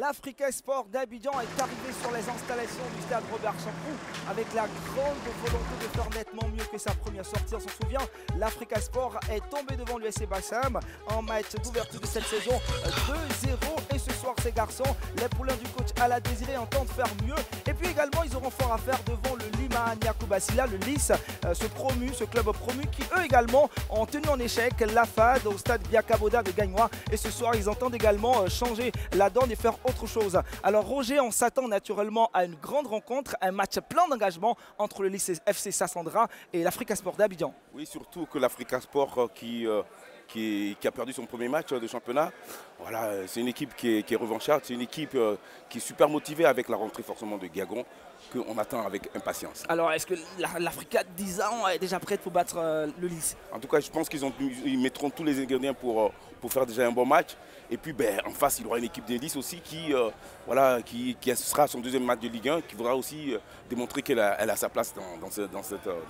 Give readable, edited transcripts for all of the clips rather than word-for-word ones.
L'Africa Sport d'Abidjan est arrivé sur les installations du stade Robert Champrou avec la grande volonté de faire nettement mieux que sa première sortie. On s'en souvient, l'Africa Sport est tombé devant l'USC Bassam en match d'ouverture de cette saison 2-0. Et ce soir, ces garçons, les poulains du coach Ala Désiré, entendent faire mieux. Et puis également, ils auront fort à faire devant le Lima Niakoubasila, le Lys, ce club promu qui eux également ont tenu en échec la FAD au stade Biakaboda de Gagnois. Et ce soir, ils entendent également changer la donne et faire autre chose. Alors Roger, on s'attend naturellement à une grande rencontre, un match plein d'engagement entre le Lys FC Sassandra et l'Africa Sport d'Abidjan. Oui, surtout que l'Africa Sport qui a perdu son premier match de championnat. Voilà, c'est une équipe qui est revancharde, c'est une équipe qui est super motivée avec la rentrée forcément de Gagon, qu'on attend avec impatience. Alors est-ce que l'Africa 10 ans est déjà prête pour battre le Lys? En tout cas, je pense qu'ils mettront tous les ingrédients pour faire déjà un bon match. Et puis en face, il y aura une équipe de Lys aussi qui sera son deuxième match de Ligue 1, qui voudra aussi démontrer qu'elle a sa place dans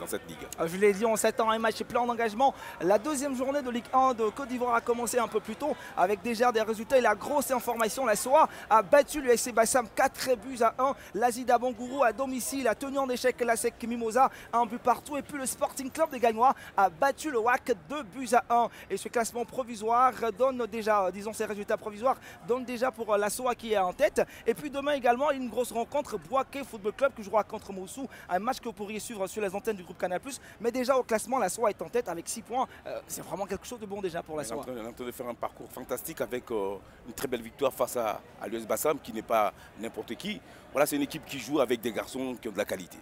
cette Ligue. Je l'ai dit, on s'attend à un match plein d'engagement. La deuxième journée de Ligue 1 de Côte d'Ivoire a commencé un peu plus tôt avec déjà des résultats et la grosse information. La SOA a battu le SC Bassam 4-1. L'Azida Bangourou à domicile a tenu en échec la SEC Mimosa 1 but partout. Et puis le Sporting Club des Gagnois a battu le WAC 2-1. Et ce classement provisoire donne déjà, disons ces résultats provisoires, donnent déjà pour la SOA qui est en tête. Et puis demain également, une grosse rencontre, Boaké Football Club qui jouera contre Moussou. Un match que vous pourriez suivre sur les antennes du groupe Canal+. Mais déjà au classement, la SOA est en tête avec 6 points. C'est vraiment quelque chose de bon déjà pour la SOA. Elle est en train de faire un parcours fantastique avec une très belle victoire face à l'US Bassam qui n'est pas n'importe qui. Voilà, c'est une équipe qui joue avec des garçons qui ont de la qualité.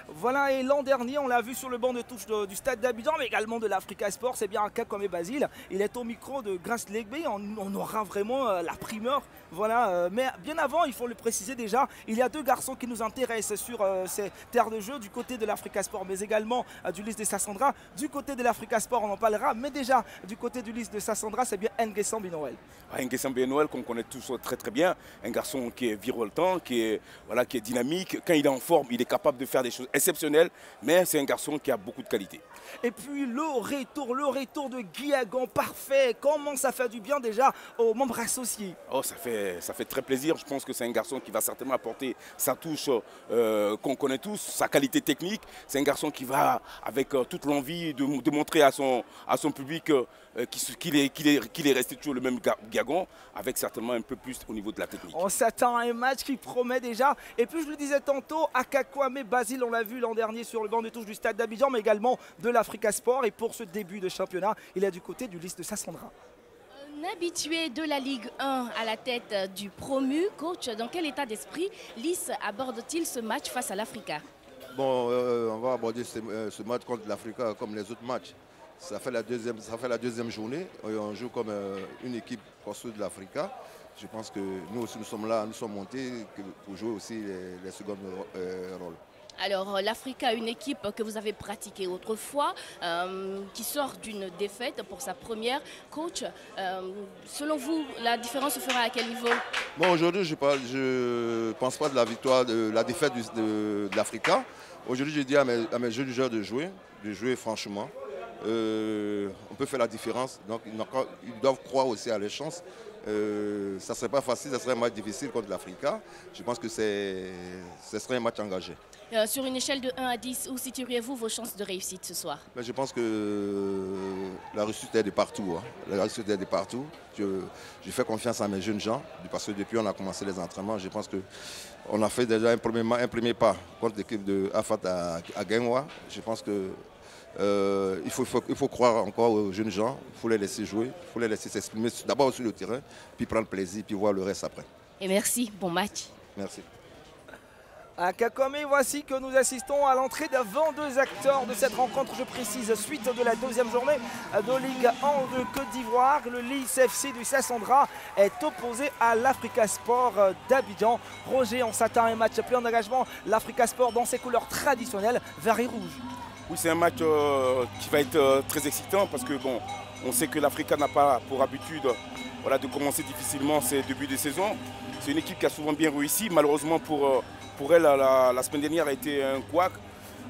Voilà, et l'an dernier, on l'a vu sur le banc de touche du stade d'Abidjan, mais également de l'Africa Sport. C'est bien un cas comme Basile. Il est au micro de Grace Legbe. On aura vraiment la primeur. Voilà, mais bien avant, il faut le préciser déjà, il y a deux garçons qui nous intéressent sur ces terres de jeu, du côté de l'Africa Sport, mais également du Lys de Sassandra. Du côté de l'Africa Sport, on en parlera, mais déjà du côté du Lys de Sassandra, c'est bien Nguessan Benoël. Nguessan Benoël, qu'on connaît tous très très bien, un garçon qui est virevoltant, qui est dynamique. Quand il est en forme, il est capable de faire des choses exceptionnelles, mais c'est un garçon qui a beaucoup de qualité. Et puis le retour de Guiagon, parfait, comment ça fait du bien déjà aux membres associés. Oh, ça fait très plaisir. Je pense que c'est un garçon qui va certainement apporter sa touche qu'on connaît tous, sa qualité technique. C'est un garçon qui va avec toute l'envie de montrer à son public qu'il est resté toujours le même Guiagon, avec certainement un peu plus au niveau de la technique. On s'attend à un match qui promet déjà. Et puis je le disais tantôt, Akakwame Basile, on l'a vu l'an dernier sur le banc de touche du stade d'Abidjan, mais également de l'Africa Sport. Et pour ce début de championnat, il est du côté du Lys de Sassandra. Un habitué de la Ligue 1 à la tête du promu, coach, dans quel état d'esprit Lys aborde-t-il ce match face à l'Africa? Bon, on va aborder ce match contre l'Africa comme les autres matchs. Ça fait la deuxième journée. On joue comme une équipe construite de l'Africa. Je pense que nous aussi, nous sommes là, nous sommes montés pour jouer aussi les seconds rôles. Alors, l'Africa, une équipe que vous avez pratiquée autrefois, qui sort d'une défaite pour sa première. Coach, selon vous, la différence se fera à quel niveau? Bon, aujourd'hui, je ne pense pas de la victoire, de la défaite de l'Africa. Aujourd'hui, je dis à mes jeunes joueurs de jouer franchement. On peut faire la différence, donc ils doivent croire aussi à leurs chances. Ça ne serait pas facile, ça serait un match difficile contre l'Africa. Je pense que ce serait un match engagé. Sur une échelle de 1 à 10, où situeriez-vous vos chances de réussite ce soir? Mais je pense que la réussite est de partout. La réussite est de partout. Je fais confiance à mes jeunes gens, parce que depuis on a commencé les entraînements, je pense qu'on a fait déjà un premier pas contre l'équipe de Afat à Gagnois. Je pense que il faut croire encore aux jeunes gens, il faut les laisser jouer, il faut les laisser s'exprimer d'abord sur le terrain, puis prendre plaisir, puis voir le reste après. Et merci, bon match. Merci. À Kakome, voici que nous assistons à l'entrée des 22 acteurs de cette rencontre, je précise, suite de la deuxième journée de Ligue 1 de Côte d'Ivoire. Le Lys FC du Sassandra est opposé à l'Africa Sport d'Abidjan. Roger, on s'attend à un match plein d'engagement. L'Africa Sport dans ses couleurs traditionnelles, vert et rouge. Oui, c'est un match qui va être très excitant parce que bon, on sait que l'Africa n'a pas pour habitude de commencer difficilement ses débuts de saison. C'est une équipe qui a souvent bien réussi. Malheureusement pour elle, la semaine dernière a été un couac.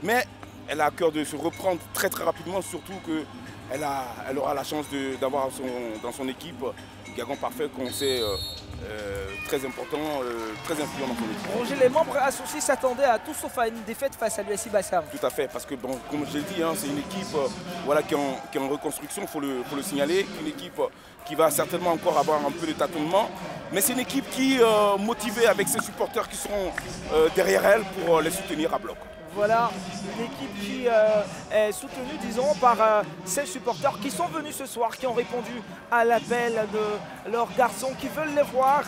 Mais elle a à cœur de se reprendre très très rapidement, surtout qu'elle aura la chance d'avoir dans son équipe Gagon Parfait qu'on sait très important, très influent dans son équipe. Roger, les membres associés s'attendaient à tout sauf à une défaite face à l'USI Bassam. Tout à fait, parce que bon, comme je l'ai dit, hein, c'est une équipe voilà, qui est en reconstruction, il faut le signaler, une équipe qui va certainement encore avoir un peu de tâtonnement, mais c'est une équipe qui est motivée avec ses supporters qui seront derrière elle pour les soutenir à bloc. Voilà, une équipe qui est soutenue, disons, par ces supporters qui sont venus ce soir, qui ont répondu à l'appel de leurs garçons, qui veulent les voir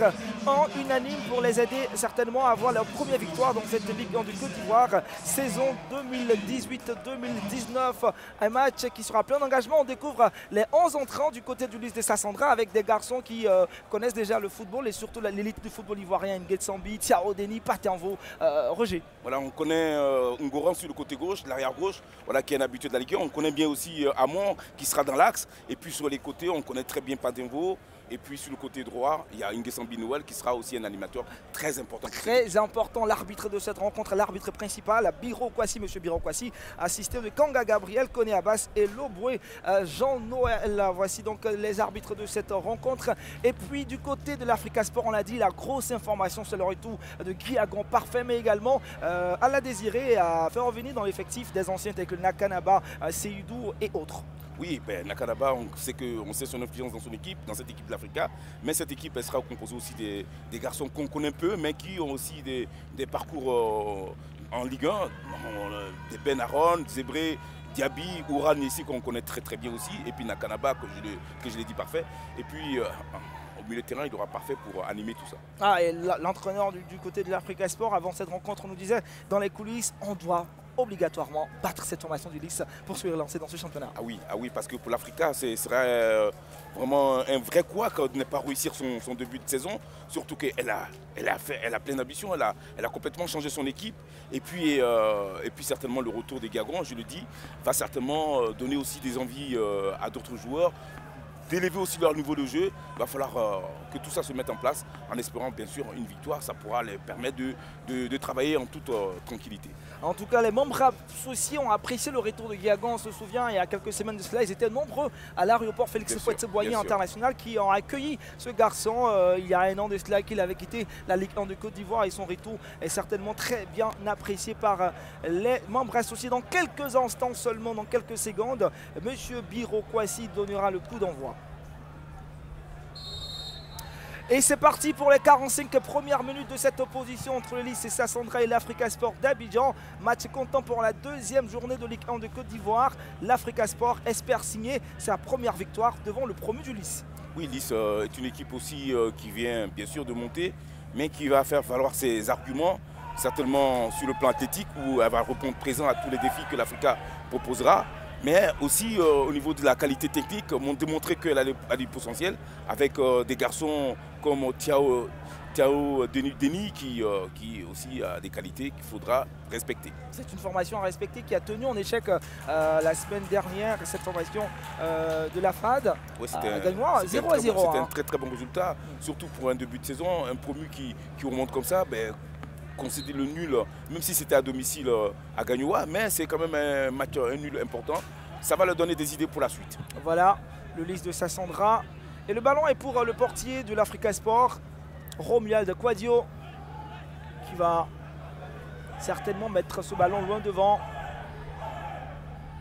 en unanime pour les aider certainement à avoir leur première victoire dans cette Ligue 1 du Côte d'Ivoire, saison 2018-2019. Un match qui sera plein d'engagement. On découvre les 11 entrants du côté du Lys de Sassandra avec des garçons qui connaissent déjà le football et surtout l'élite du football ivoirien, Nguetsambi, Thiao Denis, Patenvo, Roger. Voilà, on connaît Ngoran sur le côté gauche, l'arrière gauche, voilà, qui est un habitué de la Ligue 1. On connaît bien aussi Amon qui sera dans l'axe. Et puis sur les côtés, on connaît très bien Patenvo. Et puis sur le côté droit, il y a Nguetsambi Noël qui sera aussi un animateur très important. Très important, l'arbitre de cette rencontre, l'arbitre principal, Biro Kwasi, monsieur Biro Kwasi, assisté de Kanga Gabriel, Koné Abbas et Loboué Jean-Noël. Voici donc les arbitres de cette rencontre. Et puis du côté de l'Africa Sport, on l'a dit, la grosse information, c'est le retour de Guy Agon Parfait, mais également à la désirer à faire revenir dans l'effectif des anciens tels que Nakanaba, Seydou et autres. Oui, ben, Nakanaba, on sait son influence dans son équipe, dans cette équipe de l'Africa, mais cette équipe elle sera composée aussi des garçons qu'on connaît un peu, mais qui ont aussi des parcours en Ligue 1, des Ben Aaron, Zébré, Diaby, Ouran ici qu'on connaît très très bien aussi, et puis Nakanaba que je l'ai dit parfait, et puis au milieu de terrain il aura parfait pour animer tout ça. Ah, et l'entraîneur du côté de l'Africa Sport avant cette rencontre nous disait dans les coulisses, on doit obligatoirement battre cette formation du Lys pour se relancer dans ce championnat. Ah oui, parce que pour l'Africa, ce serait vraiment un vrai couac de ne pas réussir son début de saison. Surtout qu'elle a plein d'ambition, elle a complètement changé son équipe. Et puis certainement le retour des Gagons, je le dis, va certainement donner aussi des envies à d'autres joueurs d'élever aussi leur niveau de jeu. Il va falloir que tout ça se mette en place en espérant bien sûr une victoire. Ça pourra les permettre de travailler en toute tranquillité. En tout cas, les membres associés ont apprécié le retour de Guiagon. On se souvient, il y a quelques semaines de cela, ils étaient nombreux à l'aéroport Félix Houphouët-Boigny international qui ont accueilli ce garçon il y a un an de cela qu'il avait quitté la Ligue 1 de Côte d'Ivoire et son retour est certainement très bien apprécié par les membres associés. Dans quelques instants seulement, dans quelques secondes, monsieur Biro Kwasi donnera le coup d'envoi. Et c'est parti pour les 45 premières minutes de cette opposition entre le Lys et Sassandra et l'Africa Sport d'Abidjan. Match comptant pour la deuxième journée de Ligue 1 de Côte d'Ivoire. L'Africa Sport espère signer sa première victoire devant le promu du Lys. Oui, Lys est une équipe aussi qui vient bien sûr de monter, mais qui va faire valoir ses arguments, certainement sur le plan athlétique où elle va répondre présent à tous les défis que l'Africa proposera. Mais aussi au niveau de la qualité technique, m'ont démontré qu'elle a du potentiel avec des garçons comme Thiao Denis qui aussi a des qualités qu'il faudra respecter. C'est une formation à respecter qui a tenu en échec la semaine dernière, cette formation de la FAD. Ouais, c'était 0-0. C'était un très très bon résultat, surtout pour un début de saison, un promu qui remonte comme ça. Ben, concéder le nul, même si c'était à domicile à Gagnoua, mais c'est quand même un match, un nul important. Ça va leur donner des idées pour la suite. Voilà, le Lys de Sassandra. Et le ballon est pour le portier de l'Africa Sport, Romuald Quadio, qui va certainement mettre ce ballon loin devant.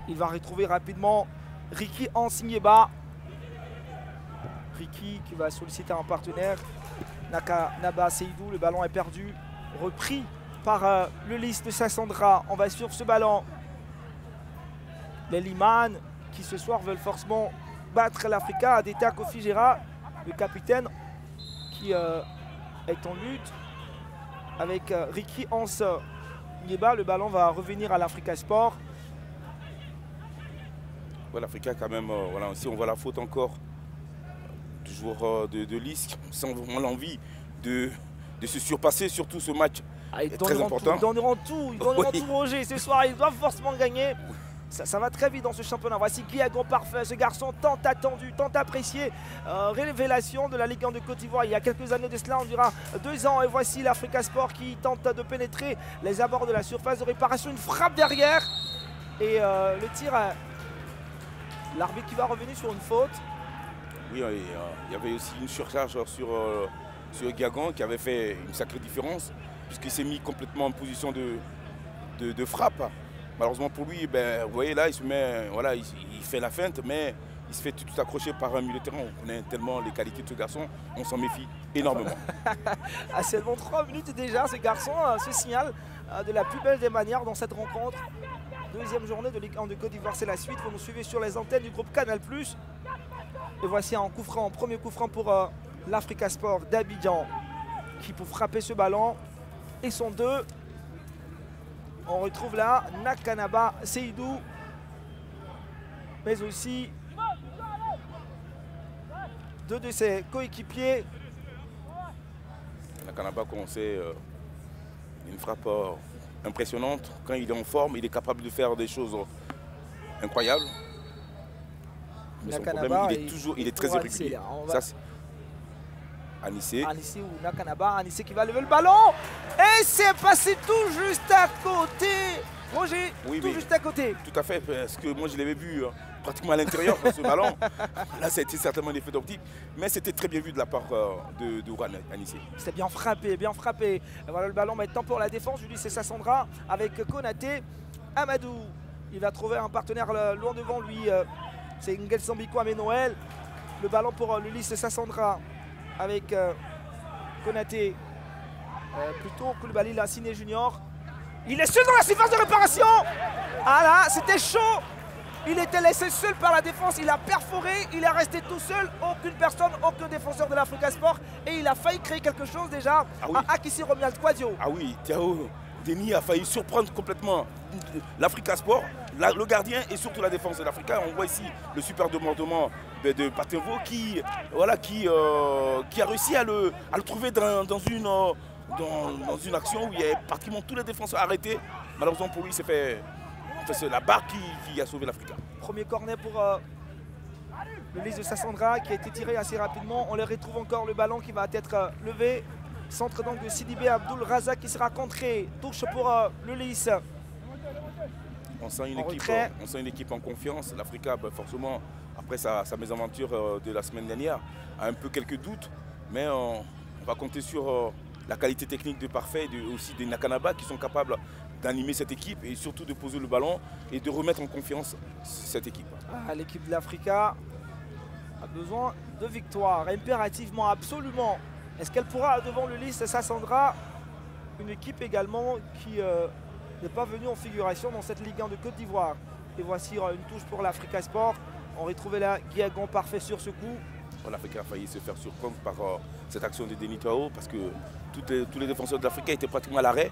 Il va retrouver rapidement Ricky Ansigneba. Ricky qui va solliciter un partenaire. Nakanaba Seydou, le ballon est perdu. Repris par le Lys de Sassandra. On va suivre ce ballon. Les Liman qui ce soir veulent forcément battre l'Africa. Adeta Kofi-Gera, le capitaine qui est en lutte avec Ricky Ansigneba. Le ballon va revenir à l'Africa Sport. Ouais, l'Africa quand même, voilà, si on voit la faute encore du joueur de Lys, on sent vraiment l'envie de se surpasser, surtout ce match est très important. Ils donneront tout, Roger. Ce soir, ils doivent forcément gagner. Ça va très vite dans ce championnat. Voici Guiagon Parfait, ce garçon tant attendu, tant apprécié. Révélation de la Ligue 1 de Côte d'Ivoire il y a quelques années de cela, on dira 2 ans. Et voici l'Africa Sport qui tente de pénétrer les abords de la surface de réparation. Une frappe derrière. Et le tir, l'arbitre qui va revenir sur une faute. Oui, il y avait aussi une surcharge sur sur Guiagan qui avait fait une sacrée différence puisqu'il s'est mis complètement en position de frappe. Malheureusement pour lui, ben, vous voyez là, il se met, voilà, il fait la feinte, mais il se fait tout accrocher par un milieu de terrain. On connaît tellement les qualités de ce garçon, on s'en méfie énormément. À seulement 3 minutes déjà, ce garçon se signale de la plus belle des manières dans cette rencontre. Deuxième journée de Ligue 1 de Côte d'Ivoire, c'est la suite. Vous nous suivez sur les antennes du groupe Canal+. Et voici un coup franc, premier coup franc pour l'Africa Sport d'Abidjan qui peut frapper ce ballon. Ils sont deux. On retrouve là Nakanaba Seydou, mais aussi deux de ses coéquipiers. Nakanaba, qu'on sait, une frappe impressionnante. Quand il est en forme, il est capable de faire des choses incroyables. Mais son problème, il est très irrégulier. Anissé. Anissé ou Nakanaba, Anissé qui va lever le ballon. Et c'est passé tout juste à côté. Roger, oui, tout juste à côté. Tout à fait, parce que moi je l'avais vu pratiquement à l'intérieur de ce ballon. Là, ça a été certainement un effet d'optique, mais c'était très bien vu de la part de Ouran Anissé. C'était bien frappé, bien frappé. Et voilà le ballon maintenant pour la défense. Julie, c'est Sassandra avec Konaté. Amadou, il va trouver un partenaire loin devant lui. C'est Ngel Sambiko Amenoël. Le ballon pour le lycée Sassandra avec Konaté. Plutôt Koulibaly Lassiné Junior. Il est seul dans la surface de réparation. Ah là, c'était chaud. Il était laissé seul par la défense. Il a perforé, il est resté tout seul. Aucune personne, aucun défenseur de l'Africa Sport. Et il a failli créer quelque chose déjà à Akissi Romuald Kouadio. Ah oui, Thiao Denis a failli surprendre complètement l'Africa Sport, le gardien et surtout la défense de l'Africa. On voit ici le super demandement de Patenvo qui a réussi à le trouver dans une action où il y a pratiquement tous les défenseurs arrêtés. Malheureusement pour lui, c'est la barre qui a sauvé l'Africa. Premier corner pour le lycée de Sassandra qui a été tiré assez rapidement. On les retrouve encore, le ballon qui va être levé. Centre donc de Sidibé Abdul Razak qui sera contré. Touche pour le lycée. On sent une équipe en confiance. L'Africa, forcément, après sa mésaventure de la semaine dernière, a un peu quelques doutes. Mais on va compter sur la qualité technique de Parfait et aussi des Nakanaba qui sont capables d'animer cette équipe et surtout de poser le ballon et de remettre en confiance cette équipe. L'équipe de l'Africa a besoin de victoire, impérativement, absolument. Est-ce qu'elle pourra, devant le lycée Sassandra, une équipe également qui n'est pas venue en figuration dans cette Ligue 1 de Côte d'Ivoire? Et voici une touche pour l'Africa Sport. On retrouvait là Guiagan Parfait sur ce coup. L'Africa a failli se faire surprendre par cette action de Denis Tao parce que tous les défenseurs de l'Africa étaient pratiquement à l'arrêt.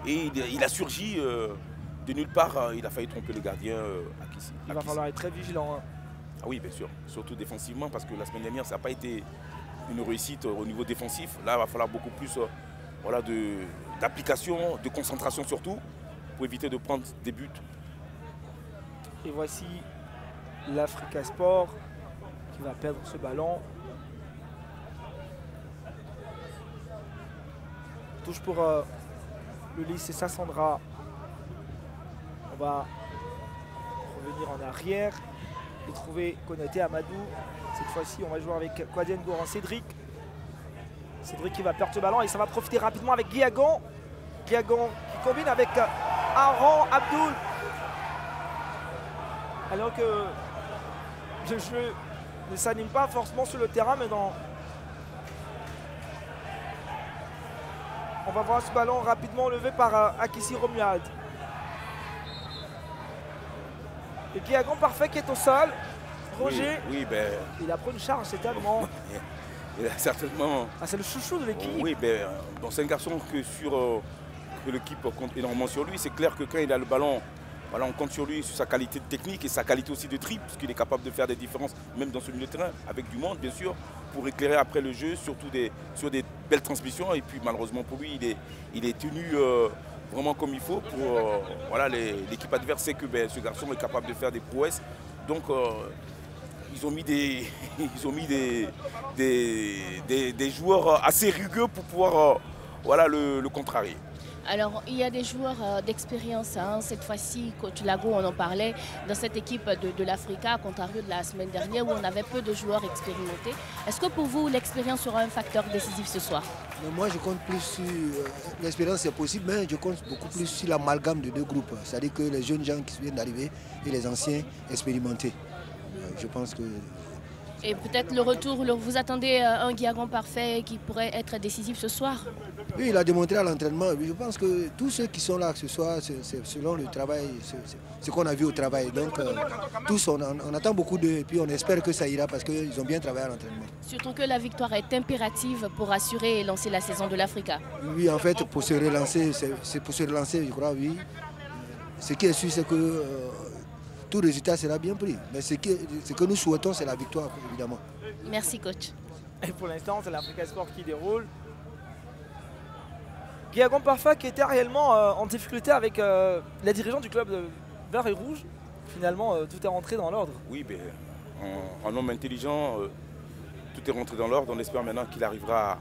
Et il a surgi de nulle part, il a failli tromper le gardien Akissi. Il va falloir être très vigilant. Ah oui, bien sûr, surtout défensivement parce que la semaine dernière, ça n'a pas été une réussite au niveau défensif. Là, il va falloir beaucoup plus d'application, de concentration surtout, pour éviter de prendre des buts. Et voici l'Africa Sport qui va perdre ce ballon. Touche pour le lycée Sassandra. On va revenir en arrière et trouver Konaté Amadou. Cette fois-ci, on va jouer avec Kouadien Goran Cédric. Cédric qui va perdre ce ballon et ça va profiter rapidement avec Guiagan. Guiagan qui combine avec Aaron Abdoul. Alors que le jeu ne s'anime pas forcément sur le terrain, mais dans... On va voir ce ballon rapidement levé par Akissi Romuald. Et Guiagan Parfait qui est au sol. Roger, oui, il a pris une charge, c'est tellement... Il a certainement... c'est le chouchou de l'équipe. Oui, c'est un garçon que l'équipe compte énormément sur lui. C'est clair que quand il a le ballon, on compte sur lui, sur sa qualité technique et sa qualité aussi de triple, parce qu'il est capable de faire des différences, même dans ce milieu de terrain, avec du monde, bien sûr, pour éclairer après le jeu, surtout sur des belles transmissions. Et puis malheureusement pour lui, il est tenu vraiment comme il faut pour l'équipe adverse sait que ce garçon est capable de faire des prouesses. Donc ils ont mis des joueurs assez rugueux pour pouvoir le contrarier. Alors, il y a des joueurs d'expérience. Hein. Cette fois-ci, coach Lago, on en parlait dans cette équipe de l'Africa, à contrario de la semaine dernière où on avait peu de joueurs expérimentés. Est-ce que pour vous, l'expérience sera un facteur décisif ce soir? Moi, je compte plus sur l'expérience, c'est possible, mais je compte beaucoup plus sur l'amalgame de deux groupes. C'est-à-dire que les jeunes gens qui viennent d'arriver et les anciens expérimentés. Je pense que... Et peut-être le retour, vous attendez un Guiagon parfait qui pourrait être décisif ce soir? Oui, il a démontré à l'entraînement. Je pense que tous ceux qui sont là ce soir, c'est selon le travail, ce qu'on a vu au travail. Donc tous, on attend beaucoup d'eux et puis on espère que ça ira parce qu'ils ont bien travaillé à l'entraînement. Surtout que la victoire est impérative pour assurer et lancer la saison de l'Africa. Oui, en fait, pour se relancer, c'est pour se relancer, je crois, oui. Ce qui est sûr, c'est que tout résultat sera bien pris. Mais ce que nous souhaitons, c'est la victoire, évidemment. Merci, coach. Et pour l'instant, c'est l'Africa Sport qui déroule. Guiagon Parfait qui était réellement en difficulté avec les dirigeants du club de vert et rouge. Finalement, tout est rentré dans l'ordre. Oui, mais en homme intelligent, tout est rentré dans l'ordre. On espère maintenant qu'il arrivera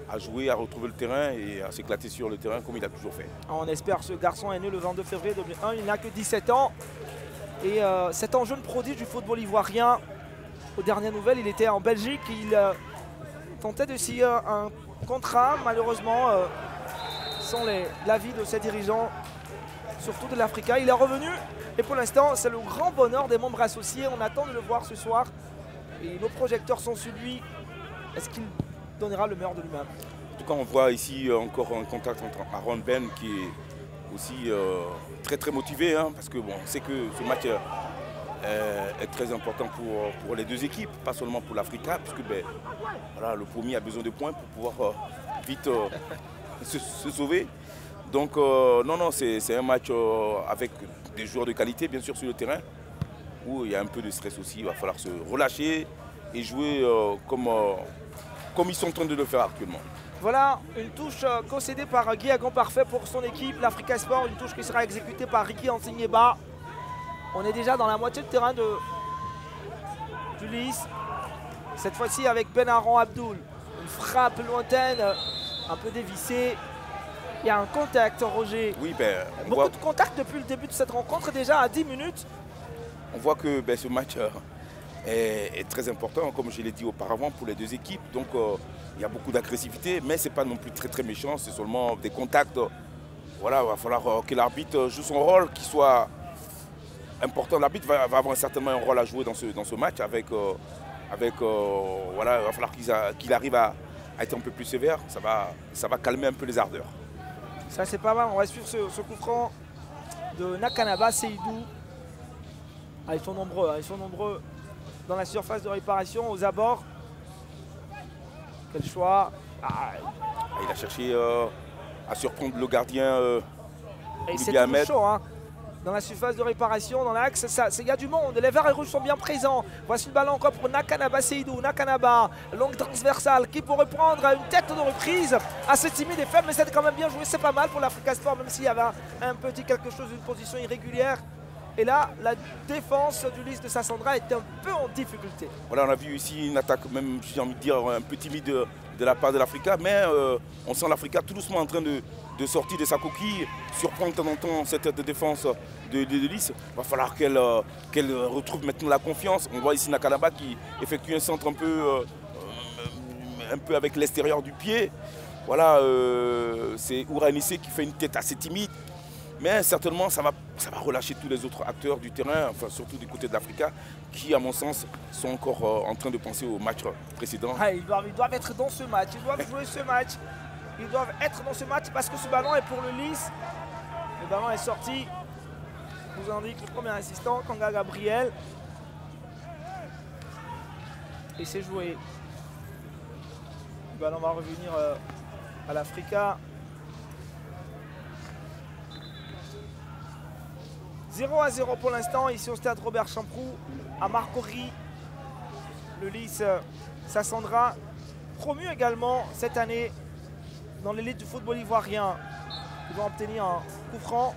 à jouer, à retrouver le terrain et à s'éclater sur le terrain comme il a toujours fait. On espère. Ce garçon est né le 22 février 2001. Il n'a que 17 ans. Et c'est un jeune prodige du football ivoirien. Aux dernières nouvelles, il était en Belgique. Il tentait de signer un contrat. Malheureusement, sans l'avis de ses dirigeants, surtout de l'Africa. Il est revenu. Et pour l'instant, c'est le grand bonheur des membres associés. On attend de le voir ce soir. Et nos projecteurs sont sur lui. Est-ce qu'il donnera le meilleur de lui-même? En tout cas, on voit ici encore un contact entre Aaron Ben qui est aussi très très motivé, hein, parce que bon, on sait que ce match est très important pour les deux équipes, pas seulement pour l'Africa, puisque ben, voilà, le premier a besoin de points pour pouvoir vite se sauver. Donc non, c'est un match avec des joueurs de qualité, bien sûr, sur le terrain, où il y a un peu de stress aussi. Il va falloir se relâcher et jouer comme ils sont en train de le faire actuellement. Voilà une touche concédée par Guiagon Parfait pour son équipe, l'Africa Sport, une touche qui sera exécutée par Ricky Ansigneba. On est déjà dans la moitié de terrain du Lys. Cette fois-ci avec Benaran Abdoul. Une frappe lointaine, un peu dévissée. Il y a un contact, Roger. Oui, ben, Beaucoup de contacts depuis le début de cette rencontre, déjà à 10 minutes. On voit que ben, ce match est très important, comme je l'ai dit auparavant, pour les deux équipes. Donc il y a beaucoup d'agressivité, mais ce n'est pas non plus très très méchant, c'est seulement des contacts. Voilà, il va falloir que l'arbitre joue son rôle, qu'il soit important. L'arbitre va avoir certainement un rôle à jouer dans ce match. Voilà, il va falloir qu'il arrive à être un peu plus sévère. Ça va calmer un peu les ardeurs. Ça c'est pas mal, on va suivre ce coup franc de Nakanaba, Seydou. Ah, ils sont nombreux dans la surface de réparation, aux abords. Quel choix. Il a cherché à surprendre le gardien. Et c'est tout chaud, hein. Dans la surface de réparation, dans l'axe, il y a du monde. Les verts et rouges sont bien présents. Voici le ballon encore pour Nakanaba Seydou. Nakanaba, longue transversale qui pourrait prendre une tête de reprise. Assez timide et faible, mais c'est quand même bien joué. C'est pas mal pour l'Africa Sport, même s'il y avait un petit quelque chose, une position irrégulière. Et là, la défense du Lys de Sassandra est un peu en difficulté. Voilà, on a vu ici une attaque, même j'ai envie de dire, un peu timide de la part de l'Africa. Mais on sent l'Africa tout doucement en train de sortir de sa coquille, surprendre de temps en temps cette défense de Lys. Il va falloir qu'elle retrouve maintenant la confiance. On voit ici Nakanaba qui effectue un centre un peu avec l'extérieur du pied. Voilà, c'est Ouranissé qui fait une tête assez timide. Mais certainement, ça va relâcher tous les autres acteurs du terrain, enfin, surtout du côté de l'Africa, qui, à mon sens, sont encore en train de penser au match précédent. Ah, ils doivent être dans ce match, ils doivent jouer ce match. Ils doivent être dans ce match parce que ce ballon est pour le Lys. Le ballon est sorti. Je vous indique le premier assistant, Kanga Gabriel. Et c'est joué. Le ballon va revenir à l'Africa. 0-0 pour l'instant, ici au stade Robert Champroux, à Marcory. Le Lys Sassandra, promu également cette année dans l'élite du football ivoirien. Ils vont obtenir un coup franc.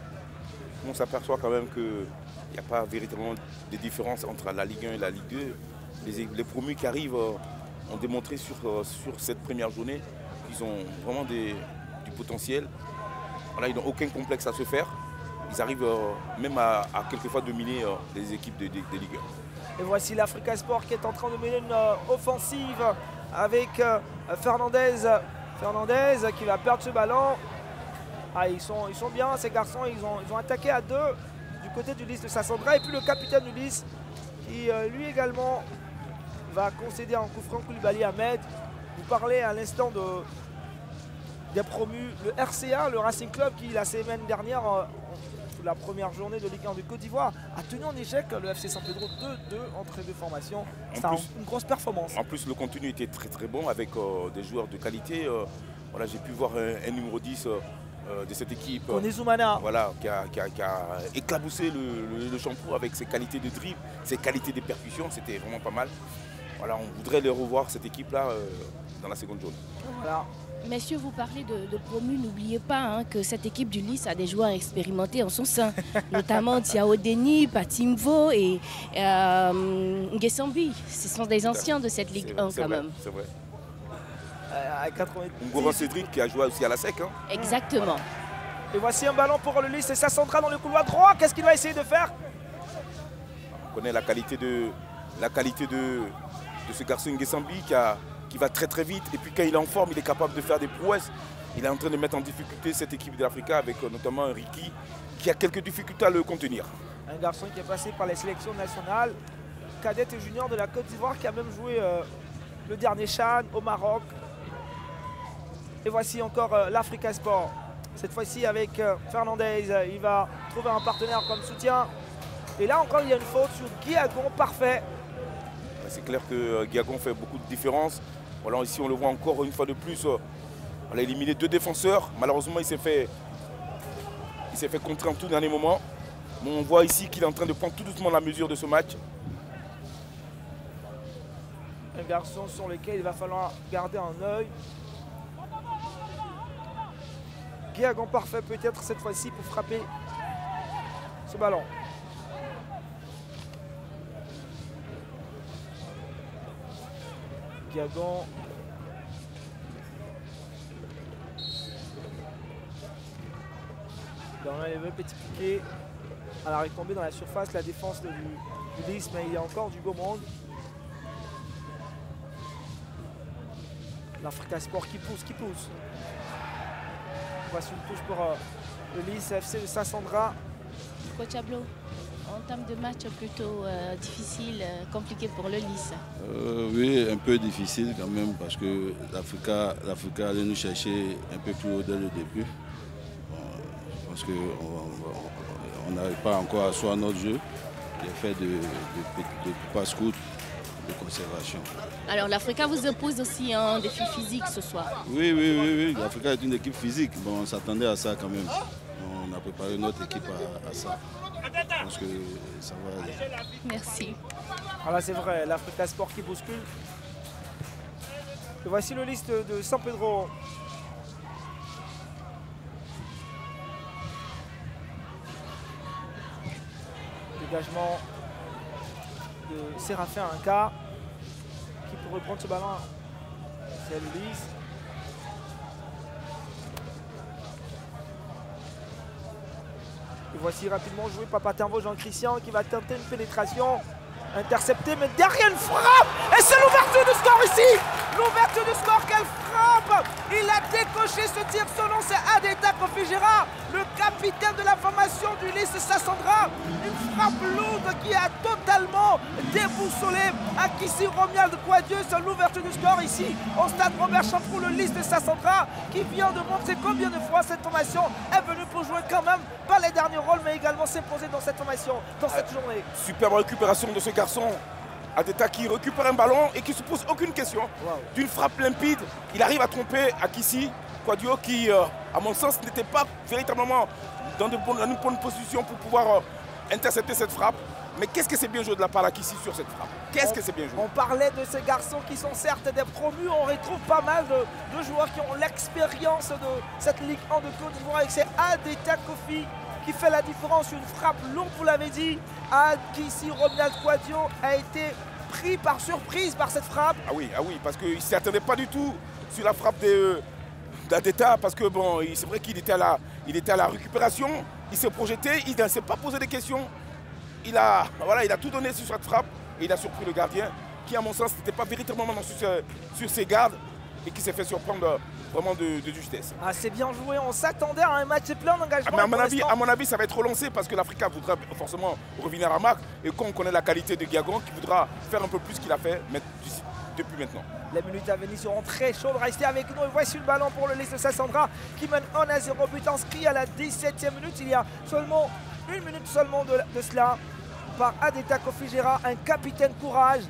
On s'aperçoit quand même qu'il n'y a pas véritablement de différence entre la Ligue 1 et la Ligue 2. Les promus qui arrivent ont démontré sur cette première journée qu'ils ont vraiment du potentiel. Voilà, ils n'ont aucun complexe à se faire. Ils arrivent même à quelquefois dominer les équipes des Ligue 1. Et voici l'Africa Sport qui est en train de mener une offensive avec Fernandez. Fernandez qui va perdre ce ballon. Ah, ils sont bien ces garçons, ils ont attaqué à deux du côté du Lys de Sassandra. Et puis le capitaine du Lys qui lui également va concéder un coup franc. Koulibaly Ahmed. Vous parlez à l'instant des promus, le RCA, le Racing Club qui la semaine dernière, la première journée de Ligue 1 de Côte d'Ivoire, a tenu en échec le FC San Pedro 2-2 entre les deux formations. C'est une grosse performance. En plus, le contenu était très très bon avec des joueurs de qualité. Voilà, j'ai pu voir un numéro 10 de cette équipe. Onezumana. Voilà, qui a éclaboussé le Champrou avec ses qualités de dribble, ses qualités de percussion. C'était vraiment pas mal. Voilà, on voudrait les revoir, cette équipe-là, dans la seconde journée. Voilà. Messieurs, vous parlez de promus. N'oubliez pas que cette équipe du Lys a des joueurs expérimentés en son sein, notamment Tiao Deni, Patimvo et Ngesambi. Ce sont des anciens de cette Ligue 1 quand même. C'est vrai. Goran Cédric qui a joué aussi à la SEC. Hein. Exactement. Et voici un ballon pour le Lys et Sassandra dans le couloir droit. Qu'est-ce qu'il va essayer de faire? On connaît la qualité de ce garçon Ngesambi qui va très très vite. Et puis quand il est en forme, il est capable de faire des prouesses. Il est en train de mettre en difficulté cette équipe de l'Africa avec notamment Ricky qui a quelques difficultés à le contenir. Un garçon qui est passé par les sélections nationales, cadette et junior de la Côte d'Ivoire, qui a même joué le dernier CHAN au Maroc. Et voici encore l'Africa Sport. Cette fois-ci avec Fernandez, il va trouver un partenaire comme soutien. Et là encore, il y a une faute sur Guiagon, parfait. C'est clair que Guiagon fait beaucoup de différence. Voilà, ici on le voit encore une fois de plus. On a éliminé deux défenseurs. Malheureusement, il s'est fait contrer en tout dernier moment. Mais on voit ici qu'il est en train de prendre tout doucement la mesure de ce match. Un garçon sur lequel il va falloir garder un œil. Guiagon parfait peut-être cette fois-ci pour frapper ce ballon. Guiagon. Ballon élevé, petit piqué. À la retombée dans la surface, la défense du Lys, mais il y a encore du beau monde. L'Africa Sport qui pousse, Voici une touche pour le Lys FC de Sassandra. Coach Ablo, en termes de match plutôt difficile, compliqué pour le Lys. Oui, un peu difficile quand même parce que l'Africa allait nous chercher un peu plus haut dès le début. Bon, je pense qu'on n'arrive pas encore à asseoir notre jeu. L'effet de passe-coute, de conservation. Alors l'Africa vous impose aussi un défi physique ce soir. Oui. L'Africa est une équipe physique. Bon, on s'attendait à ça quand même. On a préparé notre équipe à ça. Je pense que ça va aller. Merci. Voilà, c'est vrai, l'Africa Sport qui bouscule. Et voici le liste de San Pedro. Dégagement de Séraphin Inca qui pourrait prendre ce ballon. C'est le Lys. Et voici rapidement joué Papatimvo, Jean-Christian qui va tenter une pénétration. Intercepté, mais derrière une frappe. Et c'est l'ouverture du score ici. L'ouverture du score, quelle frappe. Il a décoché ce tir, son nom c'est Adeta Kofijera, le capitaine de la formation du Lys Sassandra. Une frappe lourde qui a totalement déboussolé Akissi Romial de Quadieu. C'est l'ouverture du score ici au stade Robert Champrou, le Lys de Sassandra qui vient de montrer combien de fois cette formation est venue pour jouer quand même pas les derniers rôles, mais également s'imposer dans cette formation, dans cette journée. Superbe récupération de ce garçon. Adeta qui récupère un ballon et qui ne se pose aucune question. Wow. D'une frappe limpide, il arrive à tromper Akissi Quadio qui, à mon sens, n'était pas véritablement dans une bonne position pour pouvoir intercepter cette frappe. Mais qu'est-ce que c'est bien joué de la part d'Akissi sur cette frappe? Qu'est-ce que c'est bien joué? On parlait de ces garçons qui sont certes des promus. On retrouve pas mal de joueurs qui ont l'expérience de cette Ligue 1 de Côte d'Ivoire avec ces Adeta Kofi qui fait la différence. Une frappe longue, vous l'avez dit. Akissi Romial Quadio a été pris par surprise par cette frappe. Ah oui, parce qu'il ne s'y attendait pas du tout sur la frappe d'Adeta, parce que bon, c'est vrai qu'il était il était à la récupération, il s'est projeté, il ne s'est pas posé de questions. Il a tout donné sur cette frappe et il a surpris le gardien qui, à mon sens, n'était pas véritablement sur ses gardes et qui s'est fait surprendre vraiment de justesse. Ah, c'est bien joué, on s'attendait à un match plein d'engagement. Mais à mon avis, ça va être relancé parce que l'Africa voudra forcément revenir à marque et quand on connaît la qualité de Guiagon, qui voudra faire un peu plus qu'il a fait depuis maintenant. Les minutes à venir seront très chaudes. Restez avec nous et voici le ballon pour le Lys de Sassandra qui mène 1-0, but inscrit à la 17e minute. Il y a seulement une minute de cela par Adeta Kofigera, un capitaine courage.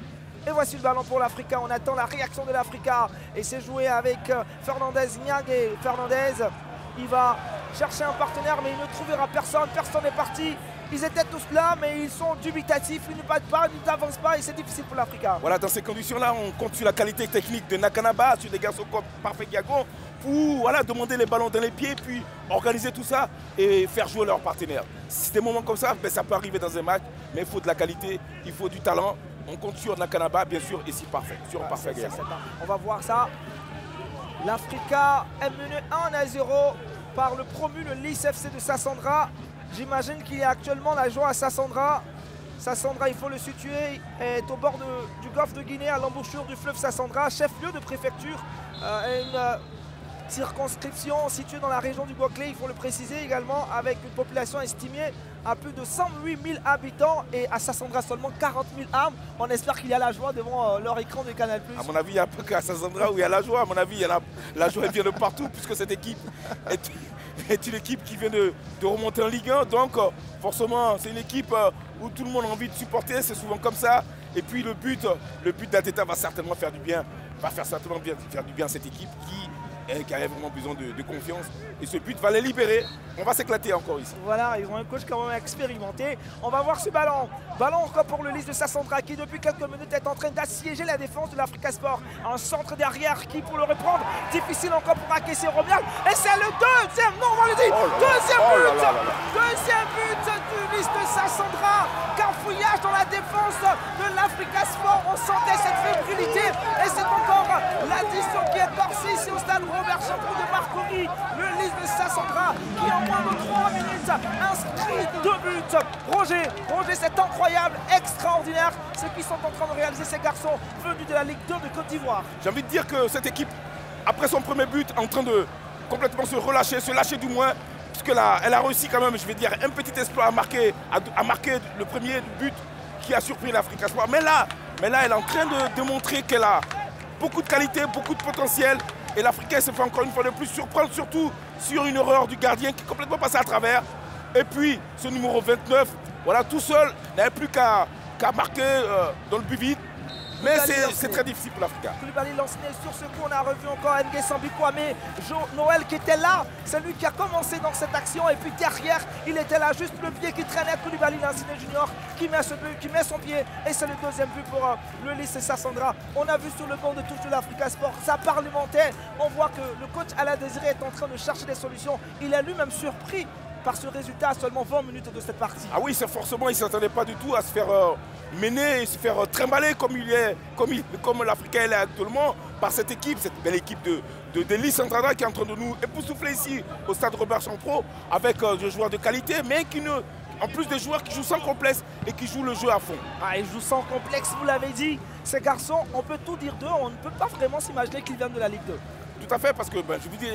Et voici le ballon pour l'Africa. On attend la réaction de l'Africa. Et c'est joué avec Fernandez Niang. Et Fernandez, il va chercher un partenaire, mais il ne trouvera personne. Personne n'est parti. Ils étaient tous là, mais ils sont dubitatifs. Ils ne battent pas, ils n'avancent pas. Et c'est difficile pour l'Africa. Voilà, dans ces conditions-là, on compte sur la qualité technique de Nakanaba, sur des garçons comme Parfait Guiagon, pour demander les ballons dans les pieds, puis organiser tout ça et faire jouer leurs partenaires. C'est des moments comme ça, ça peut arriver dans un match, mais il faut de la qualité, il faut du talent. On compte sur Nakanaba, bien sûr, et si Parfait, sur un Parfait Guiagon. On va voir ça. L'Africa est menée 1-0 par le promu, le Lys FC de Sassandra. J'imagine qu'il y a actuellement la joie à Sassandra. Sassandra, il faut le situer, est au bord du golfe de Guinée, à l'embouchure du fleuve Sassandra, chef-lieu de préfecture. Une circonscription située dans la région du Bouaklé, il faut le préciser également, avec une population estimée à plus de 108 000 habitants et à Sassandra seulement 40 000 âmes. On espère qu'il y a la joie devant leur écran de Canal+. À mon avis, il n'y a pas qu'à Sassandra où il y a la joie. À mon avis, la joie vient de partout puisque cette équipe est une équipe qui vient de remonter en Ligue 1. Donc, forcément, c'est une équipe où tout le monde a envie de supporter. C'est souvent comme ça. Et puis, le but d'Ateta va certainement faire du bien. Va certainement faire du bien à cette équipe qui a vraiment besoin de confiance. Et ce but va les libérer. On va s'éclater encore ici. Voilà, ils ont un coach quand même expérimenté. On va voir ce ballon. Ballon encore pour le Lys de Sassandra qui depuis quelques minutes est en train d'assiéger la défense de l'Africa Sport. Un centre derrière qui pour le reprendre. Difficile encore pour encaisser Romial. Et c'est le deuxième, non on va le dire. Deuxième but du Lys de Sassandra. Cafouillage dans la défense de l'Africa Sport. On sentait cette fébrilité. Et c'est encore l'addition qui est corsée ici au stade Robert Champrou de Marcory. Le Lys de Sassandra qui en moins de 3 minutes inscrit 2 buts. Roger, c'est incroyable, extraordinaire ce qu'ils sont en train de réaliser ces garçons venus de la Ligue 2 de Côte d'Ivoire. J'ai envie de dire que cette équipe, après son premier but, est en train de complètement se lâcher du moins, puisque là, elle a réussi quand même, je vais dire, un petit exploit à marquer le premier but qui a surpris l'Africa Sport. Mais là, elle est en train de démontrer qu'elle a beaucoup de qualité, beaucoup de potentiel. Et l'Africain se fait encore une fois de plus surprendre, surtout sur une erreur du gardien qui est complètement passé à travers. Et puis, ce numéro 29, voilà, tout seul, n'avait plus qu'à marquer dans le but vide. Mais c'est très difficile pour l'Africa. Koulibaly lance sur ce coup, on a revu encore N'Guessan Kwame, Noël qui était là, c'est lui qui a commencé dans cette action et puis derrière, il était là, juste le pied qui traînait, Koulibaly Lanciné Junior qui met ce but, qui met son pied et c'est le deuxième but pour le Lys Sassandra. On a vu sur le banc de touche de l'Africa Sport, ça parlementait, on voit que le coach Alain Désiré est en train de chercher des solutions, il est lui-même surpris par ce résultat à seulement 20 minutes de cette partie. Ah oui, forcément, il ne s'attendait pas du tout à se faire mener et se faire trimballer comme l'Africain est actuellement par cette belle équipe de Lys Sassandra qui est en train de nous époustoufler ici au stade Robert Champrou avec des joueurs de qualité, mais en plus des joueurs qui jouent sans complexe et qui jouent le jeu à fond. Ah, ils jouent sans complexe, vous l'avez dit. Ces garçons, on peut tout dire d'eux, on ne peut pas vraiment s'imaginer qu'ils viennent de la Ligue 2. Tout à fait, parce que je vous dis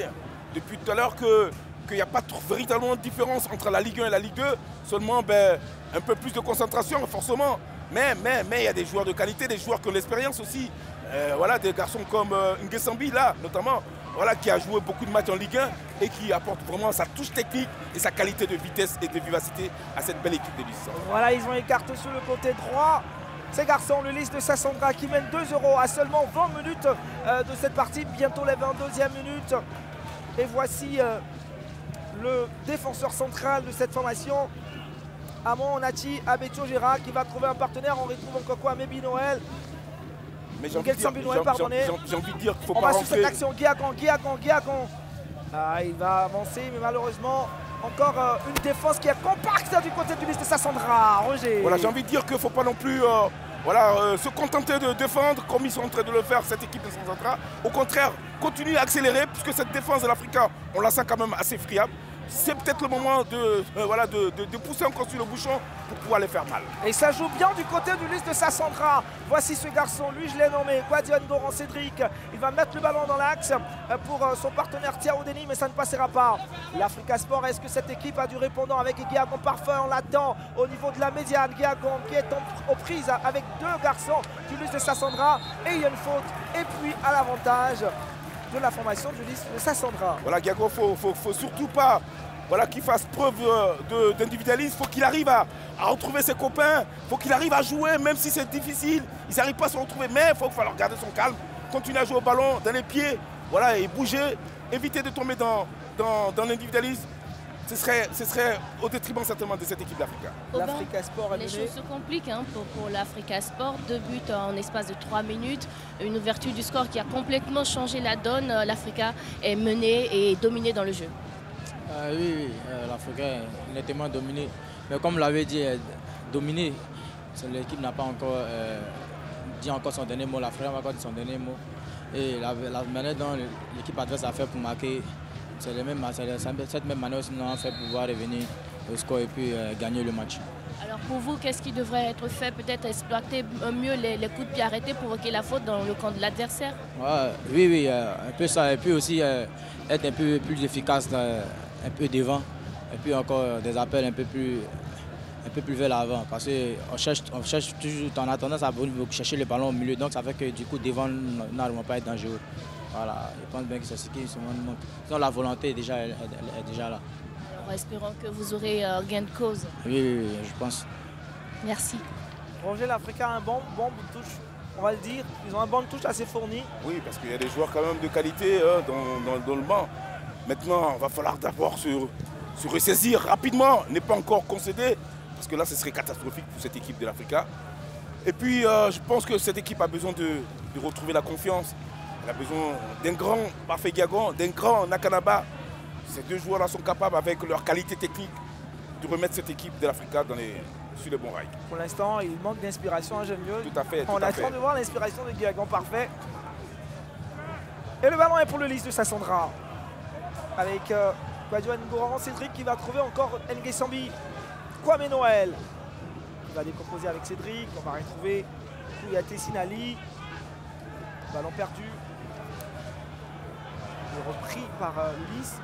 depuis tout à l'heure qu'il n'y a pas véritablement de différence entre la Ligue 1 et la Ligue 2, seulement un peu plus de concentration forcément, mais il y a des joueurs de qualité, des joueurs qui ont l'expérience aussi, voilà, des garçons comme N'Guessambi là notamment, voilà, qui a joué beaucoup de matchs en Ligue 1 et qui apporte vraiment sa touche technique et sa qualité de vitesse et de vivacité à cette belle équipe de Lys. Voilà, ils ont écarté sur le côté droit. Ces garçons, le Lys de Sassandra qui mène 2-0 à seulement 20 minutes de cette partie, bientôt les 22e minutes. Et voici le défenseur central de cette formation, Amon Nachi Abetio Gérard, qui va trouver un partenaire. On retrouve encore quoi, Mébi Noël. Mais j'ai envie de dire qu'il ne faut pas rentrer. On va sur cette action, Guiagon. Ah, il va avancer, mais malheureusement, encore une défense qui est compacte du côté du Lys de Sassandra. Roger. Voilà, j'ai envie de dire qu'il ne faut pas non plus se contenter de défendre comme ils sont en train de le faire, cette équipe de Sassandra. Au contraire, continuer à accélérer, puisque cette défense de l'Africa, on la sent quand même assez friable. c'est peut-être le moment de pousser encore sur le bouchon pour pouvoir les faire mal. Et ça joue bien du côté du lys de Sassandra. Voici ce garçon, lui je l'ai nommé, Guadion Goran Cédric. Il va mettre le ballon dans l'axe pour son partenaire Thiao Denis, mais ça ne passera pas. L'Africa Sport, est-ce que cette équipe a du répondant avec Guiagon parfait? On l'attend au niveau de la médiane. Guiagon qui est aux prises avec deux garçons du lys de Sassandra. Et il y a une faute. Et puis à l'avantage de la formation du lys de Sassandra. Voilà, Guiagon, faut surtout pas qu'il fasse preuve d'individualisme. Il faut qu'il arrive à retrouver ses copains. Il faut qu'il arrive à jouer, même si c'est difficile. Ils n'arrivent pas à se retrouver, mais il faut falloir garder son calme, continuer à jouer au ballon, dans les pieds, voilà, et bouger, éviter de tomber dans l'individualisme. Ce serait au détriment certainement de cette équipe d'Africa. L'Africa Sport les choses se compliquent pour l'Africa Sport. 2 buts en espace de 3 minutes. Une ouverture du score qui a complètement changé la donne. L'Africa est menée et dominée dans le jeu. Oui, l'Africa est nettement dominée. Mais comme l'avait dit, dominée, l'équipe n'a pas encore dit encore son dernier mot. L'Africa n'a pas encore dit son dernier mot. Et la manière dont l'équipe adverse a fait pour marquer, c'est cette même manière aussi nous a fait pouvoir revenir au score et puis gagner le match. Alors pour vous, qu'est-ce qui devrait être fait? Peut-être exploiter mieux les coups de pied arrêtés, provoquer la faute dans le camp de l'adversaire? Oui, un peu ça. Et puis aussi être un peu plus efficace, un peu devant. Et puis encore des appels un peu plus vers l'avant. Parce qu'on cherche toujours, on a tendance à chercher le ballon au milieu. Donc ça fait que du coup devant, n'arrivons pas à être dangereux. Voilà, je pense bien que c'est ce qui se montre. Sinon la volonté est déjà là. Alors espérons que vous aurez gain de cause. Oui, je pense. Merci. Roger, l'Africa a un bon bout de touche, on va le dire. Ils ont un banc de touche assez fourni. Oui, parce qu'il y a des joueurs quand même de qualité dans le banc. Maintenant, il va falloir d'abord se ressaisir rapidement, ne pas encore concéder, parce que là, ce serait catastrophique pour cette équipe de l'Africa. Et puis, je pense que cette équipe a besoin de retrouver la confiance. Elle a besoin d'un grand Parfait Guiagon, d'un grand Nakanaba. Ces deux joueurs-là sont capables, avec leur qualité technique, de remettre cette équipe de l'Africa sur les bons rails. Pour l'instant, il manque d'inspiration, j'aime mieux. Tout à fait. On attend de voir l'inspiration de Guiagon Parfait. Et le ballon est pour le lys de Sassandra. Avec Guadion Goran Cédric qui va trouver encore N'Guessambi. Kwame Noël qui va décomposer avec Cédric. On va retrouver Kouyaté Sinali. Ballon perdu. Et repris par le lys.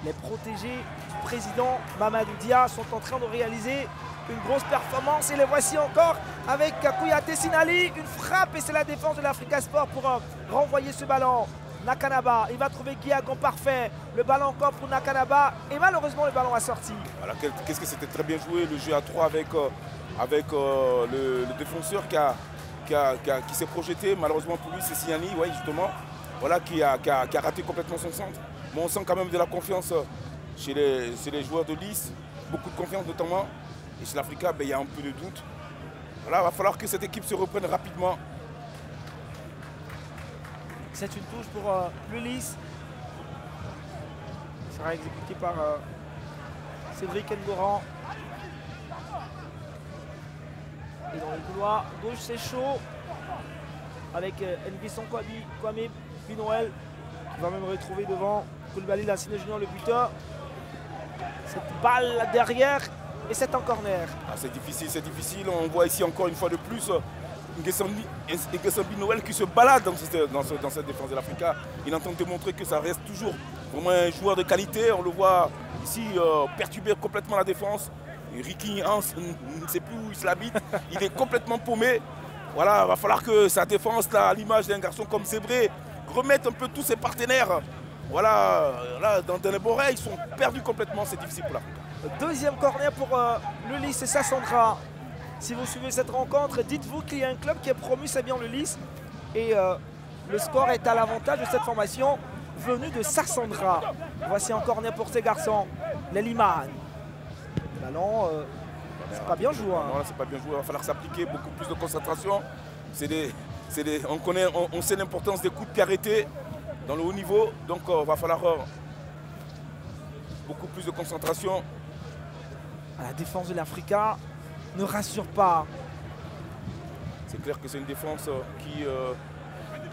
Les protégés du président Mamadou Dia sont en train de réaliser une grosse performance. Et les voici encore avec Kouyaté Sinali. Une frappe et c'est la défense de l'Africa Sport pour renvoyer ce ballon. Nakanaba, il va trouver Guiagon Parfait. Le ballon encore pour Nakanaba. Et malheureusement, le ballon a sorti. Alors, qu'est-ce que c'était très bien joué, le jeu à 3 avec le défenseur qui s'est projeté. Malheureusement pour lui, c'est Signani, ouais, justement, voilà, qui a raté complètement son centre. Mais on sent quand même de la confiance chez les joueurs de lys. Beaucoup de confiance notamment. Et chez l'Africa, il y a un peu de doute. Voilà, il va falloir que cette équipe se reprenne rapidement. C'est une touche pour le lys. Il sera exécuté par Cédric N'Goran. Et dans le couloir gauche, c'est chaud. Avec N'Guesson Kwame Noël qui va même retrouver devant Koulibaly Lassine Junior, le buteur. Cette balle derrière et c'est en corner. C'est difficile. On voit ici encore une fois de plus N'Guessambi Noël qui se balade dans cette défense de l'Africa. Il est en train de montrer que ça reste toujours vraiment un joueur de qualité. On le voit ici perturber complètement la défense. Ricky Hans ne sait plus où il habite. Il est complètement paumé. Voilà, il va falloir que sa défense, là, à l'image d'un garçon comme Zébré, remette un peu tous ses partenaires. Voilà, là, dans les bons rails, ils sont perdus complètement. C'est difficile pour l'Africa. Deuxième corner pour le lys et Sassandra. Si vous suivez cette rencontre, dites-vous qu'il y a un club qui est promu, c'est bien le lys. Et le score est à l'avantage de cette formation venue de Sassandra. Voici un corner pour ces garçons, les Liman. Le ballon, c'est pas bien joué. Non, c'est pas bien joué. Il va falloir s'appliquer beaucoup plus de concentration. On sait l'importance des coups de pied arrêtés dans le haut niveau. Donc il va falloir beaucoup plus de concentration. La défense de l'Africa ne rassure pas. C'est clair que c'est une défense qui est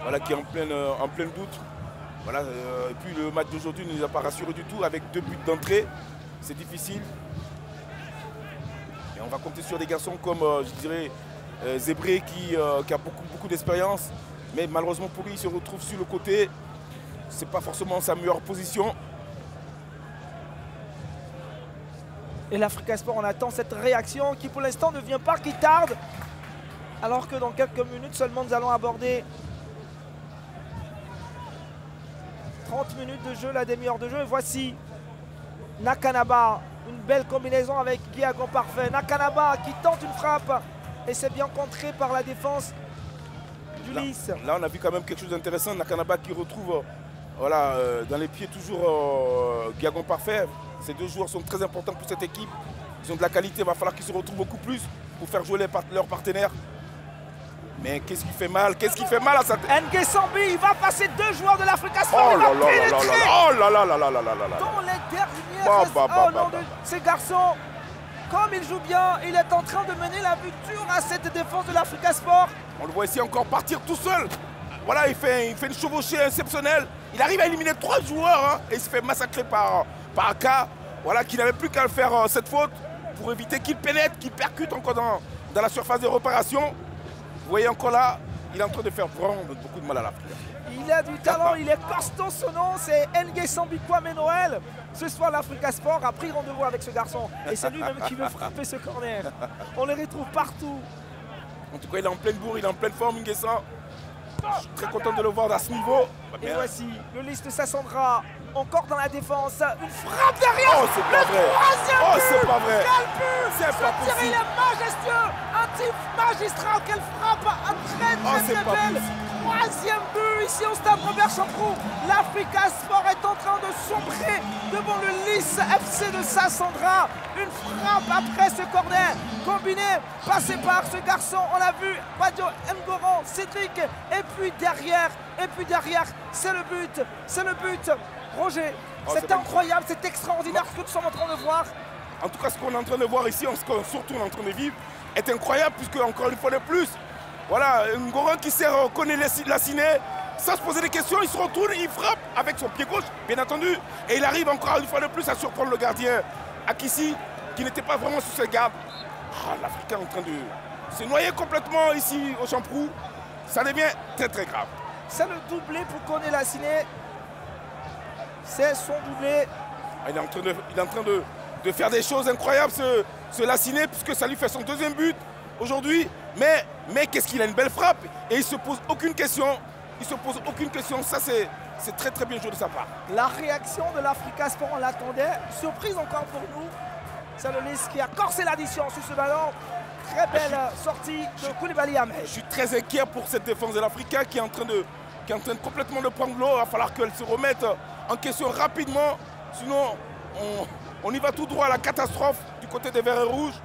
en plein doute. Voilà, et puis le match d'aujourd'hui ne nous a pas rassuré du tout avec 2 buts d'entrée. C'est difficile. Et on va compter sur des garçons comme, je dirais, Zébré qui a beaucoup d'expérience. Mais malheureusement pour lui, il se retrouve sur le côté. Ce n'est pas forcément sa meilleure position. Et l'Africa Sport, on attend cette réaction qui pour l'instant ne vient pas, qui tarde. Alors que dans quelques minutes seulement, nous allons aborder 30 minutes de jeu, la demi-heure de jeu. Et voici Nakanaba, une belle combinaison avec Guiagon Parfait. Nakanaba qui tente une frappe et c'est bien contré par la défense du Lys. Là, on a vu quand même quelque chose d'intéressant. Nakanaba qui retrouve voilà, dans les pieds toujours Guiagon Parfait. Ces 2 joueurs sont très importants pour cette équipe. Ils ont de la qualité, il va falloir qu'ils se retrouvent beaucoup plus pour faire jouer leurs partenaires. Mais qu'est-ce qui fait mal? Qu'est-ce qui fait mal à sa tête? N'Gué Sambi, il va passer 2 joueurs de l'Africa Sport. Oh il va là là pénétrer là là là. dans les dernières au nom de ces garçons. Comme il joue bien, il est en train de mener la vue dure à cette défense de l'Africa Sport. On le voit ici encore partir tout seul. Voilà, il fait une chevauchée exceptionnelle. Il arrive à éliminer 3 joueurs et il se fait massacrer par Aka. Voilà, qui n'avait plus qu'à faire cette faute pour éviter qu'il pénètre, qu'il percute encore dans la surface de réparation. Vous voyez encore là, il est en train de faire vraiment beaucoup de mal à l'Afrique. Il a du talent, il est costaud, son nom, c'est N'Gué Sambi Kwame Noël. Ce soir, l'Africa Sport a pris rendez-vous avec ce garçon. Et c'est lui-même qui veut frapper ce corner. On les retrouve partout. En tout cas, il est en pleine bourre, il est en pleine forme, N'Gué Sambi. Je suis très content de le voir à ce niveau. Et voici le Lys de Sassandra, encore dans la défense. Une frappe derrière. Oh, c'est pas vrai. Oh, c'est pas vrai. C'est pas possible. Il est majestueux. Un tir magistral. Quelle frappe. Très belle. 3e but ici au stade Robert Champrou. L'Africa Sport est en train de sombrer devant le Lys FC de Sassandra. Une frappe après ce corner combiné, passé par ce garçon. On l'a vu, Badio Ngoran, Cédric. Et puis derrière, c'est le but. C'est le but. Roger, c'est incroyable, c'est extraordinaire ce que nous sommes en train de voir. En tout cas, ce qu'on est en train de voir ici, ce qu'on surtout en train de vivre, est incroyable puisque, encore une fois de plus, voilà, Ngoran qui sert connaît la ciné, sans se poser des questions, il se retourne, il frappe avec son pied gauche, bien entendu, et il arrive encore une fois de plus à surprendre le gardien Akissi, qui n'était pas vraiment sous ses gardes. L'Africain est en train de se noyer complètement ici au Champrou. Ça devient très très grave. C'est le doublé pour Koné Lassiné. C'est son doublé. Il est en train de faire des choses incroyables, ce Lassiné, puisque ça lui fait son 2e but aujourd'hui. Mais qu'est-ce qu'il a une belle frappe et il se pose aucune question. Ça, c'est très très bien joué de sa part. La réaction de l'Africa Sport, on l'attendait. Surprise encore pour nous. C'est le Lys qui a corsé l'addition sur ce ballon. Très belle sortie de Koulibaly Ahmed. Je suis très inquiet pour cette défense de l'Africa qui est en train de complètement de prendre l'eau. Il va falloir qu'elle se remette en question rapidement. Sinon, on y va tout droit à la catastrophe du côté des Verts et Rouges.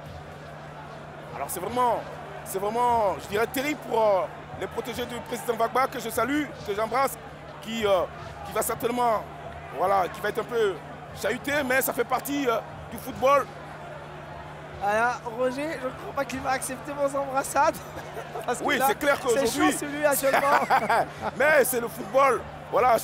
Alors c'est vraiment, je dirais, terrible pour les protégés du président Gbagba, que je salue, que j'embrasse, qui va certainement, voilà, qui va être un peu chahuté, mais ça fait partie du football. Alors, Roger, je ne crois pas qu'il va accepter vos embrassades. Oui, c'est clair qu'aujourd'hui... C'est chaud celui actuellement. Mais c'est le football. Voilà,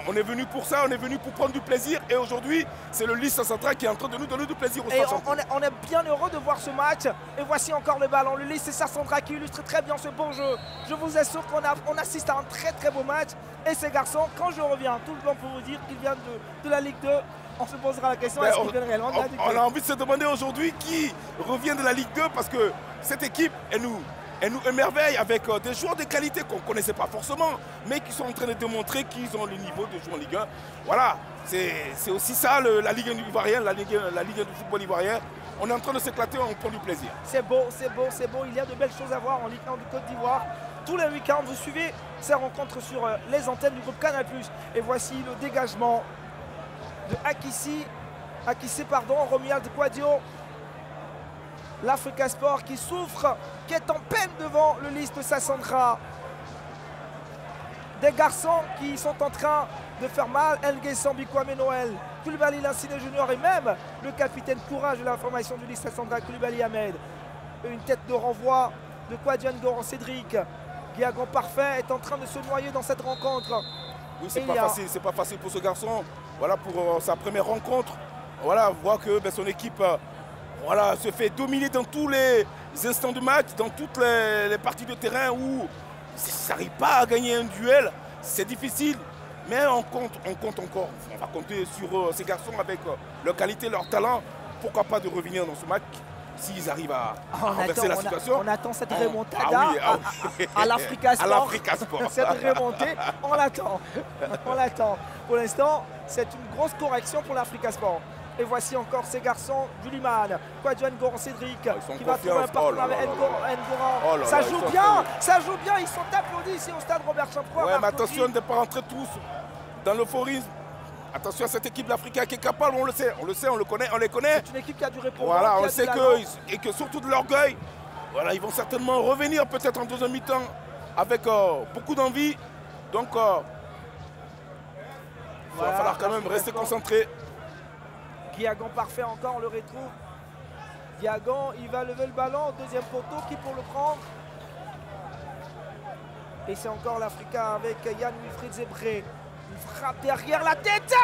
on est venu pour ça, on est venu pour prendre du plaisir. Et aujourd'hui, c'est le Lys Sassandra qui est en train de nous donner du plaisir au Stade. On est bien heureux de voir ce match. Et voici encore le ballon. Le Lys Sassandra qui illustre très bien ce bon jeu. Je vous assure qu'on assiste à un très très beau match. Et ces garçons, quand je reviens, tout le temps pour vous dire qu'ils viennent de la Ligue 2, on se posera la question, est-ce qu'ils viennent réellement de la Ligue 2 ? On a envie de se demander aujourd'hui qui revient de la Ligue 2 parce que cette équipe, elle nous émerveille avec des joueurs de qualité qu'on ne connaissait pas forcément, mais qui sont en train de démontrer qu'ils ont le niveau de jouer en Ligue 1. Voilà, c'est aussi ça la Ligue 1 ivoirienne, la Ligue 1 du football ivoirien. On est en train de s'éclater, on prend du plaisir. C'est beau, c'est beau, c'est beau. Il y a de belles choses à voir en Ligue 1 de Côte d'Ivoire. Tous les week-ends, vous suivez ces rencontres sur les antennes du groupe Canal+. Et voici le dégagement de Akissi, Romuald Kouadio. L'Africa Sport qui souffre, qui est en peine devant le Lys de Sassandra. Des garçons qui sont en train de faire mal. N'Gué Sambi Kwame Noël, Koulibaly Lassiné Junior et même le capitaine courage de la formation du Lys Sassandra, Koulibaly Ahmed. Une tête de renvoi de Kouadio Ngoran Cédric. Guiagon Parfait est en train de se noyer dans cette rencontre. Oui, c'est pas facile pour ce garçon. Voilà, pour sa première rencontre. Voilà, voir que son équipe voilà, se fait dominer dans tous les instants du match, dans toutes les parties de terrain où ça n'arrive pas à gagner un duel. C'est difficile, mais on compte encore. On va compter sur ces garçons avec leur qualité, leur talent. Pourquoi pas de revenir dans ce match s'ils arrivent à renverser la situation. On attend cette remontada à l'Africa Sport. Cette remontée, on l'attend. On l'attend. Pour l'instant, c'est une grosse correction pour l'Africa Sport. Et voici encore ces garçons du Liman. Kwadjo Ngoran Cédric qui va trouver un partenaire avec Ngoran. Ça joue bien, ils sont applaudis ici au stade Robert Champrou. Ouais, mais attention de ne pas rentrer tous dans l'euphorisme. Attention à cette équipe de l'Africa qui est capable, on le sait, on le connaît, on les connaît. C'est une équipe qui a du répondant. Voilà, on sait que surtout de l'orgueil, voilà, ils vont certainement revenir peut-être en deuxième mi-temps avec beaucoup d'envie. Donc, il va falloir quand même rester concentré. Guiagan parfait encore, on le retrouve. Guiagan, il va lever le ballon, deuxième poteau, qui pour le prendre? Et c'est encore l'Africa avec Yann Wilfried Zébré. Il frappe derrière la tête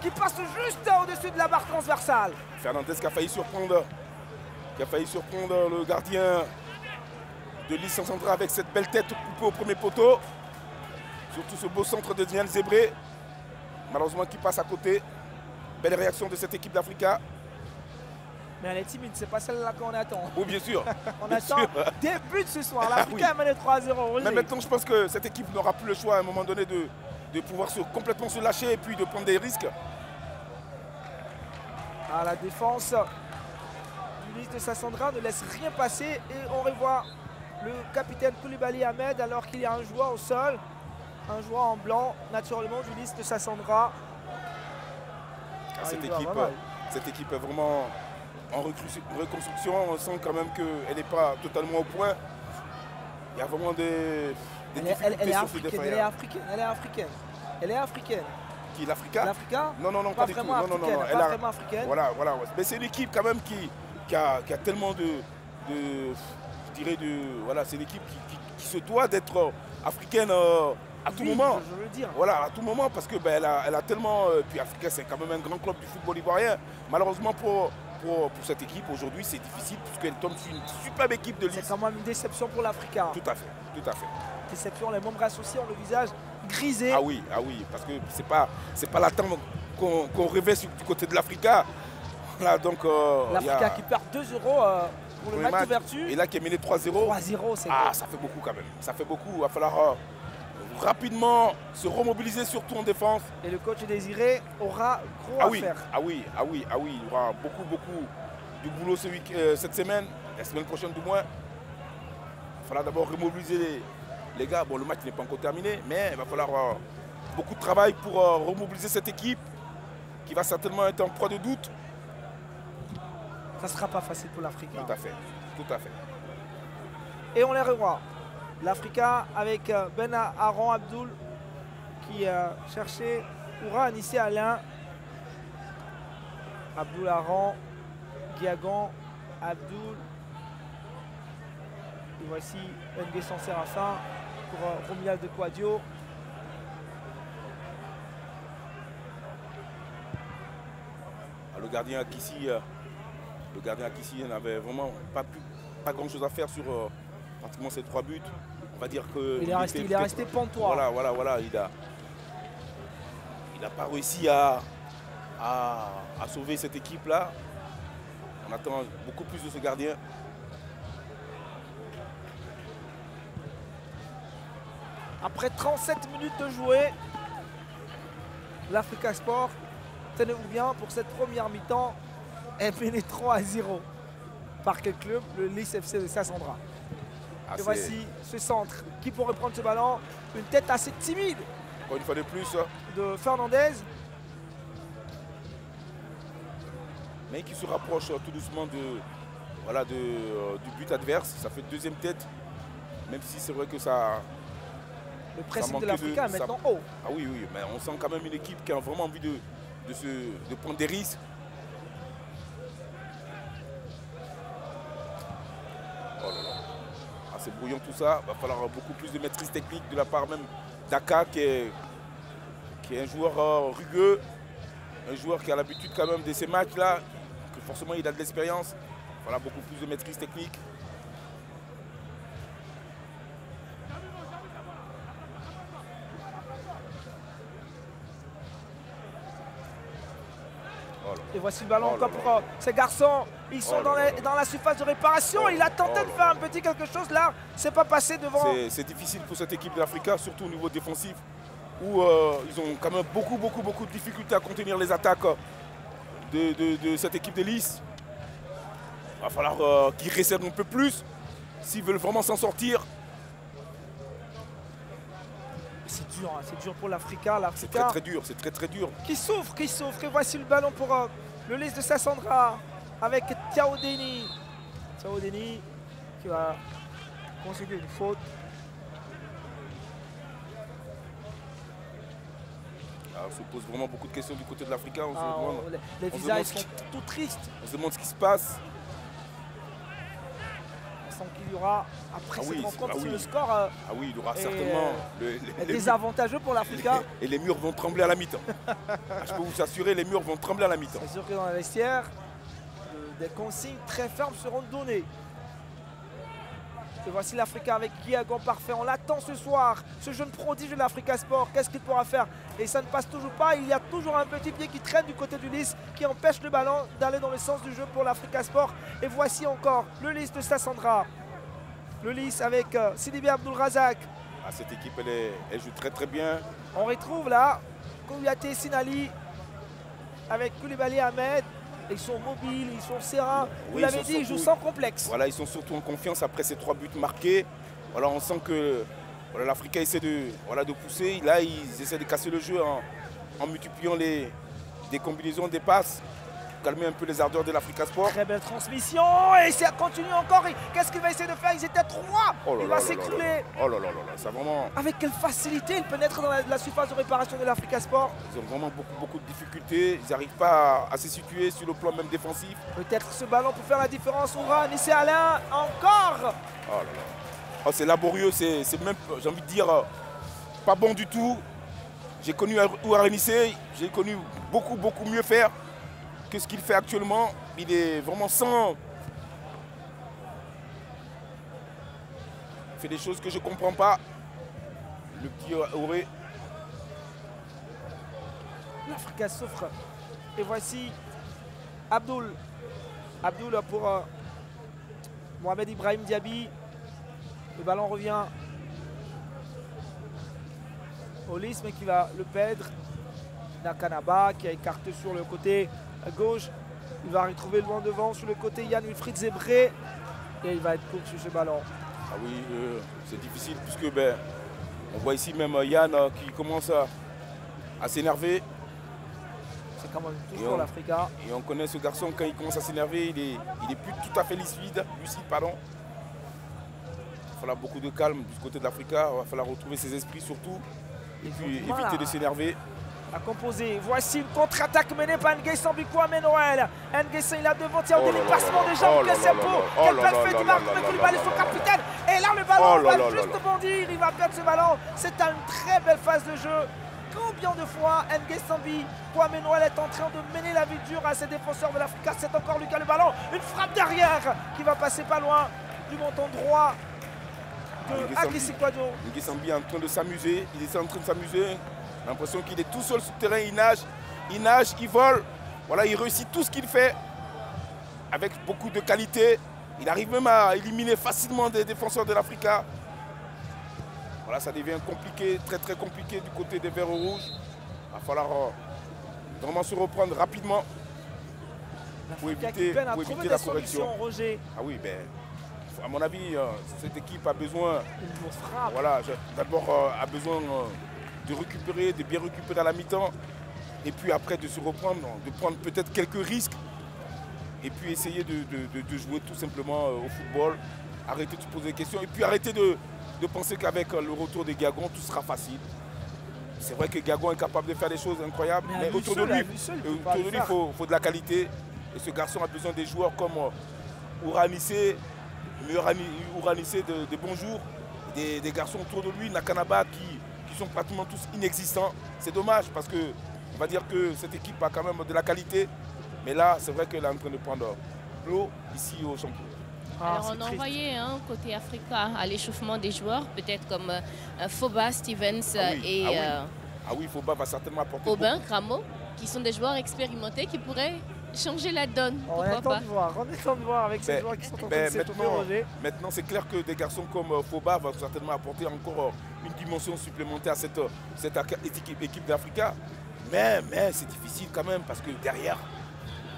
qui passe juste au-dessus de la barre transversale. Fernandez qui a failli surprendre, le gardien de l'Is Central avec cette belle tête coupée au premier poteau. Surtout ce beau centre de Yann Zébré. Malheureusement qui passe à côté. Belle réaction de cette équipe d'Africa. Mais elle est timide, c'est pas celle-là qu'on attend. Oui, bien sûr. On attend des buts ce soir. L'Africa a mené 3-0. Mais maintenant, je pense que cette équipe n'aura plus le choix à un moment donné de pouvoir complètement se lâcher et puis de prendre des risques. À la défense du Lys de Sassandra ne laisse rien passer et on revoit le capitaine Koulibaly Ahmed alors qu'il y a un joueur au sol, un joueur en blanc naturellement du Lys de Sassandra. Cette équipe est vraiment en reconstruction. On sent quand même qu'elle n'est pas totalement au point. Il y a vraiment des elle est africaine. Qui, l'Africa? L'Africa? Non, pas du tout. Non, elle est vraiment africaine. Voilà. Mais c'est une équipe quand même qui a tellement voilà, c'est une équipe qui se doit d'être africaine à tout moment. Je veux dire. Voilà, à tout moment, parce que elle a tellement. Puis Africa, c'est quand même un grand club du football ivoirien. Malheureusement pour cette équipe, aujourd'hui, c'est difficile, puisqu'elle tombe sur une superbe équipe de Lys. C'est quand même une déception pour l'Africa. Tout à fait. Déception, les membres associés ont le visage grisé. Ah oui, parce que c'est pas l'attente qu'on rêvait du côté de l'Africa. Voilà, donc l'Africa qui perd 2 € pour le match d'ouverture. Et là qui est mené 3-0. 3-0, c'est ça fait beaucoup quand même. Ça fait beaucoup. Il va falloir rapidement se remobiliser, surtout en défense. Et le coach Désiré aura gros à faire. Ah oui. Il y aura beaucoup de boulot cette semaine, la semaine prochaine du moins. Il va falloir d'abord remobiliser les gars. Bon, le match n'est pas encore terminé, mais il va falloir beaucoup de travail pour remobiliser cette équipe qui va certainement être en proie de doute. Ça ne sera pas facile pour l'Africa. Tout à fait. Et on les revoit. L'Africa avec Ben Aaron Abdoul qui cherchait Oura Anissé Alain. Abdoul Aaron, Guiagan, Abdoul. Et voici Ngué Sans Séraphin pour Romuald de Kwadjo. Le gardien Akissi n'avait vraiment pas grand chose à faire sur pratiquement ces 3 buts. On va dire que il est resté pantois. Voilà. Il n'a pas réussi à sauver cette équipe-là. On attend beaucoup plus de ce gardien. Après 37 minutes de jouer, l'Africa Sport, tenez-vous bien, pour cette première mi-temps, est mené 3-0 par quel club? Le Lys FC de Sassandra. Et voici ce centre. Qui pourrait prendre ce ballon? Une tête assez timide. Une fois de plus. De Fernandez. Mais qui se rapproche tout doucement du but adverse. Ça fait deuxième tête. Même si c'est vrai que ça... Le pressing de l'Africa est maintenant haut. Ah oui, mais on sent quand même une équipe qui a vraiment envie de prendre des risques. Oh là là. C'est brouillon tout ça. Il va falloir beaucoup plus de maîtrise technique de la part même d'Aka qui est qui est un joueur rugueux, un joueur qui a l'habitude quand même de ces matchs-là, que forcément il a de l'expérience, voilà, beaucoup plus de maîtrise technique. Et voici le ballon encore pour ces garçons. Ils sont dans la surface de réparation. Il a tenté de faire un petit quelque chose là. C'est pas passé devant. C'est difficile pour cette équipe de l'Africa, surtout au niveau défensif, où ils ont quand même beaucoup de difficultés à contenir les attaques de cette équipe de Lys. Il va falloir qu'ils resserrent un peu plus s'ils veulent vraiment s'en sortir. C'est dur pour l'Africa. C'est très dur, c'est très dur. Qui souffre. Et voici le ballon pour le Lys de Sassandra avec Thiao Deni. Thiao Deni qui va conseiller une faute. Alors, on se pose vraiment beaucoup de questions du côté de l'Africa. Les visages sont tout tristes. On se demande ce qui se passe. Qu'il y aura après cette rencontre sur le score. Il y aura certainement désavantageux pour l'Africa. Et les murs vont trembler à la mi-temps. Je peux vous assurer, les murs vont trembler à la mi-temps. C'est sûr que dans la vestiaire, des consignes très fermes seront données. Et voici l'Africa avec Guiagon parfait. On l'attend ce soir, ce jeune prodige de l'Africa Sport. Qu'est-ce qu'il pourra faire? Et ça ne passe toujours pas. Il y a toujours un petit pied qui traîne du côté du Lys, qui empêche le ballon d'aller dans le sens du jeu pour l'Africa Sport. Et voici encore le Lys de Sassandra. Le Lys avec Sidibé Abdulrazak. Cette équipe, elle joue très bien. On retrouve là Kouyaté Sinali avec Koulibaly Ahmed. Ils sont mobiles, ils sont sereins. Vous l'avez dit, ils jouent sans complexe. Voilà, ils sont surtout en confiance après ces 3 buts marqués. Voilà, on sent que l'Africa essaie de pousser. Là, ils essaient de casser le jeu en multipliant des combinaisons, des passes. Calmer un peu les ardeurs de l'Africa Sport. Très belle transmission et ça continue encore. Qu'est-ce qu'il va essayer de faire? Ils étaient 3. Il va s'écrouler. Oh là là, ça vraiment. Avec quelle facilité il pénètre dans la surface de réparation de l'Africa Sport. Ils ont vraiment beaucoup de difficultés. Ils n'arrivent pas à se situer sur le plan même défensif. Peut-être ce ballon pour faire la différence. Oura, Nissé Alain, encore. Oh là là. C'est laborieux, c'est même, j'ai envie de dire, pas bon du tout. J'ai connu Oura Nissé, j'ai connu beaucoup mieux faire que ce qu'il fait actuellement. Il est vraiment sans. Il fait des choses que je ne comprends pas. Le petit Auré. L'Africa souffre. Et voici Abdoul. Abdoul pour Mohamed Ibrahim Diaby. Le ballon revient au Lys, mais qui va le perdre. Nakanaba qui a écarté sur le côté à gauche. Il va retrouver loin devant sur le côté Yann Wilfried Zébré. Et il va être court sur ce ballon. Ah oui, c'est difficile puisque on voit ici même Yann qui commence à s'énerver. C'est quand même toujours l'Africa. Et on connaît ce garçon, quand il commence à s'énerver, il est plus tout à fait lucide. Il va falloir beaucoup de calme du côté de l'Africa. Il va falloir retrouver ses esprits surtout. Et puis éviter de s'énerver. À composer. Voici une contre-attaque menée par Nguessan Kwame Noël. Nguessan, il a devant Thiao Deni, passement de jambes, que c'est beau. Quelle belle fête, il marque avec Koulibaly, son capitaine. Et là, le ballon va juste bondir. Il va perdre ce ballon. C'est une très belle phase de jeu. Combien de fois Nguessan Kwame Noël est en train de mener la vie dure à ses défenseurs de l'Africa. C'est encore lui qui a le ballon. Une frappe derrière qui va passer pas loin du menton droit de Akissi Kwado. Nguessan est en train de s'amuser. Il est en train de s'amuser. J'ai l'impression qu'il est tout seul sur le terrain, il nage, il vole. Voilà, il réussit tout ce qu'il fait avec beaucoup de qualité. Il arrive même à éliminer facilement des défenseurs de l'Africa. Voilà, ça devient compliqué, très compliqué du côté des Verts rouges. Il va falloir vraiment se reprendre rapidement pour éviter la correction. Roger. Ah oui, à mon avis, cette équipe a besoin. Voilà, d'abord a besoin de récupérer, de bien récupérer à la mi-temps, et puis après de se reprendre, de prendre peut-être quelques risques, et puis essayer de jouer tout simplement au football, arrêter de se poser des questions, et puis arrêter de penser qu'avec le retour de Guiagon, tout sera facile. C'est vrai que Guiagon est capable de faire des choses incroyables, mais autour de lui, il faut de la qualité, et ce garçon a besoin des joueurs comme Oura Nissé, de bons jours, des garçons autour de lui, Nakanaba qui qui sont pratiquement tous inexistants. C'est dommage parce que on va dire que cette équipe a quand même de la qualité. Mais là, c'est vrai qu'elle est en train de prendre l'eau ici au champion. Alors on a envoyé côté Africa à l'échauffement des joueurs, peut-être comme Foba, Stevens oui, Foba va certainement apporter Aubin, Rameau, qui sont des joueurs expérimentés qui pourraient changer la donne. On est en train de voir avec ces joueurs qui sont en train de s'étouffer, Roger. Maintenant, c'est clair que des garçons comme Foba vont certainement apporter encore une dimension supplémentaire à cette équipe d'Africa. Mais c'est difficile quand même parce que derrière,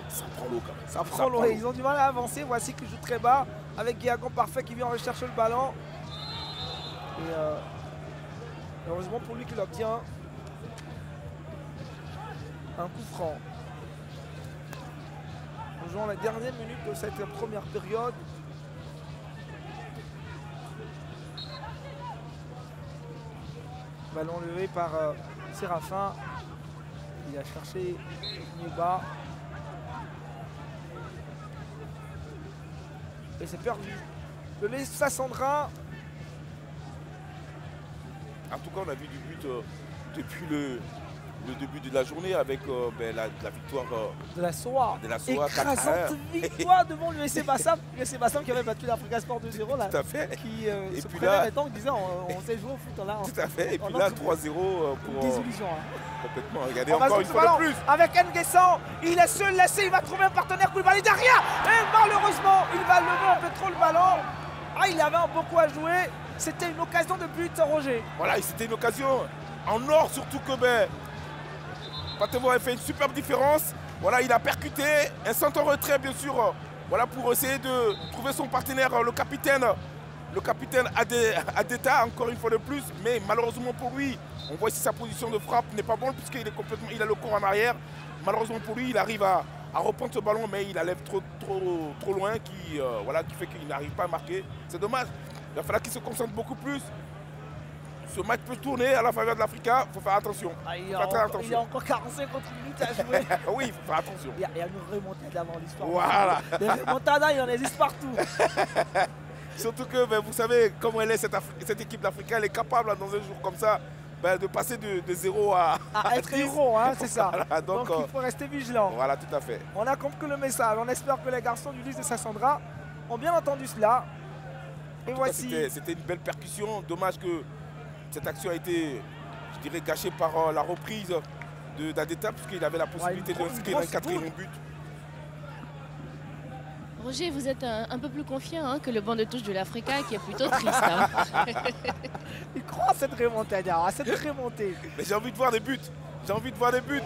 ça prend l'eau quand même. Ça prend l'eau. Ils ont du mal à avancer. Voici qu'ils jouent très bas avec Guiagon parfait qui vient rechercher le ballon. Et heureusement pour lui qu'il obtient un coup franc. Nous jouons la dernière minute de cette première période. Ballon levé par Séraphin. Il a cherché Nuba. Et c'est perdu. Le laisse Sassandra. En tout cas, on a vu du but depuis le début de la journée avec la victoire de la SOA. Écrasante victoire devant l'USC Bassam. L'USC Bassam qui avait battu l'Africa Sport 2-0 là. Tout à fait. Qui et se puis prenait là, maintenant en disant on sait jouer au foot là. Tout à fait. Et puis là 3-0 pour. Désillusion. Complètement. Regardez encore une fois de plus. Avec Nguessan, il est seul laissé, il va trouver un partenaire Koulibaly derrière. Et malheureusement, il va lever un peu trop le ballon. Ah, il avait beaucoup à jouer. C'était une occasion de but, Roger. Voilà, c'était une occasion en or, surtout que Patevo a fait une superbe différence. Voilà, il a percuté, un centre en retrait bien sûr. Voilà, pour essayer de trouver son partenaire, le capitaine Adeta, encore une fois de plus. Mais malheureusement pour lui, on voit ici sa position de frappe n'est pas bonne puisqu'il est complètement, il a le corps en arrière. Malheureusement pour lui, il arrive à reprendre ce ballon, mais il la lève trop loin, qui fait qu'il n'arrive pas à marquer. C'est dommage. Il va falloir qu'il se concentre beaucoup plus. Ce match peut tourner à la faveur de l'Africa, il faut faire attention. Il y a encore 45 minutes à jouer. Oui, il faut faire attention. Il y a une remontada dans l'histoire. Voilà. Des remontadas, il y en existe partout. Surtout que vous savez comment elle est cette équipe d'Africa, elle est capable dans un jour comme ça de passer de 0 à être héros, hein, c'est ça. Voilà, donc il faut rester vigilant. Voilà, tout à fait. On a compris le message. On espère que les garçons du lycée de Sassandra ont bien entendu cela. Et voici. C'était une belle percussion. Dommage que cette action a été, je dirais, gâchée par la reprise d'Adeta, puisqu'il avait la possibilité d'inscrire un quatrième but. Roger, vous êtes un peu plus confiant que le banc de touche de l'Africa, qui est plutôt triste. Hein. Il croit à cette remontada, à cette remontée. Mais j'ai envie de voir des buts. J'ai envie de voir des buts.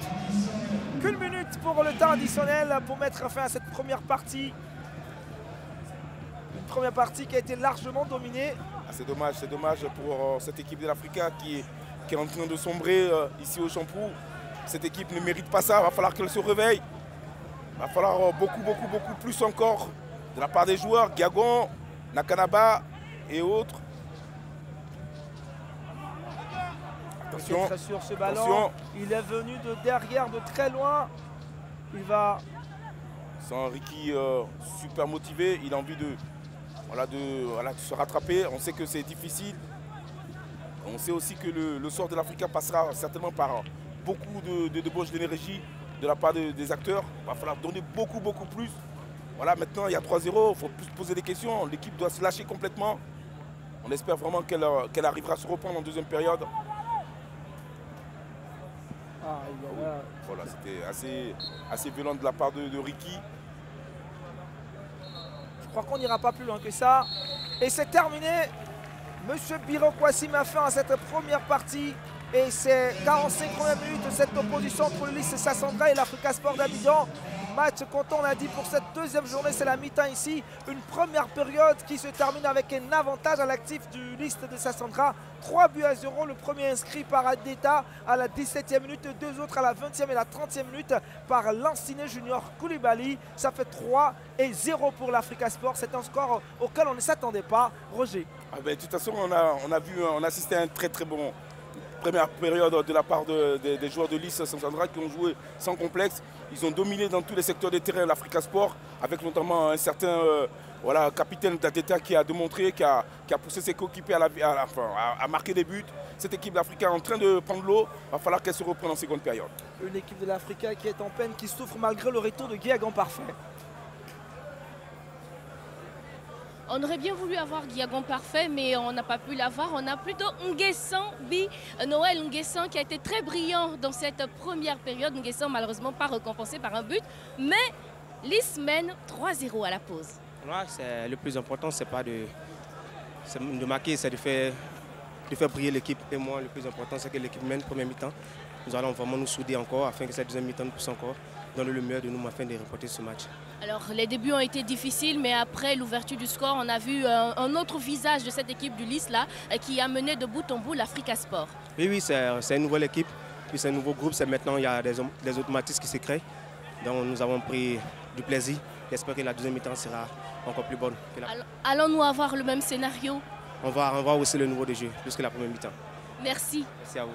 Qu'une minute pour le temps additionnel pour mettre fin à cette première partie. Une première partie qui a été largement dominée. C'est dommage pour cette équipe de l'Africa qui est en train de sombrer ici au Champrou. Cette équipe ne mérite pas ça, il va falloir qu'elle se réveille. Il va falloir beaucoup plus encore de la part des joueurs, Guiagon, Nakanaba et autres. Attention, très sur ce ballon. Il est venu de derrière, de très loin. Il va... Sans Ricky super motivé, il a envie de se rattraper. On sait que c'est difficile. On sait aussi que le sort de l'Africa passera certainement par beaucoup de débauche d'énergie de la part des acteurs. Il va falloir donner beaucoup plus. Voilà, maintenant il y a 3-0, il faut plus se poser des questions. L'équipe doit se lâcher complètement. On espère vraiment qu'elle arrivera à se reprendre en deuxième période. Voilà, c'était assez violent de la part de Ricky. Je crois qu'on n'ira pas plus loin que ça. Et c'est terminé. Monsieur Birokwasi m'a fait à cette première partie. Et c'est 45 premières minutes de cette opposition entre le lycée Sassandra et l'Africa Sport d'Abidjan. Match comptant, on l'a dit, pour cette deuxième journée, c'est la mi-temps ici. Une première période qui se termine avec un avantage à l'actif du lycée de Sassandra. 3-0, le premier inscrit par Adeta à la 17e minute, deux autres à la 20e et la 30e minute par Lanciné Junior Koulibaly. Ça fait 3-0 pour l'Africa Sport. C'est un score auquel on ne s'attendait pas. Roger. De toute façon, on a assisté à un très bon première période de la part des joueurs de l'IS Sassandra qui ont joué sans complexe. Ils ont dominé dans tous les secteurs des terrains l'Africa Sport, avec notamment un certain Voilà, capitaine d'Adeta qui a démontré, qui a poussé ses coéquipiers à marquer des buts. Cette équipe d'Africa est en train de prendre l'eau. Il va falloir qu'elle se reprenne en seconde période. Une équipe de l'Africa qui est en peine, qui souffre malgré le retour de Guiagan Parfait. On aurait bien voulu avoir Guiagan Parfait, mais on n'a pas pu l'avoir. On a plutôt Nguessan Noël Nguessan qui a été très brillant dans cette première période. Nguessan malheureusement pas récompensé par un but, mais Lys mène 3-0 à la pause. Ouais, le plus important, c'est pas de marquer, c'est de faire briller l'équipe. Et moi, le plus important, c'est que l'équipe mène première mi-temps. Nous allons vraiment nous souder encore afin que cette deuxième mi-temps nous pousse encore donner le meilleur de nous afin de remporter ce match. Alors, les débuts ont été difficiles, mais après l'ouverture du score, on a vu un autre visage de cette équipe du Lys là, qui a mené de bout en bout l'Africa Sport. Oui, c'est une nouvelle équipe, puis c'est un nouveau groupe. Maintenant, il y a des automatismes qui se créent. Donc, nous avons pris du plaisir. J'espère que la deuxième mi-temps sera encore plus bonne. Allons-nous avoir le même scénario? On va hausser le niveau de jeu, plus que la première mi-temps. Merci. Merci à vous.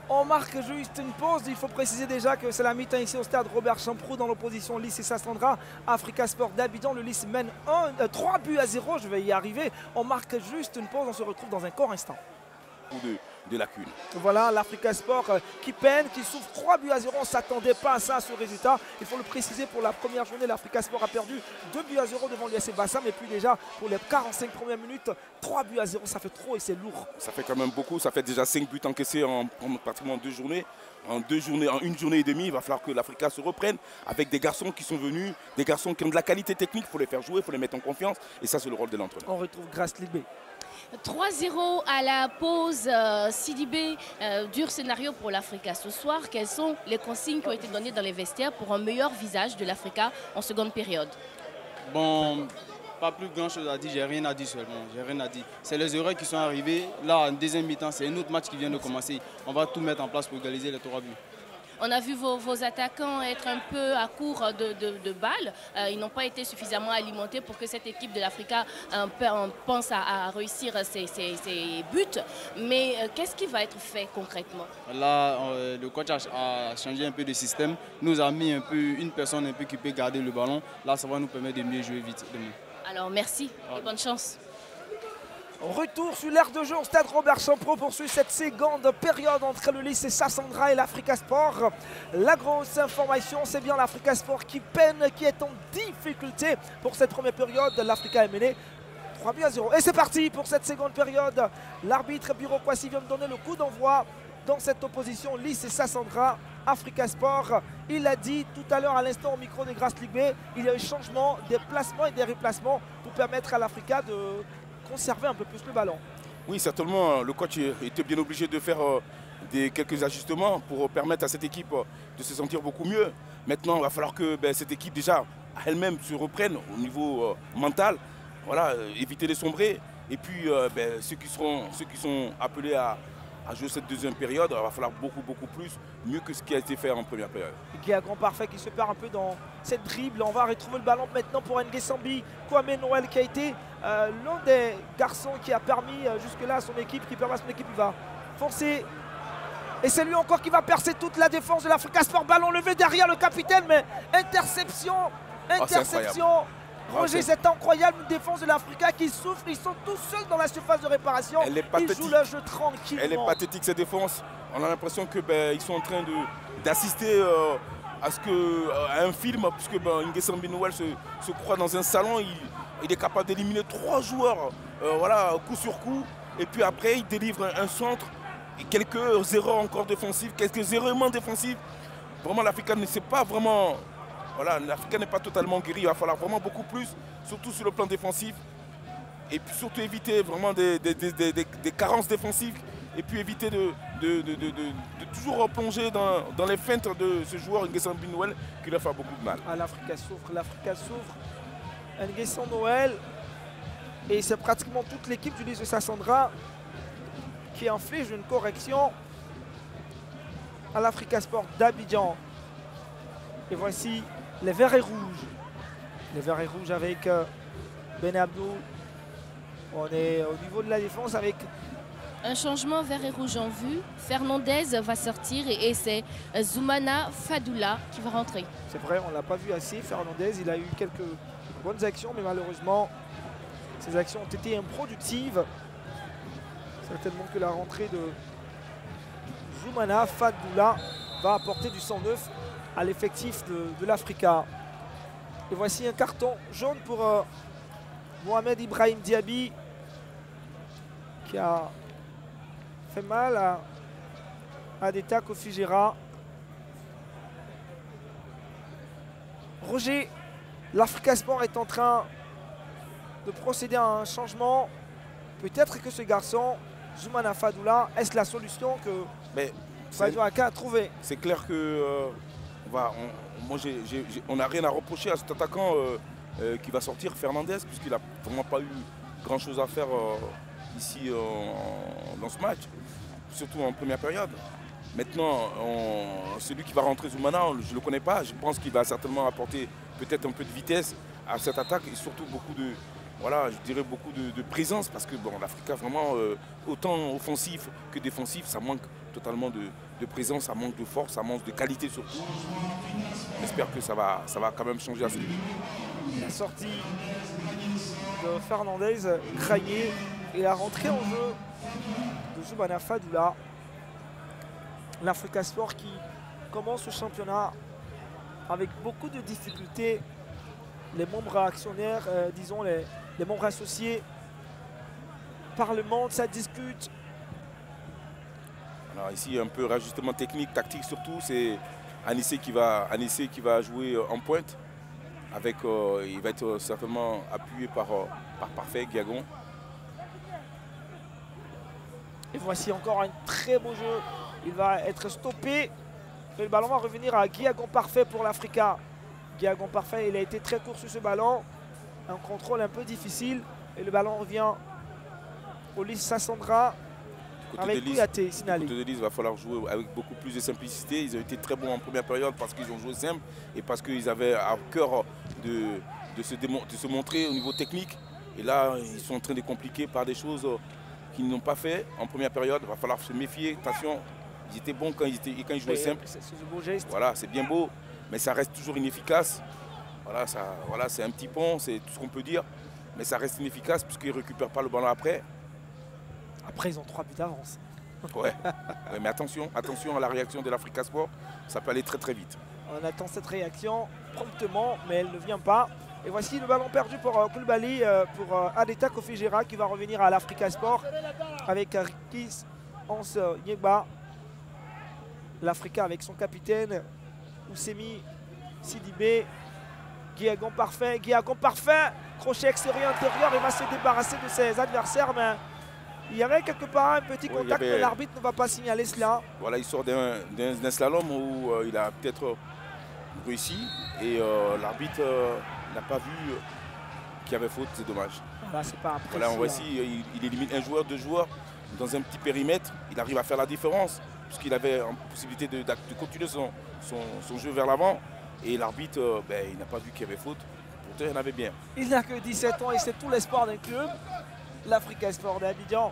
On marque juste une pause. Il faut préciser déjà que c'est la mi-temps ici au stade Robert Champroux dans l'opposition Lys et Sassandra. Africa Sport d'Abidjan, le Lys mène 3-0. Je vais y arriver. On marque juste une pause. On se retrouve dans un court instant. De lacunes. Voilà l'Africa Sport qui peine, qui souffre 3-0. On ne s'attendait pas à ça, à ce résultat. Il faut le préciser, pour la première journée, l'Africa Sport a perdu 2-0 devant l'USC Bassam. Et puis déjà, pour les 45 premières minutes, 3-0, ça fait trop et c'est lourd. Ça fait quand même beaucoup. Ça fait déjà 5 buts encaissés en pratiquement 2 journées. En une journée et demie, il va falloir que l'Africa se reprenne avec des garçons qui sont venus, des garçons qui ont de la qualité technique. Il faut les faire jouer, il faut les mettre en confiance. Et ça, c'est le rôle de l'entraîneur. On retrouve Grace Libé. 3-0 à la pause. Sidibé, dur scénario pour l'Africa ce soir. Quelles sont les consignes qui ont été données dans les vestiaires pour un meilleur visage de l'Africa en seconde période? Bon, pas plus grand chose à dire, j'ai rien à dire seulement, j'ai rien à dire. C'est les erreurs qui sont arrivées. Là, en deuxième mi-temps, c'est un autre match qui vient de commencer. On va tout mettre en place pour égaliser les 3 buts. On a vu vos attaquants être un peu à court de balles. Ils n'ont pas été suffisamment alimentés pour que cette équipe de l'Africa pense à réussir ses buts. Mais qu'est-ce qui va être fait concrètement? Là, le coach a changé un peu de système. Nous a mis une personne qui peut garder le ballon. Là, ça va nous permettre de mieux jouer vite demain. Alors merci et bonne chance. Retour sur l'aire de jeu au stade Robert Champroux poursuit cette seconde période entre le Lys et Sassandra et l'Africa Sport. La grosse information, c'est bien l'Africa Sport qui peine, qui est en difficulté pour cette première période. L'Africa est menée 3-0. Et c'est parti pour cette seconde période. L'arbitre Biro Kwasi vient de donner le coup d'envoi dans cette opposition Lys et Sassandra. Africa Sport, il l'a dit tout à l'heure à l'instant au micro de Grace Ligbe, il y a eu changement des placements et des replacements pour permettre à l'Africa de conserver un peu plus le ballon. Oui, certainement, le coach était bien obligé de faire quelques ajustements pour permettre à cette équipe de se sentir beaucoup mieux. Maintenant, il va falloir que cette équipe déjà elle-même se reprenne au niveau mental, voilà, éviter de sombrer. Et puis ceux qui sont appelés à jouer cette deuxième période, il va falloir beaucoup plus, mieux que ce qui a été fait en première période. Guiagan Parfait qui se perd un peu dans cette dribble. On va retrouver le ballon maintenant pour Nguessan Kwame Noël qui a été l'un des garçons qui a permis jusque-là à son équipe, il va foncer. Et c'est lui encore qui va percer toute la défense de l'Africa Sport. Ballon levé derrière le capitaine, mais interception. Roger, c'est incroyable, une défense de l'Africa qui souffre. Ils sont tous seuls dans la surface de réparation. Ils jouent le jeu tranquillement. Elle est pathétique cette défense. On a l'impression qu'ils sont en train d'assister à un film, puisque Nguessan Noël se croit dans un salon. Il est capable d'éliminer 3 joueurs coup sur coup. Et puis après, il délivre un centre. Et quelques erreurs encore défensives, quelques errements défensifs. Vraiment, l'Africa ne sait pas vraiment... Voilà, l'Africa n'est pas totalement guéri, il va falloir vraiment beaucoup plus, surtout sur le plan défensif. Et puis surtout éviter vraiment des carences défensives. Et puis éviter de toujours plonger dans les feintes de ce joueur Nguessan Noël qui leur fait beaucoup de mal. L'Africa souffre. Nguessan Noël. Et c'est pratiquement toute l'équipe du Lys de Sassandra qui inflige une correction à l'Africa Sport d'Abidjan. Et voici les verts et rouges. Les verts et rouges avec Ben Abdou. On est au niveau de la défense avec... Un changement vert et rouge en vue. Fernandez va sortir et c'est Zoumana Fadoula qui va rentrer. C'est vrai, on ne l'a pas vu assez. Fernandez, il a eu quelques bonnes actions, mais malheureusement, ces actions ont été improductives. Certainement que la rentrée de Zoumana Fadoula va apporter du 109 à l'effectif de l'Africa. Et voici un carton jaune pour Mohamed Ibrahim Diaby qui a fait mal à Adeta Kofijera. Roger, l'Africa Sport est en train de procéder à un changement. Peut-être que ce garçon, Zoumana Fadoula, est-ce la solution que Radio Aka a trouvée? C'est clair que on n'a rien à reprocher à cet attaquant qui va sortir, Fernandez, puisqu'il n'a vraiment pas eu grand-chose à faire ici dans ce match, surtout en première période. Maintenant, celui qui va rentrer Zoumana, je ne le connais pas. Je pense qu'il va certainement apporter peut-être un peu de vitesse à cette attaque et surtout beaucoup de, voilà, je dirais beaucoup de présence parce que bon, l'Africa vraiment autant offensif que défensif, ça manque totalement de présence, ça manque de force, ça manque de qualité surtout. J'espère que ça va quand même changer à ce niveau. La sortie de Fernandez, Craillé et la rentrée en jeu de Zoumana Fadoula. L'Africa Sport qui commence ce championnat avec beaucoup de difficultés. Les membres actionnaires, disons les membres associés parlementent, ça discute. Alors ici un peu rajustement technique, tactique surtout, c'est Anissé qui va jouer en pointe. Avec, il va être certainement appuyé par Parfait, Guiagon. Et voici encore un très beau jeu. Il va être stoppé. Et le ballon va revenir à Guiagon Parfait pour l'Africa. Guiagon Parfait, il a été très court sur ce ballon. Un contrôle un peu difficile. Et le ballon revient au Lys Sassandra avec Kouyaté, Sinali. Du côté de Lys, il va falloir jouer avec beaucoup plus de simplicité. Ils ont été très bons en première période parce qu'ils ont joué simple et parce qu'ils avaient à cœur de se montrer au niveau technique. Et là, ils sont en train de compliquer par des choses qu'ils n'ont pas fait en première période. Il va falloir se méfier. Attention, ils étaient bons quand ils jouaient simple. C'est ce beau geste. Voilà, c'est bien beau, mais ça reste toujours inefficace. Voilà, c'est un petit pont, c'est tout ce qu'on peut dire. Mais ça reste inefficace puisqu'ils ne récupèrent pas le ballon après. Après, ils ont 3 buts d'avance. Ouais, mais attention à la réaction de l'Africa Sport. Ça peut aller très très vite. On attend cette réaction promptement, mais elle ne vient pas. Et voici le ballon perdu pour Koulibaly, pour Adeta Kofijera qui va revenir à l'Africa Sport avec Rikis Hans Nyegba. L'Africa avec son capitaine Oussemi Sidibé. Guiagon Parfait, crochet extérieur intérieur, il va se débarrasser de ses adversaires, mais il y avait quelque part un petit contact, mais l'arbitre ne va pas signaler cela. Voilà, il sort d'un slalom où il a peut-être réussi et l'arbitre n'a pas vu qu'il y avait faute, c'est dommage. Là, c'est pas apprécié. Voilà, on voit ici, il élimine un joueur, 2 joueurs dans un petit périmètre, il arrive à faire la différence puisqu'il avait la possibilité de continuer son jeu vers l'avant. Et l'arbitre, il n'a pas vu qu'il y avait faute. Pourtant, il y en avait bien. Il n'a que 17 ans et c'est tout l'espoir d'un club. L'Africa Sport d'Abidjan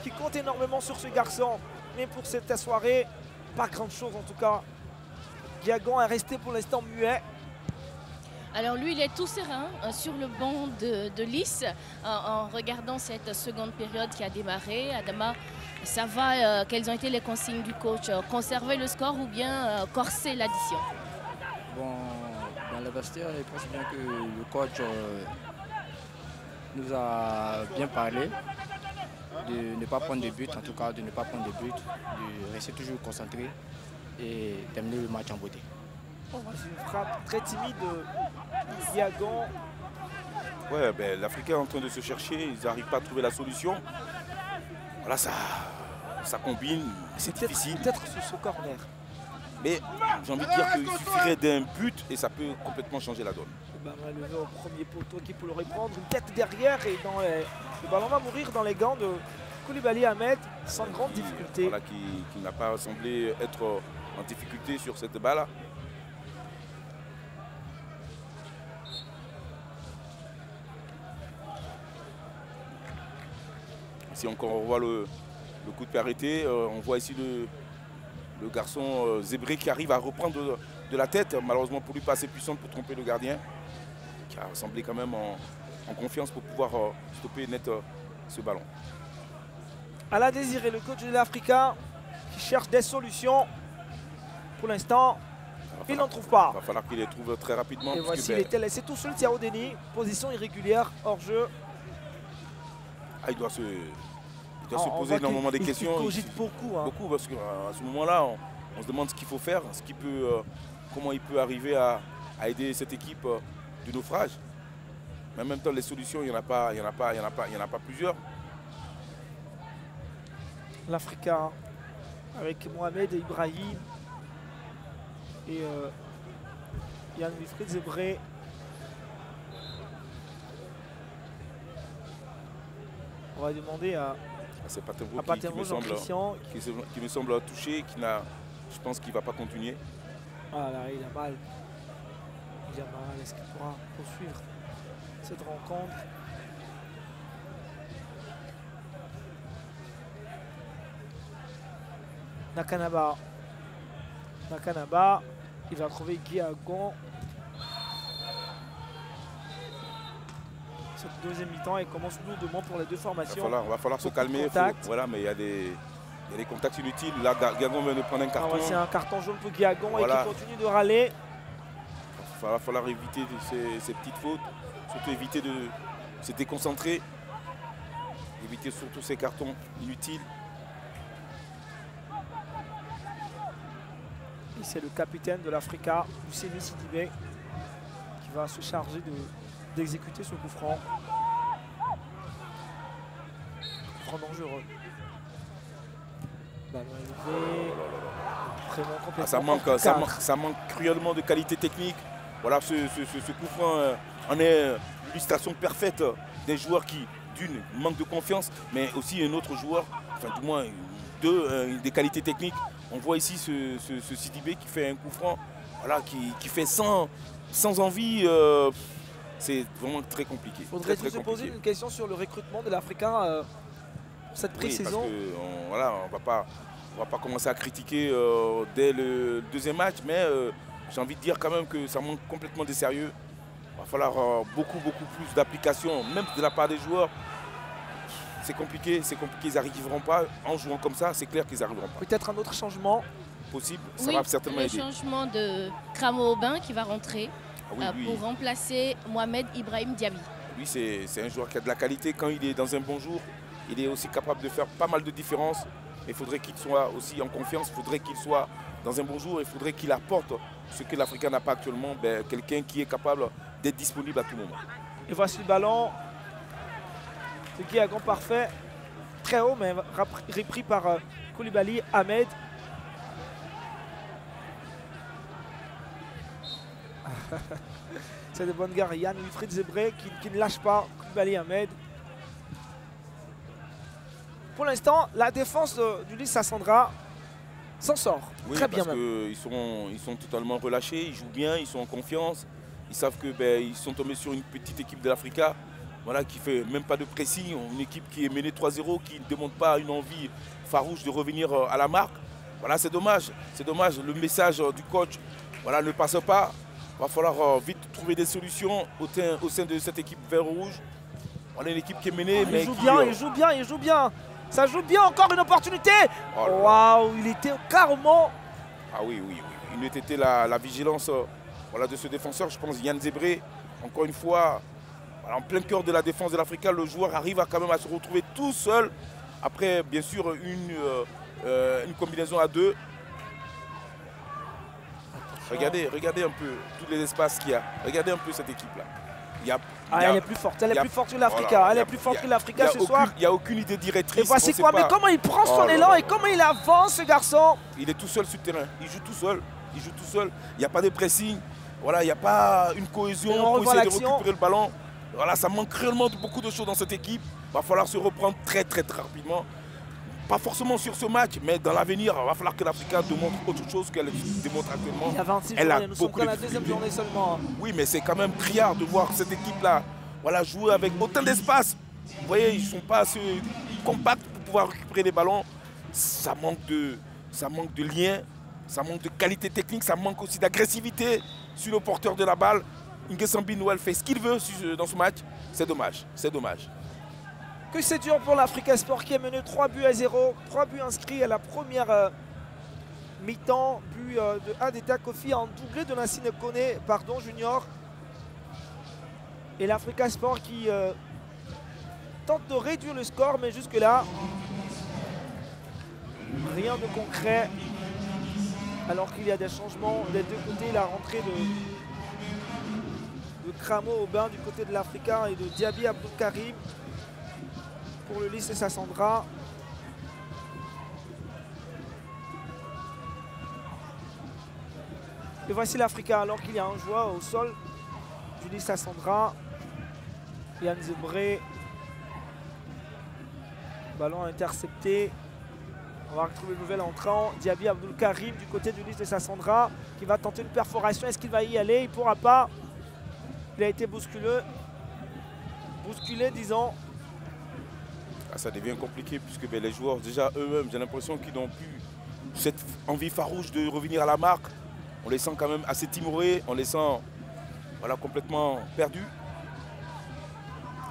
qui compte énormément sur ce garçon. Mais pour cette soirée, pas grand-chose en tout cas. Guiagon est resté pour l'instant muet. Alors lui, il est tout serein sur le banc de Lys en regardant cette seconde période qui a démarré. Adama, ça va, quelles ont été les consignes du coach? Conserver le score ou bien corser l'addition? Bon, dans le vestiaire, je pense bien que le coach nous a bien parlé de ne pas prendre de but, en tout cas de ne pas prendre de but, de rester toujours concentré et terminer le match en beauté. C'est une frappe très timide de Guiagon. Ouais, l'Africain est en train de se chercher, ils n'arrivent pas à trouver la solution. Voilà, ça combine, c'est difficile. Peut-être sur ce corner. Mais j'ai envie de dire qu'il suffirait d'un but et ça peut complètement changer la donne. Le ballon est levé au premier poteau qui peut le reprendre. Une tête derrière et le ballon va mourir dans les gants de Koulibaly Ahmed sans grande difficulté. Voilà, qui n'a pas semblé être en difficulté sur cette balle. Ici encore on revoit le coup de pied arrêté. On voit ici le garçon Zébré qui arrive à reprendre de la tête. Malheureusement pour lui pas assez puissante pour tromper le gardien. a semblé quand même en confiance pour pouvoir stopper net ce ballon. Alain Désiré, le coach de l'Africa, qui cherche des solutions. Pour l'instant, il n'en trouve pas. Il va falloir qu'il les trouve très rapidement. Et voici, il était laissé tout seul, Thiao Déni. Position irrégulière, hors jeu. Ah, il doit se poser énormément des questions. Il cogite beaucoup. Hein. Beaucoup, parce qu'à ce moment-là, on se demande ce qu'il faut faire, comment il peut arriver à aider cette équipe du naufrage. Mais en même temps, les solutions, il n'y en a pas plusieurs. L'Africa avec Mohamed et Ibrahim et Yann Wilfried Zébré. On va demander à Patenbro Jean-Christian qui me semble touché, je pense qu'il ne va pas continuer. Ah là, il a mal. Est-ce qu'il pourra poursuivre cette rencontre? Nakanaba, il va trouver Guy Agon. Cette deuxième mi-temps, elle commence lourdement pour les deux formations. Il va falloir se calmer. Voilà, mais il y a des contacts inutiles. Là, Guiagon vient de prendre un carton. C'est un carton jaune pour Guiagon et qui continue de râler. Il va falloir éviter ces petites fautes, surtout éviter de se déconcentrer, éviter surtout ces cartons inutiles. Et c'est le capitaine de l'Africa, Ousseni Sidibé, qui va se charger d'exécuter ce coup franc. Coup franc dangereux. Ballon élevé. Ça manque cruellement de qualité technique. Voilà, ce coup franc en est l'illustration parfaite des joueurs qui, d'une, manquent de confiance, mais aussi un autre joueur, enfin du moins des qualités techniques. On voit ici ce Sidibé qui fait un coup franc, voilà, qui fait sans envie. C'est vraiment très compliqué. Il faudrait se poser une question sur le recrutement de l'Africa pour cette pré-saison. Oui, on va pas commencer à critiquer dès le deuxième match, mais j'ai envie de dire quand même que ça manque complètement de sérieux. Il va falloir beaucoup plus d'application, même de la part des joueurs. C'est compliqué, ils n'arriveront pas en jouant comme ça, c'est clair qu'ils n'arriveront pas. Peut-être un autre changement possible, ça va certainement aider. Le changement de Kramo Aubin qui va rentrer pour remplacer Mohamed Ibrahim Diaby. Lui, c'est un joueur qui a de la qualité. Quand il est dans un bon jour, il est aussi capable de faire pas mal de différences. Il faudrait qu'il soit aussi en confiance, il faudrait qu'il soit dans un bon jour, il faudrait qu'il apporte ce que l'Africain n'a pas actuellement, quelqu'un qui est capable d'être disponible à tout moment. Et voici le ballon. Ce qui est un grand parfait, très haut, mais repris par Koulibaly, Ahmed. C'est de bonne gare, Yann Wilfried Zébré qui ne lâche pas Koulibaly, Ahmed. Pour l'instant, la défense du Lys Sassandra s'en sort très bien. Parce qu'ils sont totalement relâchés, ils jouent bien, ils sont en confiance. Ils savent qu'ils sont tombés sur une petite équipe de l'Africa. Voilà, qui ne fait même pas de pressing, une équipe qui est menée 3-0, qui ne demande pas une envie farouche de revenir à la marque. Voilà, c'est dommage, le message du coach ne passe pas. Il va falloir vite trouver des solutions au sein de cette équipe vert-rouge. On a une équipe qui est menée, mais il joue bien. Ça joue bien, encore une opportunité. Waouh, il était carrément... Ah oui, il était la vigilance de ce défenseur, je pense, Yann Zébré, encore une fois... En plein cœur de la défense de l'Africa, le joueur arrive quand même à se retrouver tout seul. Après, bien sûr, une combinaison à deux. Regardez un peu tous les espaces qu'il y a. Regardez un peu cette équipe-là. Elle est plus forte, que l'Africa. Elle est plus forte que l'Africa ce soir. Il n'y a aucune idée directrice. Et voici quoi, mais comment il prend son élan et comment il avance, ce garçon. Il est tout seul sur le terrain. Il joue tout seul. Il n'y a pas de pressing. Voilà, il n'y a pas une cohésion pour essayer de récupérer le ballon. Voilà, ça manque réellement de beaucoup de choses dans cette équipe. Il va falloir se reprendre très rapidement. Pas forcément sur ce match, mais dans l'avenir, il va falloir que l'Africa démontre autre chose qu'elle démontre actuellement. Il y a 26 journées, nous sommes dans la deuxième journée seulement. Oui, mais c'est quand même criard de voir cette équipe-là jouer avec autant d'espace. Vous voyez, ils ne sont pas assez compacts pour pouvoir récupérer les ballons. Ça manque de lien, ça manque de qualité technique, ça manque aussi d'agressivité sur le porteur de la balle. Nguessan Noël fait ce qu'il veut dans ce match. C'est dommage, c'est dommage. Que c'est dur pour l'Africa Sport qui est mené 3-0. 3 buts inscrits à la première mi-temps. But de Adeta Kofi en doublé de Nassine Kone, pardon, junior. Et l'Africa Sport qui tente de réduire le score, mais jusque-là, rien de concret. Alors qu'il y a des changements des deux côtés, la rentrée de Cramo au bain du côté de l'Africa et de Diaby Abdul Karim pour le lycée Sassandra. Et voici l'Africa alors qu'il y a un joueur au sol du lycée Sassandra. Yann Zebré. Ballon intercepté. On va retrouver le nouvel entrant, Diaby Abdul Karim du côté du lycée Sassandra qui va tenter une perforation. Est-ce qu'il va y aller? Il ne pourra pas. Il a été bousculé, disons. Ah, ça devient compliqué puisque les joueurs, déjà eux-mêmes, j'ai l'impression qu'ils n'ont plus cette envie farouche de revenir à la marque. On les sent quand même assez timorés, on les sent voilà, complètement perdus.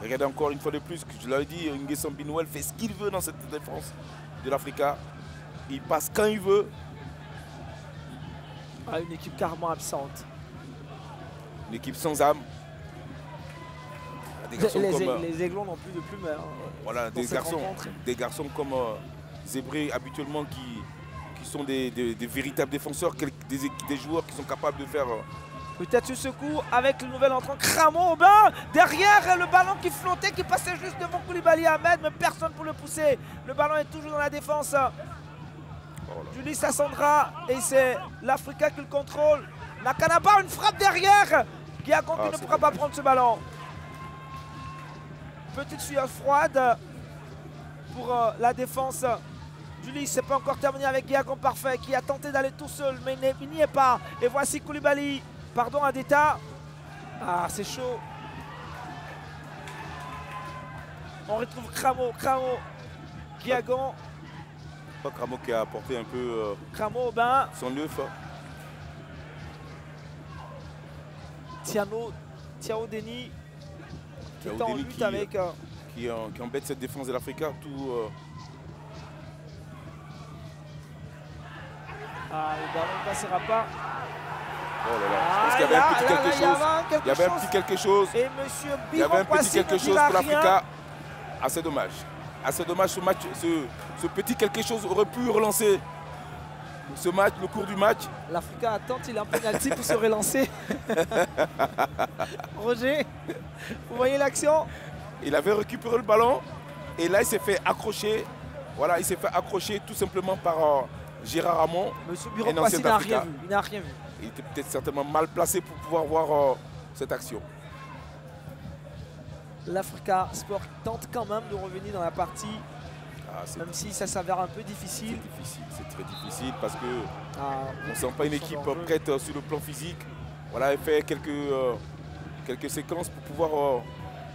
Regardez encore une fois de plus, que je l'avais dit, Nguessan Noël fait ce qu'il veut dans cette défense de l'Africa. Il passe quand il veut. Ah, une équipe carrément absente. Une équipe sans âme. Les Aiglons n'ont plus de plume. Voilà, des garçons comme Zebré habituellement qui sont des véritables défenseurs, des joueurs qui sont capables de faire... Peut-être ce coup avec le nouvel entrant Cramo au bain. Derrière le ballon qui flottait, qui passait juste devant Koulibaly Ahmed, mais personne pour le pousser. Le ballon est toujours dans la défense du lycée Sassandra et c'est l'Africa qui le contrôle. Nakanaba, une frappe derrière. Guiagon qui ne pourra pas prendre ce ballon. Petite sueur froide pour la défense du lycée. C'est pas encore terminé avec Guiagon parfait qui a tenté d'aller tout seul, mais il n'y est pas. Et voici Koulibaly. Pardon, Adeta. Ah, c'est chaud. On retrouve Cramo, Guiagon. Pas Cramo qui a apporté un peu Cramo au bain. son œuf. Tiao Denis qui est en lutte avec... Qui embête cette défense de l'Africa. Ah, le ballon ne passera pas. Oh là là, je pense qu'il y avait un petit quelque chose. Il y avait un petit quelque chose. Et monsieur il y avait un petit quelque chose pour l'Africa. Assez dommage. Assez dommage ce match. Ce petit quelque chose aurait pu relancer ce match, le cours du match. L'Africa attend, il a un penalty pour se relancer. Roger, vous voyez l'action? Il avait récupéré le ballon et là il s'est fait accrocher. Voilà, il s'est fait accrocher tout simplement par Gérard Ramon. Monsieur Bureau il n'a rien vu. Il n'a rien vu. Il était peut-être certainement mal placé pour pouvoir voir cette action. L'Africa Sport tente quand même de revenir dans la partie, même si ça s'avère un peu difficile. C'est très difficile parce que on ne sent pas une équipe prête sur le plan physique. Voilà, elle fait quelques séquences pour pouvoir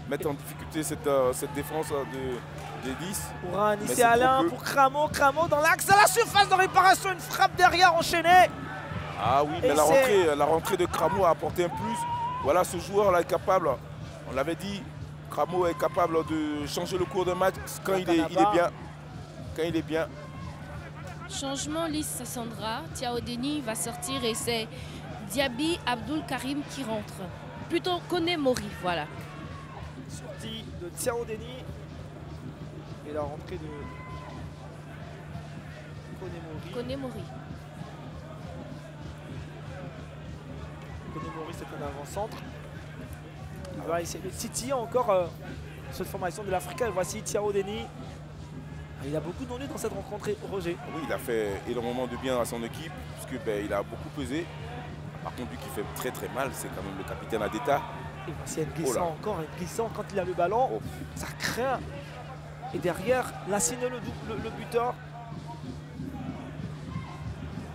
mettre en difficulté cette défense de 10. Pour un ici Alain, pour Cramo dans l'axe à la surface de réparation, une frappe derrière enchaînée. Ah oui, mais la rentrée de Cramo a apporté un plus. Voilà, ce joueur-là est capable, on l'avait dit, Cramo est capable de changer le cours de match quand il est bien. Quand il est bien. Changement, Lys Sassandra, Tiao Denis va sortir et c'est Diaby Abdul Karim qui rentre. Plutôt Kone Mori, voilà. Sortie de Tiao Denis et la rentrée de Kone Mori. Kone Mori, c'est un avant-centre. Il va essayer de titiller encore cette formation de l'Africa. Et voici Tiao Denis. Il a beaucoup donné dans cette rencontre, Roger. Oui, il a fait énormément de bien à son équipe, puisque il a beaucoup pesé. Par contre, lui qui fait très très mal, c'est quand même le capitaine Adeta. Et voici un glissant encore, un glissant quand il a le ballon. Oh. Ça craint. Et derrière, Lassine le buteur.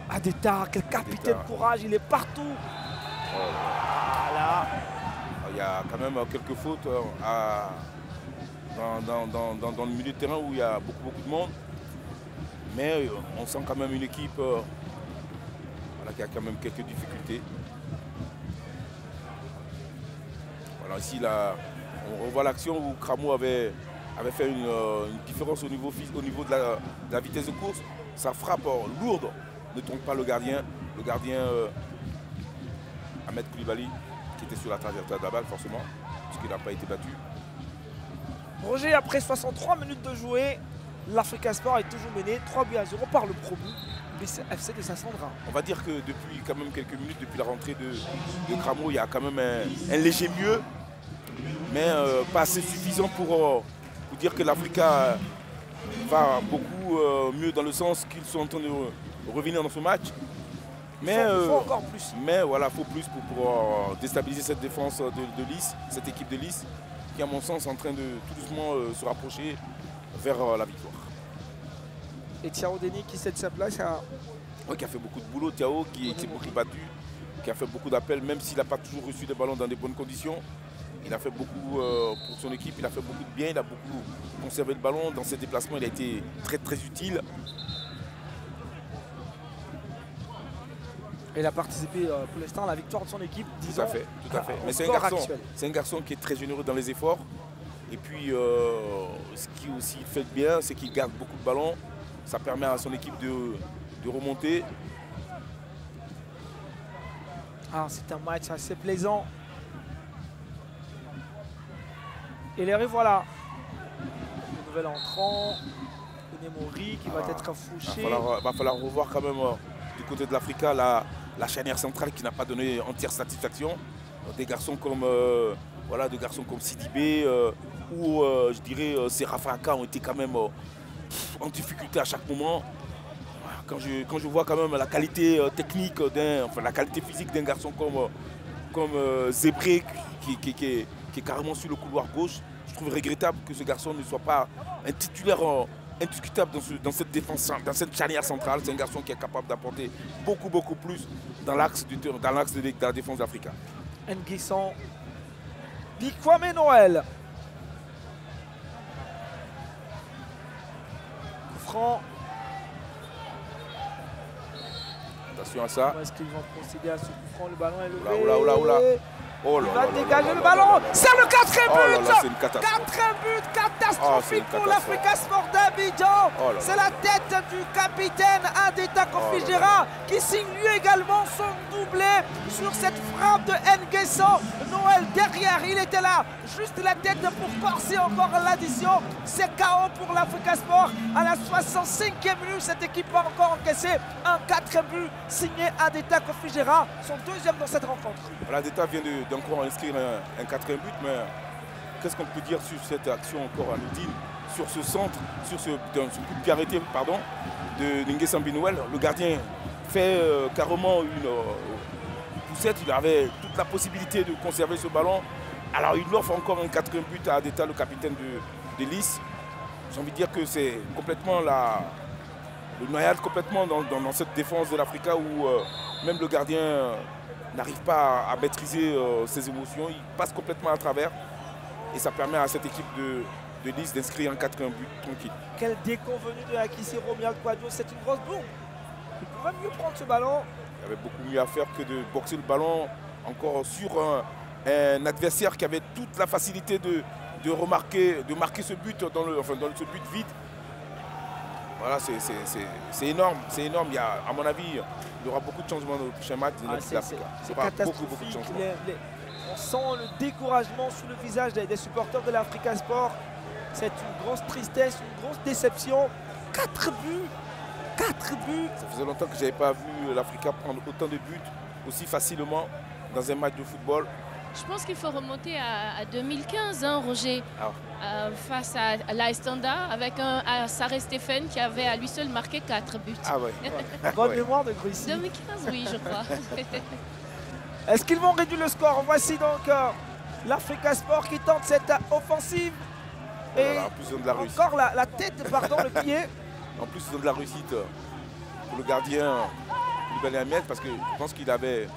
Adeta, quel capitaine courage, il est partout. Oh. Voilà. Il y a quand même quelques fautes dans le milieu de terrain où il y a beaucoup de monde. Mais on sent quand même une équipe qui a quand même quelques difficultés. Voilà, ici, là, on revoit l'action où Cramo avait fait une différence au niveau de la vitesse de course. Sa frappe lourde ne trompe pas le gardien. Le gardien Ahmed Koulibaly, qui était sur la trajectoire de la balle, forcément, puisqu'il n'a pas été battu. Roger, après 63 minutes de jouer, l'Africa Sport est toujours mené 3-0 par le promu FC de Sassandra. On va dire que depuis quand même quelques minutes, depuis la rentrée de Cramo, il y a quand même un léger mieux, mais pas assez suffisant pour dire que l'Africa va beaucoup mieux dans le sens qu'ils sont en train de revenir dans ce match. Mais il faut encore plus. Mais voilà, il faut plus pour pouvoir déstabiliser cette défense de Lys, cette équipe de Lys, qui à mon sens est en train de tout doucement se rapprocher vers la victoire. Et Thiao Denis qui cède sa place à... Oui, qui a fait beaucoup de boulot, Thiao, qui s'est beaucoup battu, qui a fait beaucoup d'appels, même s'il n'a pas toujours reçu des ballons dans des bonnes conditions. Il a fait beaucoup pour son équipe, il a fait beaucoup de bien, il a beaucoup conservé le ballon. Dans ses déplacements, il a été très très utile. Et il a participé pour l'instant à la victoire de son équipe. Tout à fait, tout à fait. Mais c'est un garçon qui est très généreux dans les efforts. Et puis, ce qui aussi fait bien, c'est qu'il garde beaucoup de ballons. Ça permet à son équipe de remonter. Ah, c'est un match assez plaisant. Et les revoilà. Le nouvel entrant, Nemori qui va être fouché. Il va falloir revoir quand même du côté de l'Africa la charnière centrale qui n'a pas donné entière satisfaction. Des garçons comme Sidibé ou je dirais Serafaka ont été quand même en difficulté à chaque moment. Quand je vois quand même la qualité technique, la qualité physique d'un garçon comme Zébré qui est carrément sur le couloir gauche, je trouve regrettable que ce garçon ne soit pas un titulaire indiscutable dans cette défense, dans cette charnière centrale. C'est un garçon qui est capable d'apporter beaucoup plus dans l'axe de la défense d'Africa. Nguisson, Bikwame Noël. Franc. Attention à ça. Est-ce qu'ils vont procéder à ce coup franc? Le ballon est levé. Oula. Oh là, il va dégager le ballon. C'est le 4e but. C'est une catastrophe. 4e but catastrophique pour l'Africa Sport d'Abidjan. C'est la tête du capitaine Adeta Koffi-Gera qui signe lui également son doublé sur cette frappe de Nguesson. Noël derrière, il était là. Juste la tête pour corser encore l'addition. C'est KO pour l'Africa Sport. À la 65e minute, cette équipe va encore encaisser un 4e but signé Adeta Koffi-Gera, son 2e dans cette rencontre. Adeta vient d'encore inscrire un 4e but, mais qu'est-ce qu'on peut dire sur cette action encore anodine, sur ce centre, sur ce coup de pied arrêté de Nguesson Noël. Le gardien fait carrément une poussette, il avait toute la possibilité de conserver ce ballon. Alors il offre encore un 4e but à Adeta, le capitaine de Lys. J'ai envie de dire que c'est complètement le noyade complètement dans cette défense de l'Africa où même le gardien n'arrive pas à maîtriser ses émotions. Il passe complètement à travers et ça permet à cette équipe de Lys d'inscrire un 4e but tranquille. Quel déconvenu de Akissi Romuald Kouadio, c'est une grosse bombe. Il pouvait mieux prendre ce ballon. Il y avait beaucoup mieux à faire que de boxer le ballon encore sur un adversaire qui avait toute la facilité de marquer ce but dans ce but vide. Voilà, c'est énorme, c'est énorme. À mon avis, il y aura beaucoup de changements dans le prochain match. C'est catastrophique. On sent le découragement sur le visage des supporters de l'Africa Sport. C'est une grosse tristesse, une grosse déception. 4 buts. 4 buts. Ça faisait longtemps que je n'avais pas vu l'Africa prendre autant de buts aussi facilement dans un match de football. Je pense qu'il faut remonter à 2015, hein, Roger, face à l'Aistanda, avec un Saré Stéphane qui avait à lui seul marqué 4 buts. Ah ouais. Bonne mémoire de Grissi. 2015, oui, je crois. Est-ce qu'ils vont réduire le score? Voici donc l'Africa Sport qui tente cette offensive. Et en plus, ils ont de la réussite. Encore la tête, pardon, le pied. En plus, ils ont de la réussite pour le gardien Koulibaly Ahmed parce que je pense qu'il avait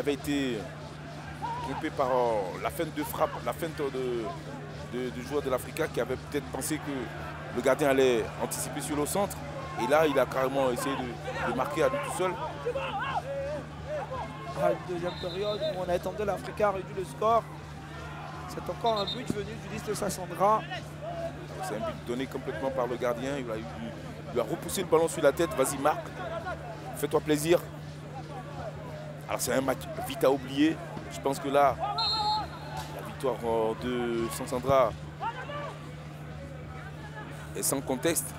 été trompé par la feinte de frappe, la feinte de joueur de l'Africa qui avait peut-être pensé que le gardien allait anticiper sur le centre. Et là, il a carrément essayé de marquer à lui tout seul. À une deuxième période où on attendait l'Africa réduit le score. C'est encore un but venu du liste de Sassandra. C'est un but donné complètement par le gardien. Il lui a repoussé le ballon sur la tête. Vas-y, marque. Fais-toi plaisir. Alors c'est un match vite à oublier. Je pense que là, la victoire de Sassandra est sans contexte.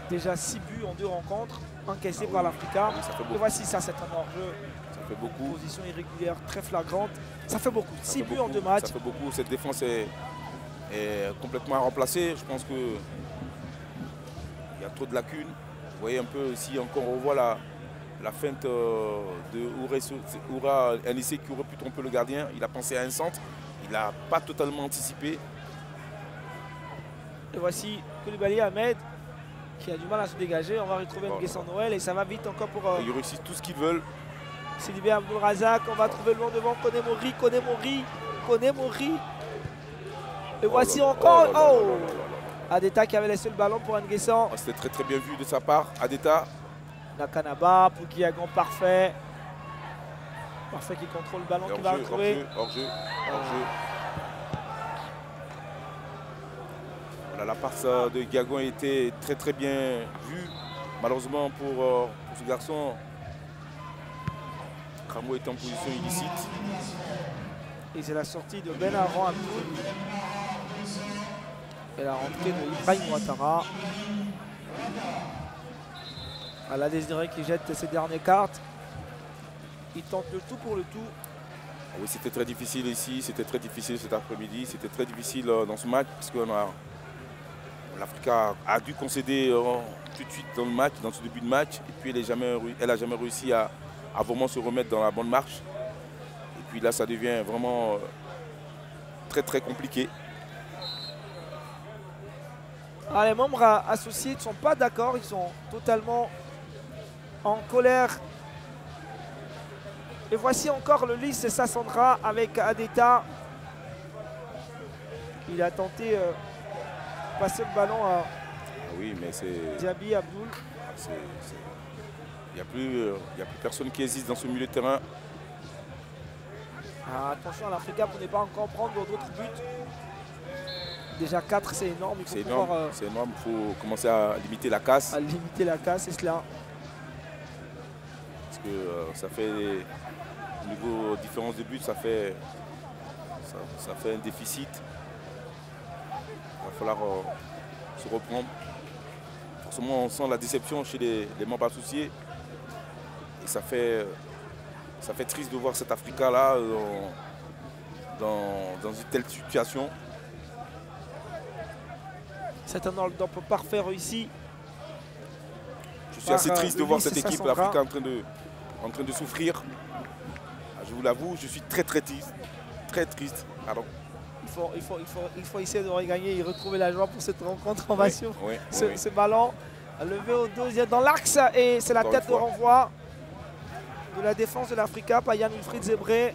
Déjà 6 buts en 2 rencontres, encaissés par l'Africa. Oui, et voici ça, c'est un hors-jeu. Ça fait beaucoup. Position irrégulière, très flagrante. Ça fait beaucoup. 6 buts en 2 Ça matchs. fait beaucoup. Cette défense est complètement à remplacer. Je pense qu'il y a trop de lacunes. Vous voyez un peu ici, encore on voit la feinte de Oura, un essai qui aurait pu tromper le gardien. Il a pensé à un centre. Il n'a pas totalement anticipé. Et voici Koulibaly Ahmed qui a du mal à se dégager. On va retrouver Nguessan Noël et ça va vite encore pour... Ils réussissent tout ce qu'ils veulent. Sylvain Abdul-Razak, on va trouver le long devant Koné Mori. Et voici encore... Adeta qui avait laissé le ballon pour Nguessan. C'était très très bien vu de sa part. Adeta. Nakanaba pour Guillagon, parfait. Parfait qui contrôle le ballon, qui va retrouver. Hors-jeu. Voilà, la passe de Guillagon était très très bien vue. Malheureusement pour ce garçon, Cramo est en position illicite. Et c'est la sortie de Ben Aran Abdoul. Et la rentrée de Ibrahim Ouattara. La Désiré qui jette ses dernières cartes. Il tente le tout pour le tout. Oui, c'était très difficile ici, c'était très difficile cet après-midi, c'était très difficile dans ce match parce que l'Africa a dû concéder tout de suite dans le match, dans ce début de match, et puis elle n'a jamais réussi à vraiment se remettre dans la bonne marche. Et puis là, ça devient vraiment très très compliqué. Alors, les membres associés ne sont pas d'accord, ils sont totalement en colère. Et voici encore le lys Sassandra avec Adeta. Il a tenté de passer le ballon à Diaby Abdoul. Il n'y a plus personne qui existe dans ce milieu de terrain. Attention à l'Africa pour ne pas encore prendre d'autres buts. Déjà 4, c'est énorme. C'est énorme, il faut commencer à limiter la casse. À limiter la casse, c'est cela. Parce que ça fait, au niveau différence de but, ça fait un déficit. Il va falloir se reprendre. Forcément, on sent la déception chez les membres associés. Et ça fait triste de voir cet Africa-là dans une telle situation. C'est un hold-up parfait réussi. Je suis assez triste de voir cette équipe Africa en train de souffrir. Je vous l'avoue, je suis très très triste. Très triste. Pardon. Il faut essayer de regagner et retrouver la joie pour cette rencontre. On va sur ce ballon levé au deuxième dans l'axe et c'est la tête de renvoi de la défense de l'Africa par Yann Wilfried Zebré.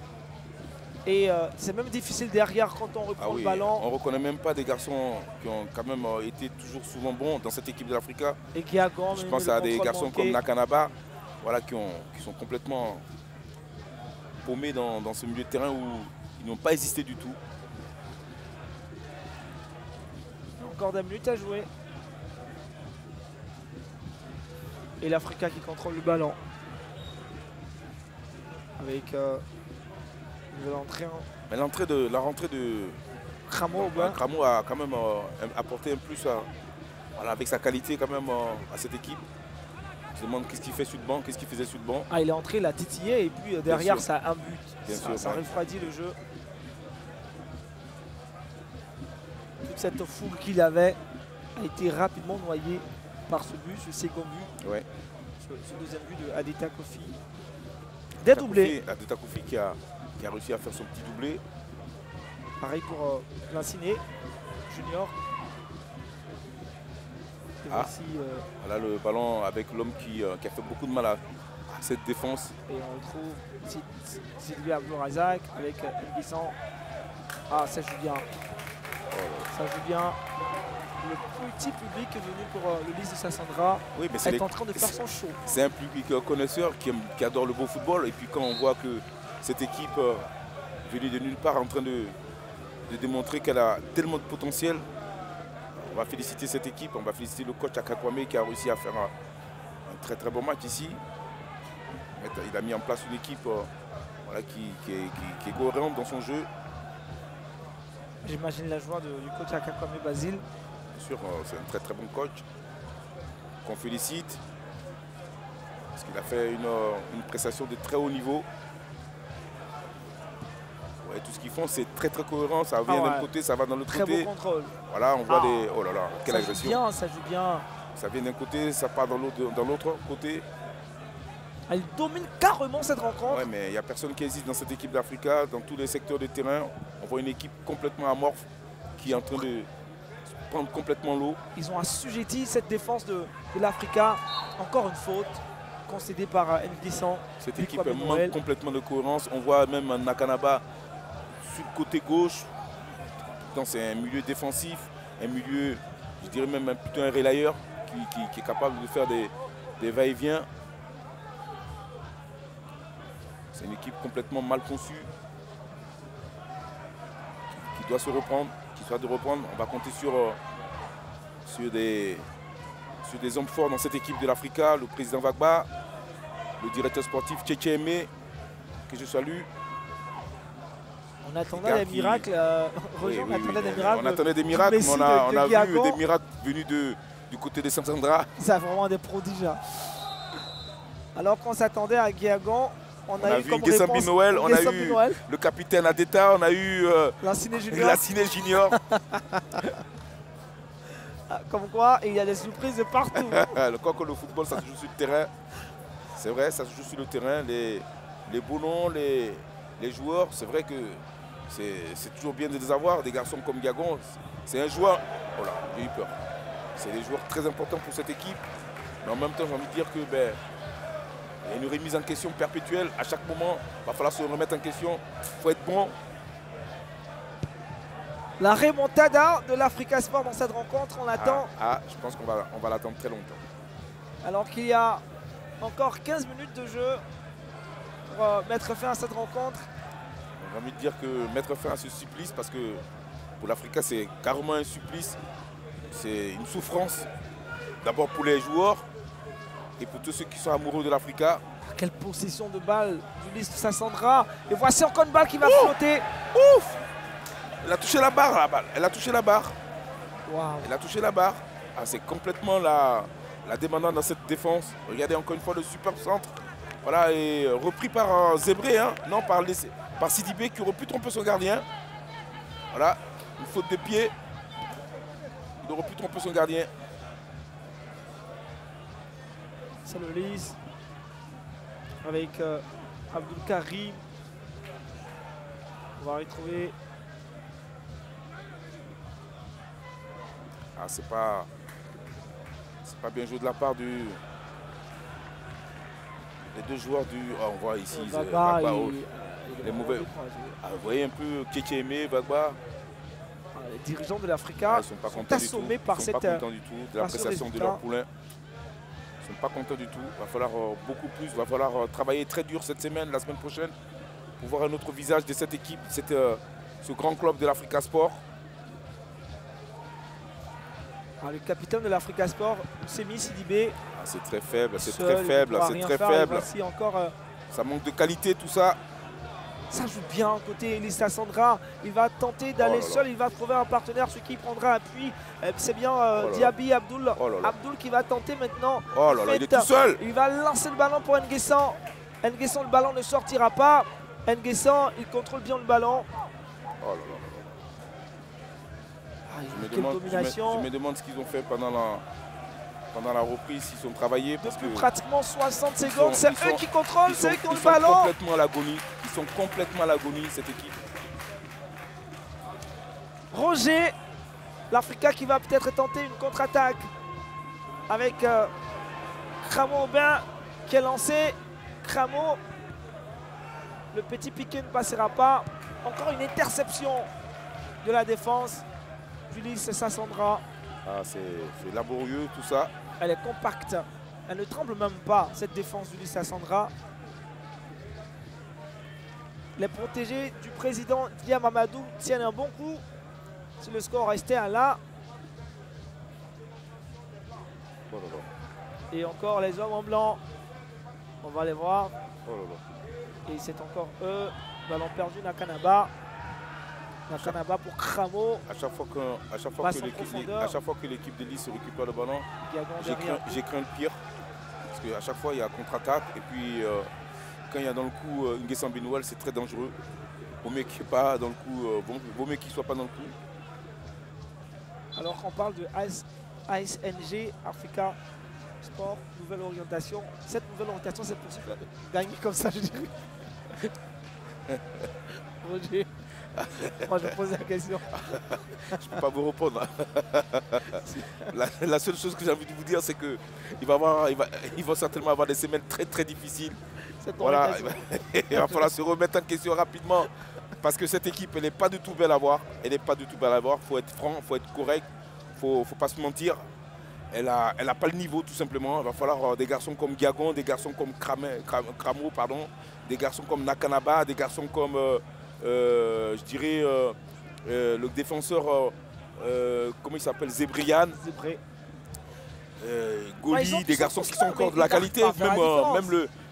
Et c'est même difficile derrière quand on reprend le ballon. On ne reconnaît même pas des garçons qui ont quand même été toujours souvent bons dans cette équipe de l'Africa. Et qui a grand, je pense à des garçons comme Nakanaba, voilà, qui sont complètement paumés dans ce milieu de terrain où ils n'ont pas existé du tout. Encore 2 minutes à jouer. Et l'Africa qui contrôle le ballon. Avec... Mais la rentrée de Cramo a quand même apporté un plus avec sa qualité quand même à cette équipe. Je me demande qu'est-ce qu'il fait sur le banc, qu'est-ce qu'il faisait sur le banc. Il est entré, il a titillé et puis derrière ça a un but. Ça refroidit le jeu. Toute cette foule qu'il avait a été rapidement noyée par ce but, ce second but. Ouais. Ce deuxième but de Adeta Kofi. Dédoublé. Adeta Kofi qui a réussi à faire son petit doublé. Pareil pour Lanciné, Junior. Et voici, voilà le ballon avec l'homme qui a fait beaucoup de mal à cette défense. Et on retrouve Sylvie Abdul-Razak avec Nguessan. Ça joue bien. Ça joue bien. Le petit public est venu pour le lys de Sassandra. Oui, mais est en train de faire son show. C'est un public connaisseur qui adore le beau football. Et puis quand on voit que cette équipe venue de nulle part en train de de démontrer qu'elle a tellement de potentiel. On va féliciter cette équipe, on va féliciter le coach Aka Kwame qui a réussi à faire un très très bon match ici. Il a mis en place une équipe voilà, qui est cohérente dans son jeu. J'imagine la joie du coach Aka Kwame Basile. Bien sûr, c'est un très très bon coach qu'on félicite parce qu'il a fait une prestation de très haut niveau. Ouais, tout ce qu'ils font, c'est très très cohérent. Ça vient d'un côté, ça va dans l'autre côté. Très beau contrôle. Voilà, on voit des... Oh là là, quelle agression. Ça joue bien. Ça vient d'un côté, ça part dans l'autre côté. Elle domine carrément cette rencontre. Ouais, mais il n'y a personne qui hésite dans cette équipe d'Africa. Dans tous les secteurs de terrain, on voit une équipe complètement amorphe qui est en train de prendre complètement l'eau. Ils ont assujetti cette défense de l'Africa. Encore une faute concédée par Nguissan. Cette équipe manque complètement de cohérence. On voit même Nakanaba sur le côté gauche. C'est un milieu défensif, un milieu, je dirais même plutôt un relayeur qui est capable de faire des va-et-vient. C'est une équipe complètement mal conçue qui doit se reprendre, qui doit de reprendre. On va compter sur des hommes forts dans cette équipe de l'Africa, le président Vagba, le directeur sportif Tchétché Aimé, que je salue. On attendait des miracles. On attendait des miracles, mais on a vu des miracles venus du côté de Saint-Sandra. C'est vraiment des prodiges. Alors qu'on s'attendait à Guiagan, on a eu comme réponse Noël, on a eu le capitaine Adeta, on a eu Lassiné Junior. Comme quoi, il y a des surprises de partout. Quoi que le football, ça se joue sur le terrain. C'est vrai, ça se joue sur le terrain. Les beaux noms, les joueurs, c'est vrai que c'est toujours bien de les avoir. Des garçons comme Guiagan, c'est un joueur. Voilà, j'ai eu peur. C'est des joueurs très importants pour cette équipe. Mais en même temps, j'ai envie de dire que il y a une remise en question perpétuelle. À chaque moment, il va falloir se remettre en question. Il faut être bon. La remontada de l'Africa Sport dans cette rencontre, on l'attend. Je pense qu'on va l'attendre très longtemps. Alors qu'il y a encore 15 minutes de jeu pour mettre fin à cette rencontre. J'ai envie de dire que mettre fin à ce supplice, parce que pour l'Africa, c'est carrément un supplice. C'est une souffrance. D'abord pour les joueurs et pour tous ceux qui sont amoureux de l'Africa. Quelle possession de balle d'Ulysse Sassandra. Et voici encore une balle qui va flotter. Ouf! Elle a touché la barre, la balle. Elle a touché la barre. Wow. Elle a touché la barre. C'est complètement la demandante dans cette défense. Regardez encore une fois le super centre. Voilà, et repris par Zébré, hein. Non, par Sidibé qui aurait pu tromper son gardien. Voilà, une faute de pied. Il aurait pu tromper son gardien. C'est le Lys avec Abdul Karim. On va retrouver. C'est pas bien joué de la part des deux joueurs du. On voit ici Vagba, les mauvais. Vous voyez un peu Tchétché Aimé, Vagba. Les dirigeants de l'Africa sont assommés par cette. Ils ne sont pas contents du tout de la prestation de leur poulain. Ils ne sont pas contents du tout. Il va falloir beaucoup plus. Il va falloir travailler très dur cette semaine, la semaine prochaine, pour voir un autre visage de cette équipe, ce grand club de l'Africa Sport. Le capitaine de l'Africa Sport, Semi Sidibé. C'est très faible, c'est très faible, c'est très faible. Ça manque de qualité, tout ça. Ça joue bien côté Ulysse Sassandra. Il va tenter d'aller seul, il va trouver un partenaire, ce qui prendra appui. C'est bien Diaby Abdoul. Abdoul qui va tenter maintenant. Oh là là, il est tout seul. Il va lancer le ballon pour Nguessan. Nguessan, le ballon ne sortira pas. Nguessan, il contrôle bien le ballon. Oh là là. Je me demande ce qu'ils ont fait pendant la reprise, s'ils ont travaillé. Depuis pratiquement 60 secondes, c'est eux qui contrôlent, c'est eux qui ont le ballon. Complètement à l'agonie. Ils sont complètement à l'agonie, cette équipe. Roger, l'Africa qui va peut-être tenter une contre-attaque avec Cramo Aubin qui est lancé. Cramo, le petit piqué ne passera pas. Encore une interception de la défense. Ulysse Sassandra. C'est laborieux tout ça. Elle est compacte. Elle ne tremble même pas, cette défense d'Ulysse Sassandra. Les protégés du président Diamamadou tiennent un bon coup. Si le score restait à là. Et encore les hommes en blanc. On va les voir. Et c'est encore eux. Ballon perdu, Nakanaba. Nakanaba pour Kramo. À chaque fois que l'équipe de Lys récupère le ballon, j'ai craint le pire. Parce qu'à chaque fois, il y a contre-attaque. Et puis, quand il y a dans le coup Nguessan Benouel, c'est très dangereux. Vaut mieux qu'il soit pas dans le coup. Vaut mieux qu'il soit pas dans le coup. Alors qu'on parle de ASNG, Africa Sport, nouvelle orientation. Cette nouvelle orientation, c'est possible de gagner comme ça, je dirais. Roger, moi je pose la question. Je ne peux pas vous répondre. La seule chose que j'ai envie de vous dire, c'est qu'il va certainement avoir des semaines très très difficiles. Voilà, il va falloir se remettre en question rapidement. Parce que cette équipe, elle n'est pas du tout belle à voir. Elle n'est pas du tout belle à voir. Il faut être franc, il faut être correct. Il ne faut pas se mentir. Elle n'a pas le niveau, tout simplement. Il va falloir des garçons comme Gagon, des garçons comme Kramo, pardon, des garçons comme Nakanaba, des garçons comme, je dirais, le défenseur, comment il s'appelle, Zébrian. Goli, des garçons qui sont encore de la qualité.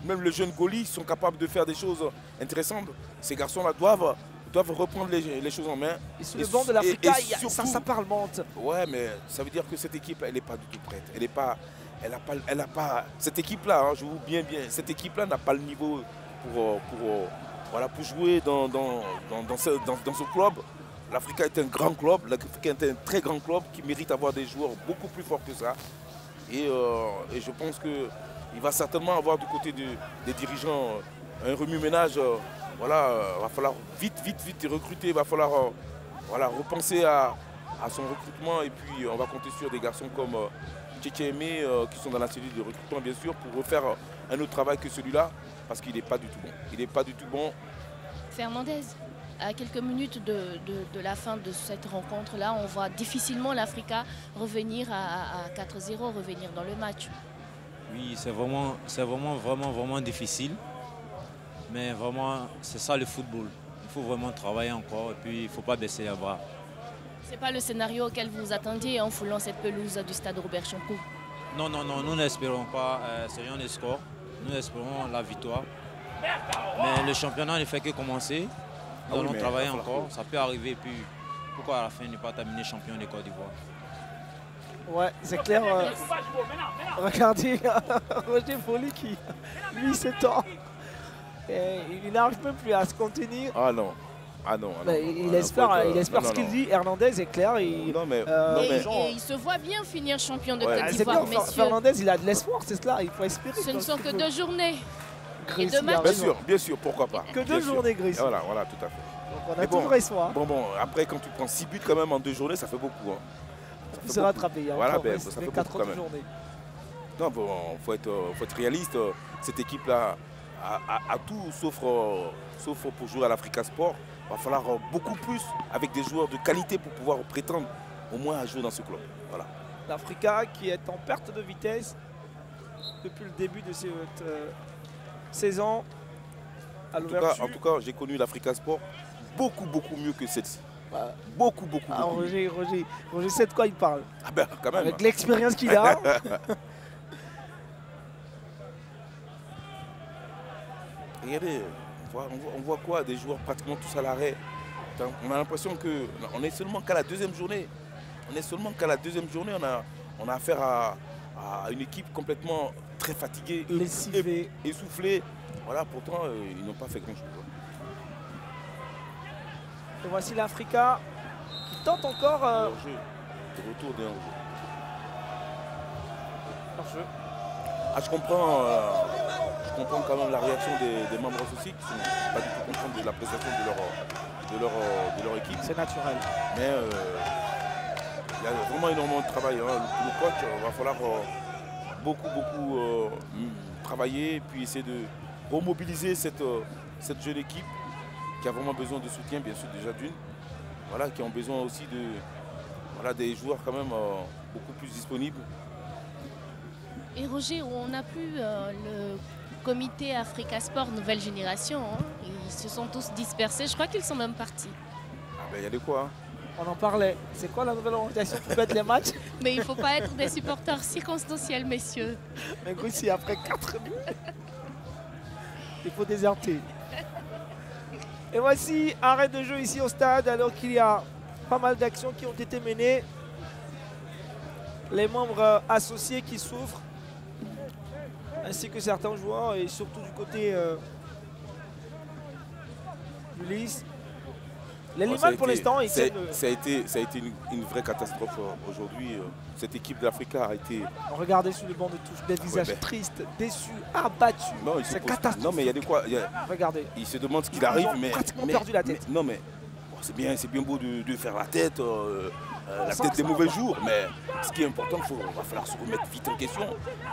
Même le jeune Goli sont capables de faire des choses intéressantes. Ces garçons-là doivent reprendre les choses en main. Et sur le banc de l'Africa, ça parlemente. Ouais, mais ça veut dire que cette équipe, elle n'est pas du tout prête. Elle n'a pas cette équipe-là, hein, je vous bien, cette équipe-là n'a pas le niveau pour jouer dans ce club. L'Africa est un grand club, l'Africa est un très grand club qui mérite d'avoir des joueurs beaucoup plus forts que ça. Et je pense qu'il va certainement avoir du côté des dirigeants un remue-ménage. Va falloir vite recruter, il va falloir repenser à son recrutement. Et puis on va compter sur des garçons comme Tchétchémé qui sont dans la cellule de recrutement, bien sûr, pour refaire un autre travail que celui-là, parce qu'il n'est pas du tout bon. Il n'est pas du tout bon. Fernandez, à quelques minutes de la fin de cette rencontre-là, on voit difficilement l'Africa revenir à 4-0, revenir dans le match. Oui, c'est vraiment difficile. Mais vraiment, c'est ça le football. Il faut vraiment travailler encore et puis il ne faut pas baisser les bras. Ce n'est pas le scénario auquel vous vous attendiez en foulant cette pelouse du stade Robert Champoux? Non, nous n'espérons pas ce genre de score. Nous espérons la victoire. Mais le championnat ne fait que commencer. Nous allons travailler encore. Ça peut arriver. Puis pourquoi à la fin ne pas terminer champion de Côte d'Ivoire? Ouais, c'est clair. Regardez, Roger Folly qui, lui, s'étend. Il n'arrive même plus à se contenir. Ah non. Il espère ce qu'il dit. Hernandez est clair. Et il se voit bien finir champion de Côte d'Ivoire, messieurs. Fernandez, il a de l'espoir, c'est cela. Il faut espérer. Ce ne sont que 2 journées. Et 2 matchs. Bien sûr, pourquoi pas. Que 2 journées, Gris. Voilà, tout à fait. Donc on a toujours espoir. Bon, après, quand tu prends 6 buts quand même en 2 journées, ça fait beaucoup. Hein. Il se rattraper. Voilà, ça fait 4 autres journées. Non, faut être réaliste. Cette équipe-là a tout sauf pour jouer à l'Africa Sport. Il va falloir beaucoup plus avec des joueurs de qualité pour pouvoir prétendre au moins à jouer dans ce club. Voilà. L'Africa qui est en perte de vitesse depuis le début de cette saison. En tout cas, j'ai connu l'Africa Sport beaucoup mieux que celle-ci. Beaucoup mieux. Roger sait de quoi il parle. Ah ben, quand même. Avec l'expérience qu'il a. Regardez, on voit quoi? Des joueurs pratiquement tous à l'arrêt. On a l'impression qu'on est seulement qu'à la 2e journée. On a affaire à une équipe complètement très fatiguée, essoufflée. Voilà, pourtant, ils n'ont pas fait grand-chose. Et voici l'Africa qui tente encore. Retour d'un hors-jeu. Je comprends quand même la réaction des membres associés qui ne sont pas du tout contents de la prestation de leur équipe. C'est naturel. Mais il y a vraiment énormément de travail. Hein. Le coach va falloir beaucoup travailler et puis essayer de remobiliser cette jeune équipe qui a vraiment besoin de soutien, bien sûr, déjà d'une. Voilà, qui ont besoin aussi des joueurs quand même beaucoup plus disponibles. Et Roger, on n'a plus comité Africa Sport Nouvelle Génération. Hein. Ils se sont tous dispersés. Je crois qu'ils sont même partis. Il y a de quoi. On en parlait. C'est quoi la nouvelle organisation pour mettre les matchs? Mais il ne faut pas être des supporters circonstanciels, messieurs. Mais aussi après 4 minutes, il faut déserter. Et voici arrêt de jeu ici au stade alors qu'il y a pas mal d'actions qui ont été menées. Les membres associés qui souffrent, ainsi que certains joueurs et surtout du côté du Lys. Les Liman pour l'instant, ça a été une vraie catastrophe aujourd'hui. Cette équipe de l'Africa a été... Regardez sur le banc de touche, des visages tristes, déçus, abattus. C'est catastrophique. Non mais il y a de quoi. Regardez. Ils se demandent ce qu'il arrive, Ils ont pratiquement perdu la tête. Non mais c'est bien beau de faire la tête des mauvais jours, mais ce qui est important, il va falloir se remettre vite en question,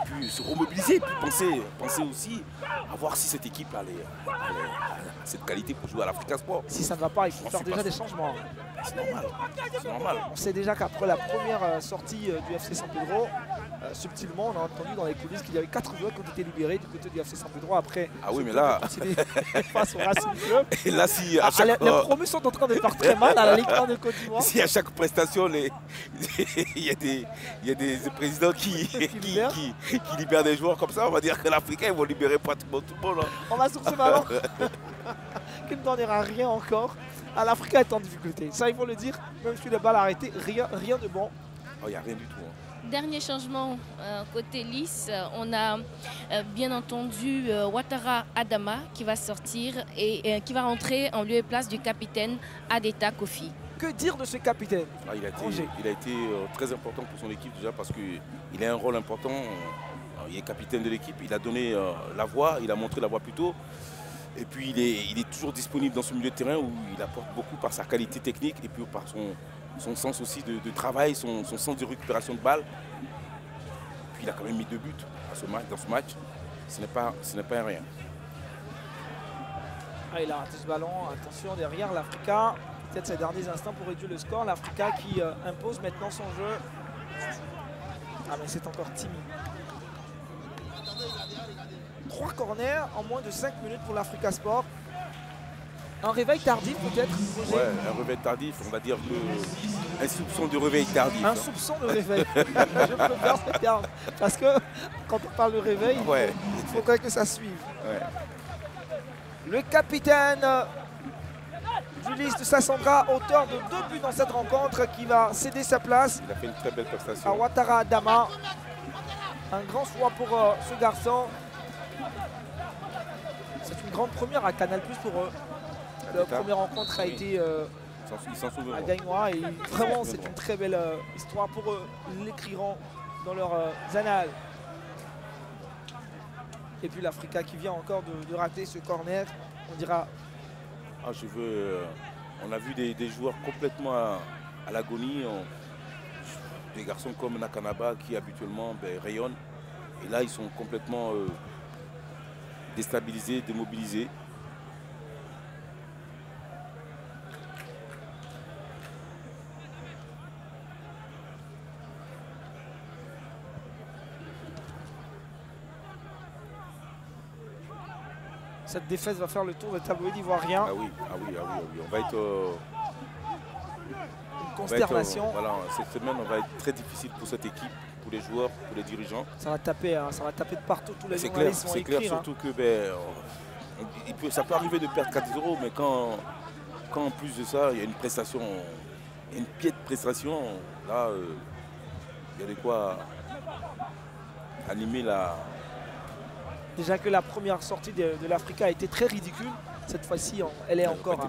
puis se remobiliser, puis penser aussi à voir si cette équipe a cette qualité pour jouer à l'Africa Sport. Si ça ne va pas, il faut faire déjà des changements. C'est normal. On sait déjà qu'après la première sortie du FC San Pedro, subtilement, on a entendu dans les coulisses qu'il y avait 4 joueurs qui ont été libérés du côté du FC San Pedro après. Ah oui, mais là, face au Racing Club. Et là, si à chaque les promus sont en train de faire très mal à la Ligue 1 de Côte d'Ivoire. Si à chaque prestation, il y a des présidents qui libèrent des joueurs comme ça, on va dire que l'Africain, ils vont libérer pratiquement tout le monde. On va sur ce ballon qui ne donnera rien encore. L'Africa est en difficulté. Ça, il faut le dire, même sur les balles arrêtées, rien de bon. Il n'y a rien du tout. Dernier changement côté Lys, on a bien entendu Ouattara Adama qui va sortir et qui va rentrer en lieu et place du capitaine Adeta Kofi. Que dire de ce capitaine? Il a été très important pour son équipe déjà parce qu'il a un rôle important. Il est capitaine de l'équipe, il a donné la voie, il a montré la voie plus tôt. Et puis il est toujours disponible dans ce milieu de terrain où il apporte beaucoup par sa qualité technique et puis par son sens aussi de travail, son sens de récupération de balles. Puis il a quand même mis 2 buts dans ce match. Ce n'est pas un rien. Il a raté ce ballon. Attention derrière l'Africa. Peut-être ces derniers instants pour réduire le score. L'Africa qui impose maintenant son jeu. Mais c'est encore timide. 3 corners en moins de 5 minutes pour l'Africa Sport. Un réveil tardif peut-être? Ouais, un réveil tardif, on va dire un soupçon de réveil tardif. Un soupçon de réveil. Je préfère ce terme. Parce que quand on parle de réveil, il faudrait que ça suive. Ouais. Le capitaine du Lys de Sassandra, auteur de 2 buts dans cette rencontre, qui va céder sa place. Il a fait une très belle prestation. À Ouattara Adama. Un grand choix pour ce garçon. C'est une grande première à Canal+ pour eux. La première rencontre a été à Gagnois et vraiment c'est une très belle histoire pour eux. Ils l'écriront dans leurs annales. Et puis l'Africa qui vient encore de rater ce corner, on dira. On a vu des joueurs complètement à l'agonie. Des garçons comme Nakanaba qui habituellement rayonnent. Et là ils sont complètement déstabilisés, démobilisés. Cette défaite va faire le tour des tabloïds ivoiriens. Ah oui. On va être... une consternation. Cette semaine, on va être très difficile pour cette équipe, pour les joueurs, pour les dirigeants. Ça va taper de partout. Tous les journalistes vont écrire. C'est clair, surtout que ça peut arriver de perdre 4-0, mais quand en plus de ça, il y a une prestation, une piètre prestation, là, il y a de quoi animer la... Déjà que la première sortie de l'Africa a été très ridicule. Cette fois-ci, elle est encore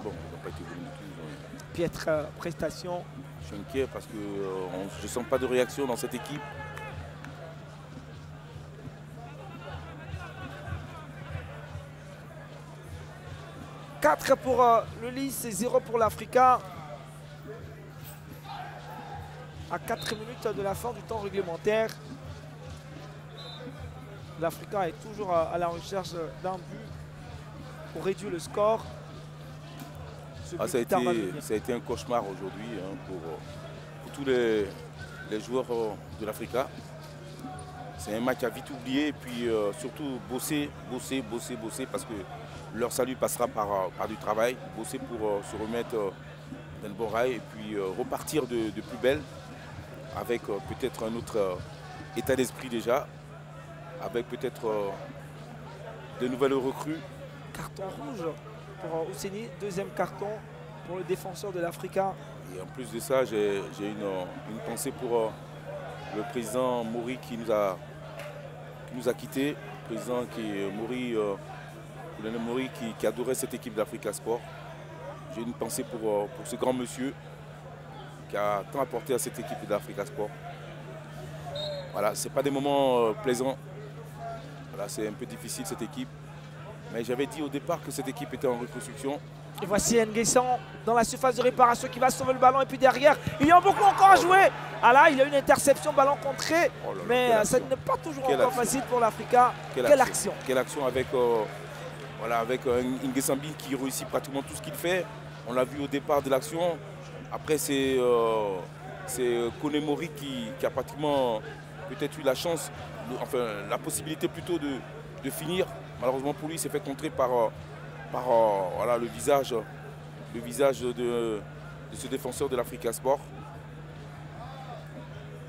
piètre prestation. Je suis inquiet parce que je ne sens pas de réaction dans cette équipe. « 4 pour le Lys et 0 pour l'Africa. À 4 minutes de la fin du temps réglementaire. L'Africa est toujours à la recherche d'un but pour réduire le score. Ça a été un cauchemar aujourd'hui pour tous les joueurs de l'Africa. C'est un match à vite oublier et puis surtout bosser parce que leur salut passera par du travail. Bosser pour se remettre dans le bon rail et puis repartir de plus belle avec peut-être un autre état d'esprit déjà, avec peut-être de nouvelles recrues. Carton rouge pour Ouseni, deuxième carton pour le défenseur de l'Africa. Et en plus de ça, j'ai une pensée pour le président Maury qui nous a quittés. Le président Maury qui adorait cette équipe d'Africa Sport. J'ai une pensée pour ce grand monsieur qui a tant apporté à cette équipe d'Africa Sport. Voilà, ce n'est pas des moments plaisants. Voilà, c'est un peu difficile cette équipe. Mais j'avais dit au départ que cette équipe était en reconstruction. Et voici Nguessan dans la surface de réparation qui va sauver le ballon. Et puis derrière, il y a beaucoup encore à jouer. Ah là, il y a une interception, ballon contré. Oh là là, mais ça n'est pas toujours encore action. facile pour l'Africa. Quelle action. Quelle action avec, avec Nguessan qui réussit pratiquement tout ce qu'il fait. On l'a vu au départ de l'action. Après, c'est Kone Mori qui a pratiquement peut-être eu la chance, la possibilité plutôt de finir. Malheureusement pour lui, il s'est fait contrer par voilà, le visage de ce défenseur de l'Africa Sport.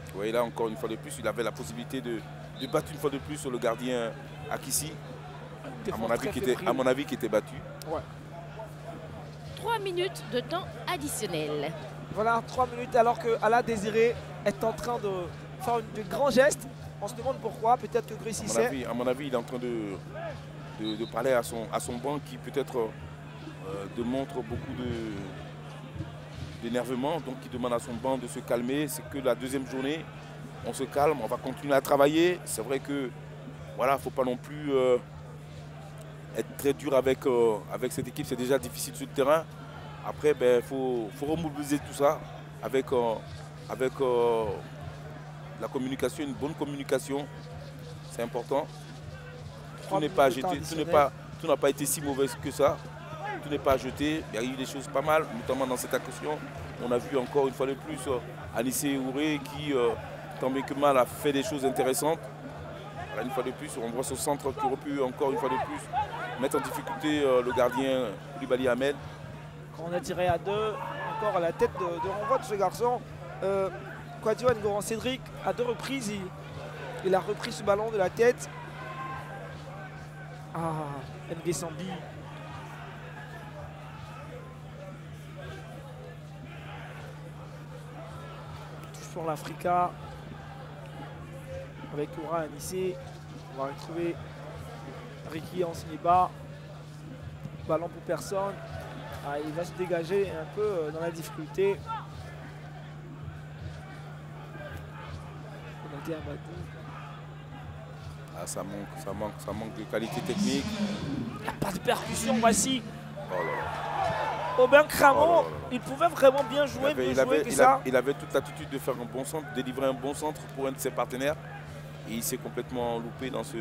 Vous voyez là, encore une fois de plus, il avait la possibilité de battre une fois de plus sur le gardien Akissi, à mon avis qui était battu. Ouais. 3 minutes de temps additionnel. Voilà, 3 minutes alors que Ala Désiré est en train de faire de grands gestes. On se demande pourquoi, peut-être que Grécy sait. À mon avis, il est en train de parler à son banc qui peut-être démontre beaucoup d'énervement. Donc il demande à son banc de se calmer. C'est que la deuxième journée, on se calme, on va continuer à travailler. C'est vrai que voilà, il ne faut pas non plus être très dur avec cette équipe. C'est déjà difficile sur le terrain. Après, il faut remobiliser tout ça avec la communication, une bonne communication. C'est important. Tout n'est pas jeté, tout n'a pas été si mauvais que ça. Tout n'est pas jeté. Il y a eu des choses pas mal, notamment dans cette action. On a vu encore une fois de plus Anissé Ouré qui, tant bien que mal, a fait des choses intéressantes. Voilà, une fois de plus, on voit ce centre qui aurait pu encore une fois de plus mettre en difficulté le gardien Koulibaly Ahmed. Quand on a tiré à deux, encore à la tête de renvoi de ce garçon, Kouadio Ngoran Cédric, à 2 reprises, il a repris ce ballon de la tête. Ah, Nguessambi. Touche pour l'Africa. Avec Oura Anissé. On va retrouver Ricky Ansiniba. Ballon pour personne. Ah, il va se dégager un peu dans la difficulté. Ah, ça manque de qualité technique. Il n'y a pas de percussion, voici. Oh là là. Aubin Cramon, il pouvait vraiment bien jouer, il avait toute l'attitude de faire un bon centre, de délivrer un bon centre pour un de ses partenaires. Et il s'est complètement loupé dans ce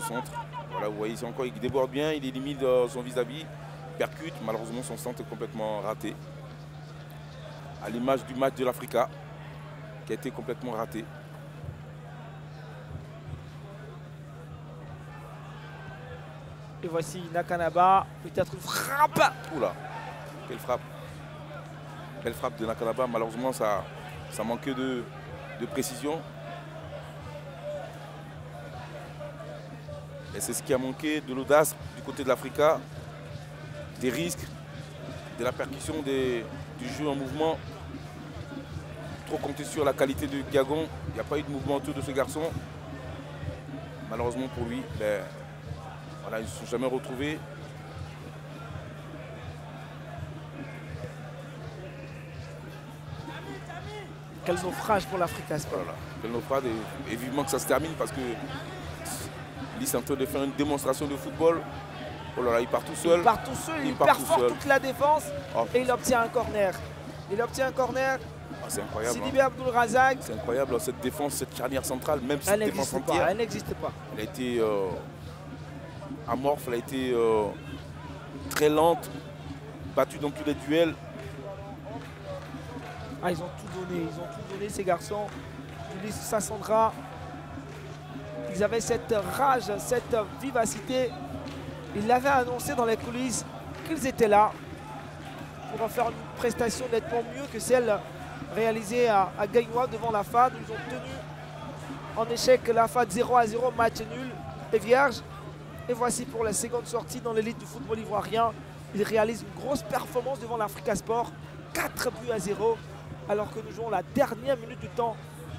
centre. Voilà, vous voyez ici encore, il déborde bien, il élimine son vis-à-vis, il percute. Malheureusement, son centre est complètement raté. À l'image du match de l'Africa, qui a été complètement raté. Et voici Nakanaba, peut-être une frappe. Oula, quelle frappe. Quelle frappe de Nakanaba. Malheureusement, ça manquait de précision. Et c'est ce qui a manqué, de l'audace du côté de l'Africa, des risques, de la percussion du jeu en mouvement. Trop compter sur la qualité de Gagon. Il n'y a pas eu de mouvement autour de ce garçon. Malheureusement pour lui, voilà, ils ne se sont jamais retrouvés. Quel naufrage pour l'Africa Sport. Voilà, quel naufrage et vivement que ça se termine parce que il est en train de faire une démonstration de football. Oh là là, il part tout seul. Il part tout seul, il perfore toute la défense et il obtient un corner. Ah, c'est incroyable. Sidibé Abdul Razak. C'est incroyable cette défense, cette charnière centrale, même cette défense entière. Elle n'existe pas. Elle a été amorphe, elle a été très lente, battue dans tous les duels. Ah, ils ont tout donné ces garçons. Ulysse Sassandra Ils avaient cette rage, cette vivacité. Ils l'avaient annoncé dans les coulisses qu'ils étaient là pour faire une prestation nettement mieux que celle réalisée à Gagnoa devant la FAD. Ils ont tenu en échec la FAD 0-0, match nul et vierge. Et voici pour la seconde sortie dans l'élite du football ivoirien. Ils réalisent une grosse performance devant l'Africa Sport. 4-0 alors que nous jouons la dernière minute du temps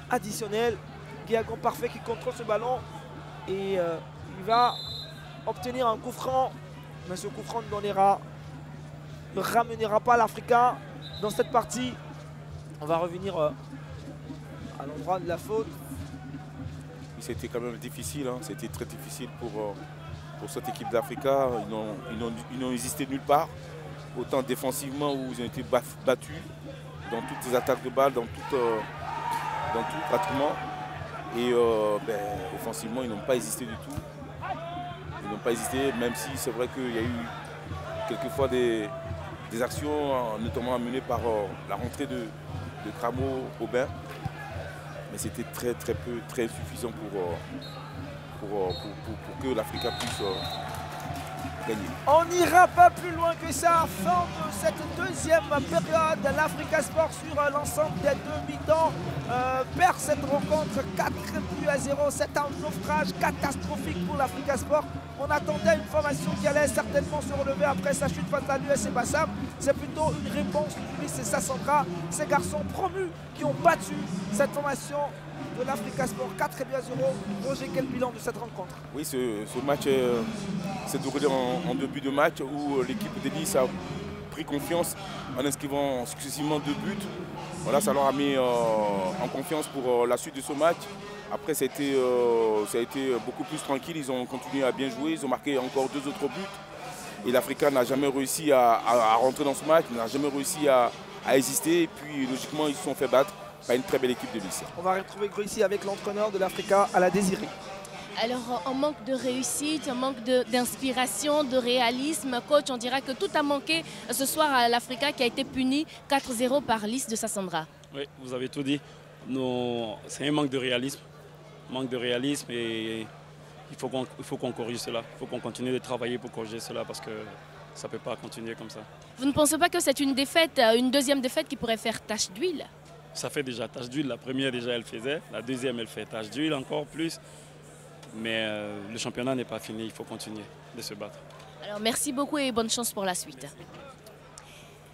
additionnel. Guiagon Parfait qui contrôle ce ballon et il va obtenir un coup franc. Mais ce coup franc ne ramènera pas l'Africa dans cette partie. On va revenir à l'endroit de la faute. C'était quand même difficile, hein. C'était très difficile pour cette équipe d'Africa. Ils n'ont existé nulle part. Autant défensivement où ils ont été battus dans toutes les attaques de balles, dans tout pratiquement. Et offensivement, ils n'ont pas existé du tout. Ils n'ont pas existé, même si c'est vrai qu'il y a eu quelquefois des actions, notamment amenées par la rentrée de Cramo Aubin. Mais c'était très suffisant pour que l'Africa puisse gagner. On n'ira pas plus loin que ça. Fin de cette deuxième période. L'Africa Sport sur l'ensemble des deux mi-temps perd cette rencontre 4-0. C'est un naufrage catastrophique pour l'Africa Sport. On attendait une formation qui allait certainement se relever après sa chute face à l'USC Bassam. C'est plutôt une réponse du lycée Sassandra. Ces garçons promus qui ont battu cette formation de l'Africa Sport 4-0. Roger, quel bilan de cette rencontre? Oui, ce match s'est déroulé en début de match où l'équipe d'Hélice a pris confiance en inscrivant successivement 2 buts. Voilà, ça leur a mis en confiance pour la suite de ce match. Après, ça a été beaucoup plus tranquille. Ils ont continué à bien jouer. Ils ont marqué encore 2 autres buts. Et l'Africa n'a jamais réussi à rentrer dans ce match, n'a jamais réussi à exister. Et puis, logiquement, ils se sont fait battre par une très belle équipe de lycée. On va retrouver Gruissi avec l'entraîneur de l'Africa, Ala Désiré. Alors, on manque de réussite, on manque d'inspiration, de réalisme. Coach, on dira que tout a manqué ce soir à l'Africa qui a été puni 4-0 par l'IS de Sassandra. Oui, vous avez tout dit. C'est un manque de réalisme. Manque de réalisme et il faut qu'on corrige cela. Il faut qu'on continue de travailler pour corriger cela parce que ça ne peut pas continuer comme ça. Vous ne pensez pas que c'est une défaite, une deuxième défaite qui pourrait faire tache d'huile? Ça fait déjà tache d'huile. La première déjà elle faisait, la deuxième elle fait tache d'huile encore plus. Mais le championnat n'est pas fini, il faut continuer de se battre. Alors merci beaucoup et bonne chance pour la suite. Merci.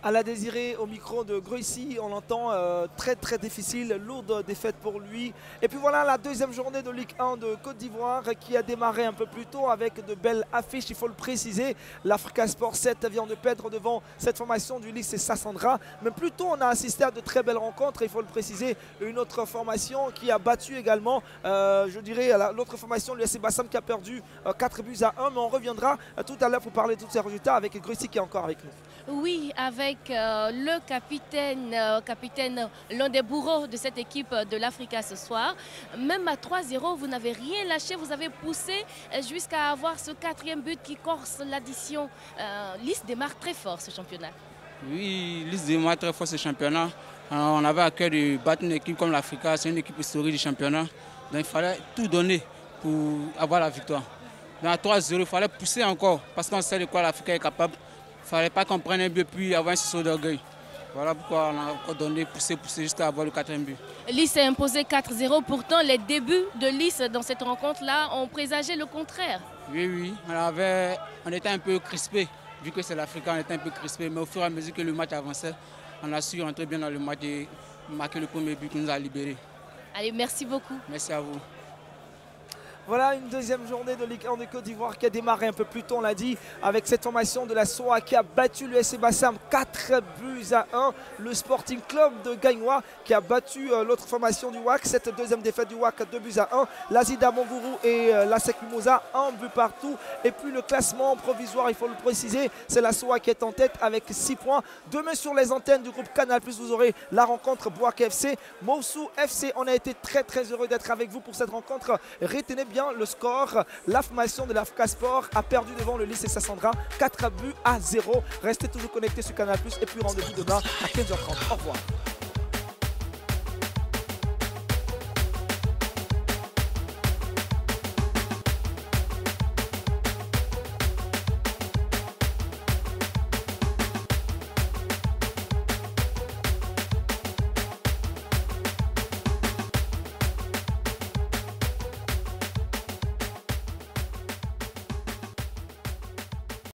Ala Désiré au micro de Gruissi, on l'entend très difficile, lourde défaite pour lui. Et puis voilà la deuxième journée de Ligue 1 de Côte d'Ivoire qui a démarré un peu plus tôt avec de belles affiches, il faut le préciser. L'Africa Sport 7 vient de perdre devant cette formation du lycée Sassandra. Mais plus tôt on a assisté à de très belles rencontres, il faut le préciser. Une autre formation qui a battu également, je dirais, l'autre formation, l'USC Bassam qui a perdu 4-1. Mais on reviendra tout à l'heure pour parler de tous ces résultats avec Gruissi qui est encore avec nous. Oui, avec le capitaine, l'un des bourreaux de cette équipe de l'Africa ce soir. Même à 3-0, vous n'avez rien lâché, vous avez poussé jusqu'à avoir ce 4e but qui corse l'addition. L'IS démarre très fort ce championnat. Oui, l'IS démarre très fort ce championnat. On avait à cœur de battre une équipe comme l'Africa, c'est une équipe historique du championnat. Donc il fallait tout donner pour avoir la victoire. Mais à 3-0, il fallait pousser encore parce qu'on sait de quoi l'Africa est capable. Il ne fallait pas qu'on prenne un but puis avoir un sursaut d'orgueil. Voilà pourquoi on a encore donné, poussé jusqu'à avoir le 4e but. L'IS est imposé 4-0. Pourtant, les débuts de l'IS dans cette rencontre-là ont présagé le contraire. Oui. On était un peu crispé. Vu que c'est l'Africa, on était un peu crispé. Mais au fur et à mesure que le match avançait, on a su rentrer bien dans le match et marquer le premier but qui nous a libérés. Allez, merci beaucoup. Merci à vous. Voilà une deuxième journée de Ligue 1 de Côte d'Ivoire qui a démarré un peu plus tôt, on l'a dit, avec cette formation de la SOA qui a battu le SC Bassam 4-1. Le Sporting Club de Gagnoa qui a battu l'autre formation du WAC. Cette deuxième défaite du WAC 2-1. L'Azida Mongourou et la Sec Mimosa, 1 but partout. Et puis le classement provisoire, il faut le préciser, c'est la SOA qui est en tête avec 6 points. Demain sur les antennes du groupe Canal+, vous aurez la rencontre Bouak FC, Moussou FC. On a été très heureux d'être avec vous pour cette rencontre. Retenez bien le score. La formation de l'Africa Sport a perdu devant le lycée Sassandra 4-0. Restez toujours connectés sur Canal+, et puis rendez-vous demain à 15h30. Au revoir.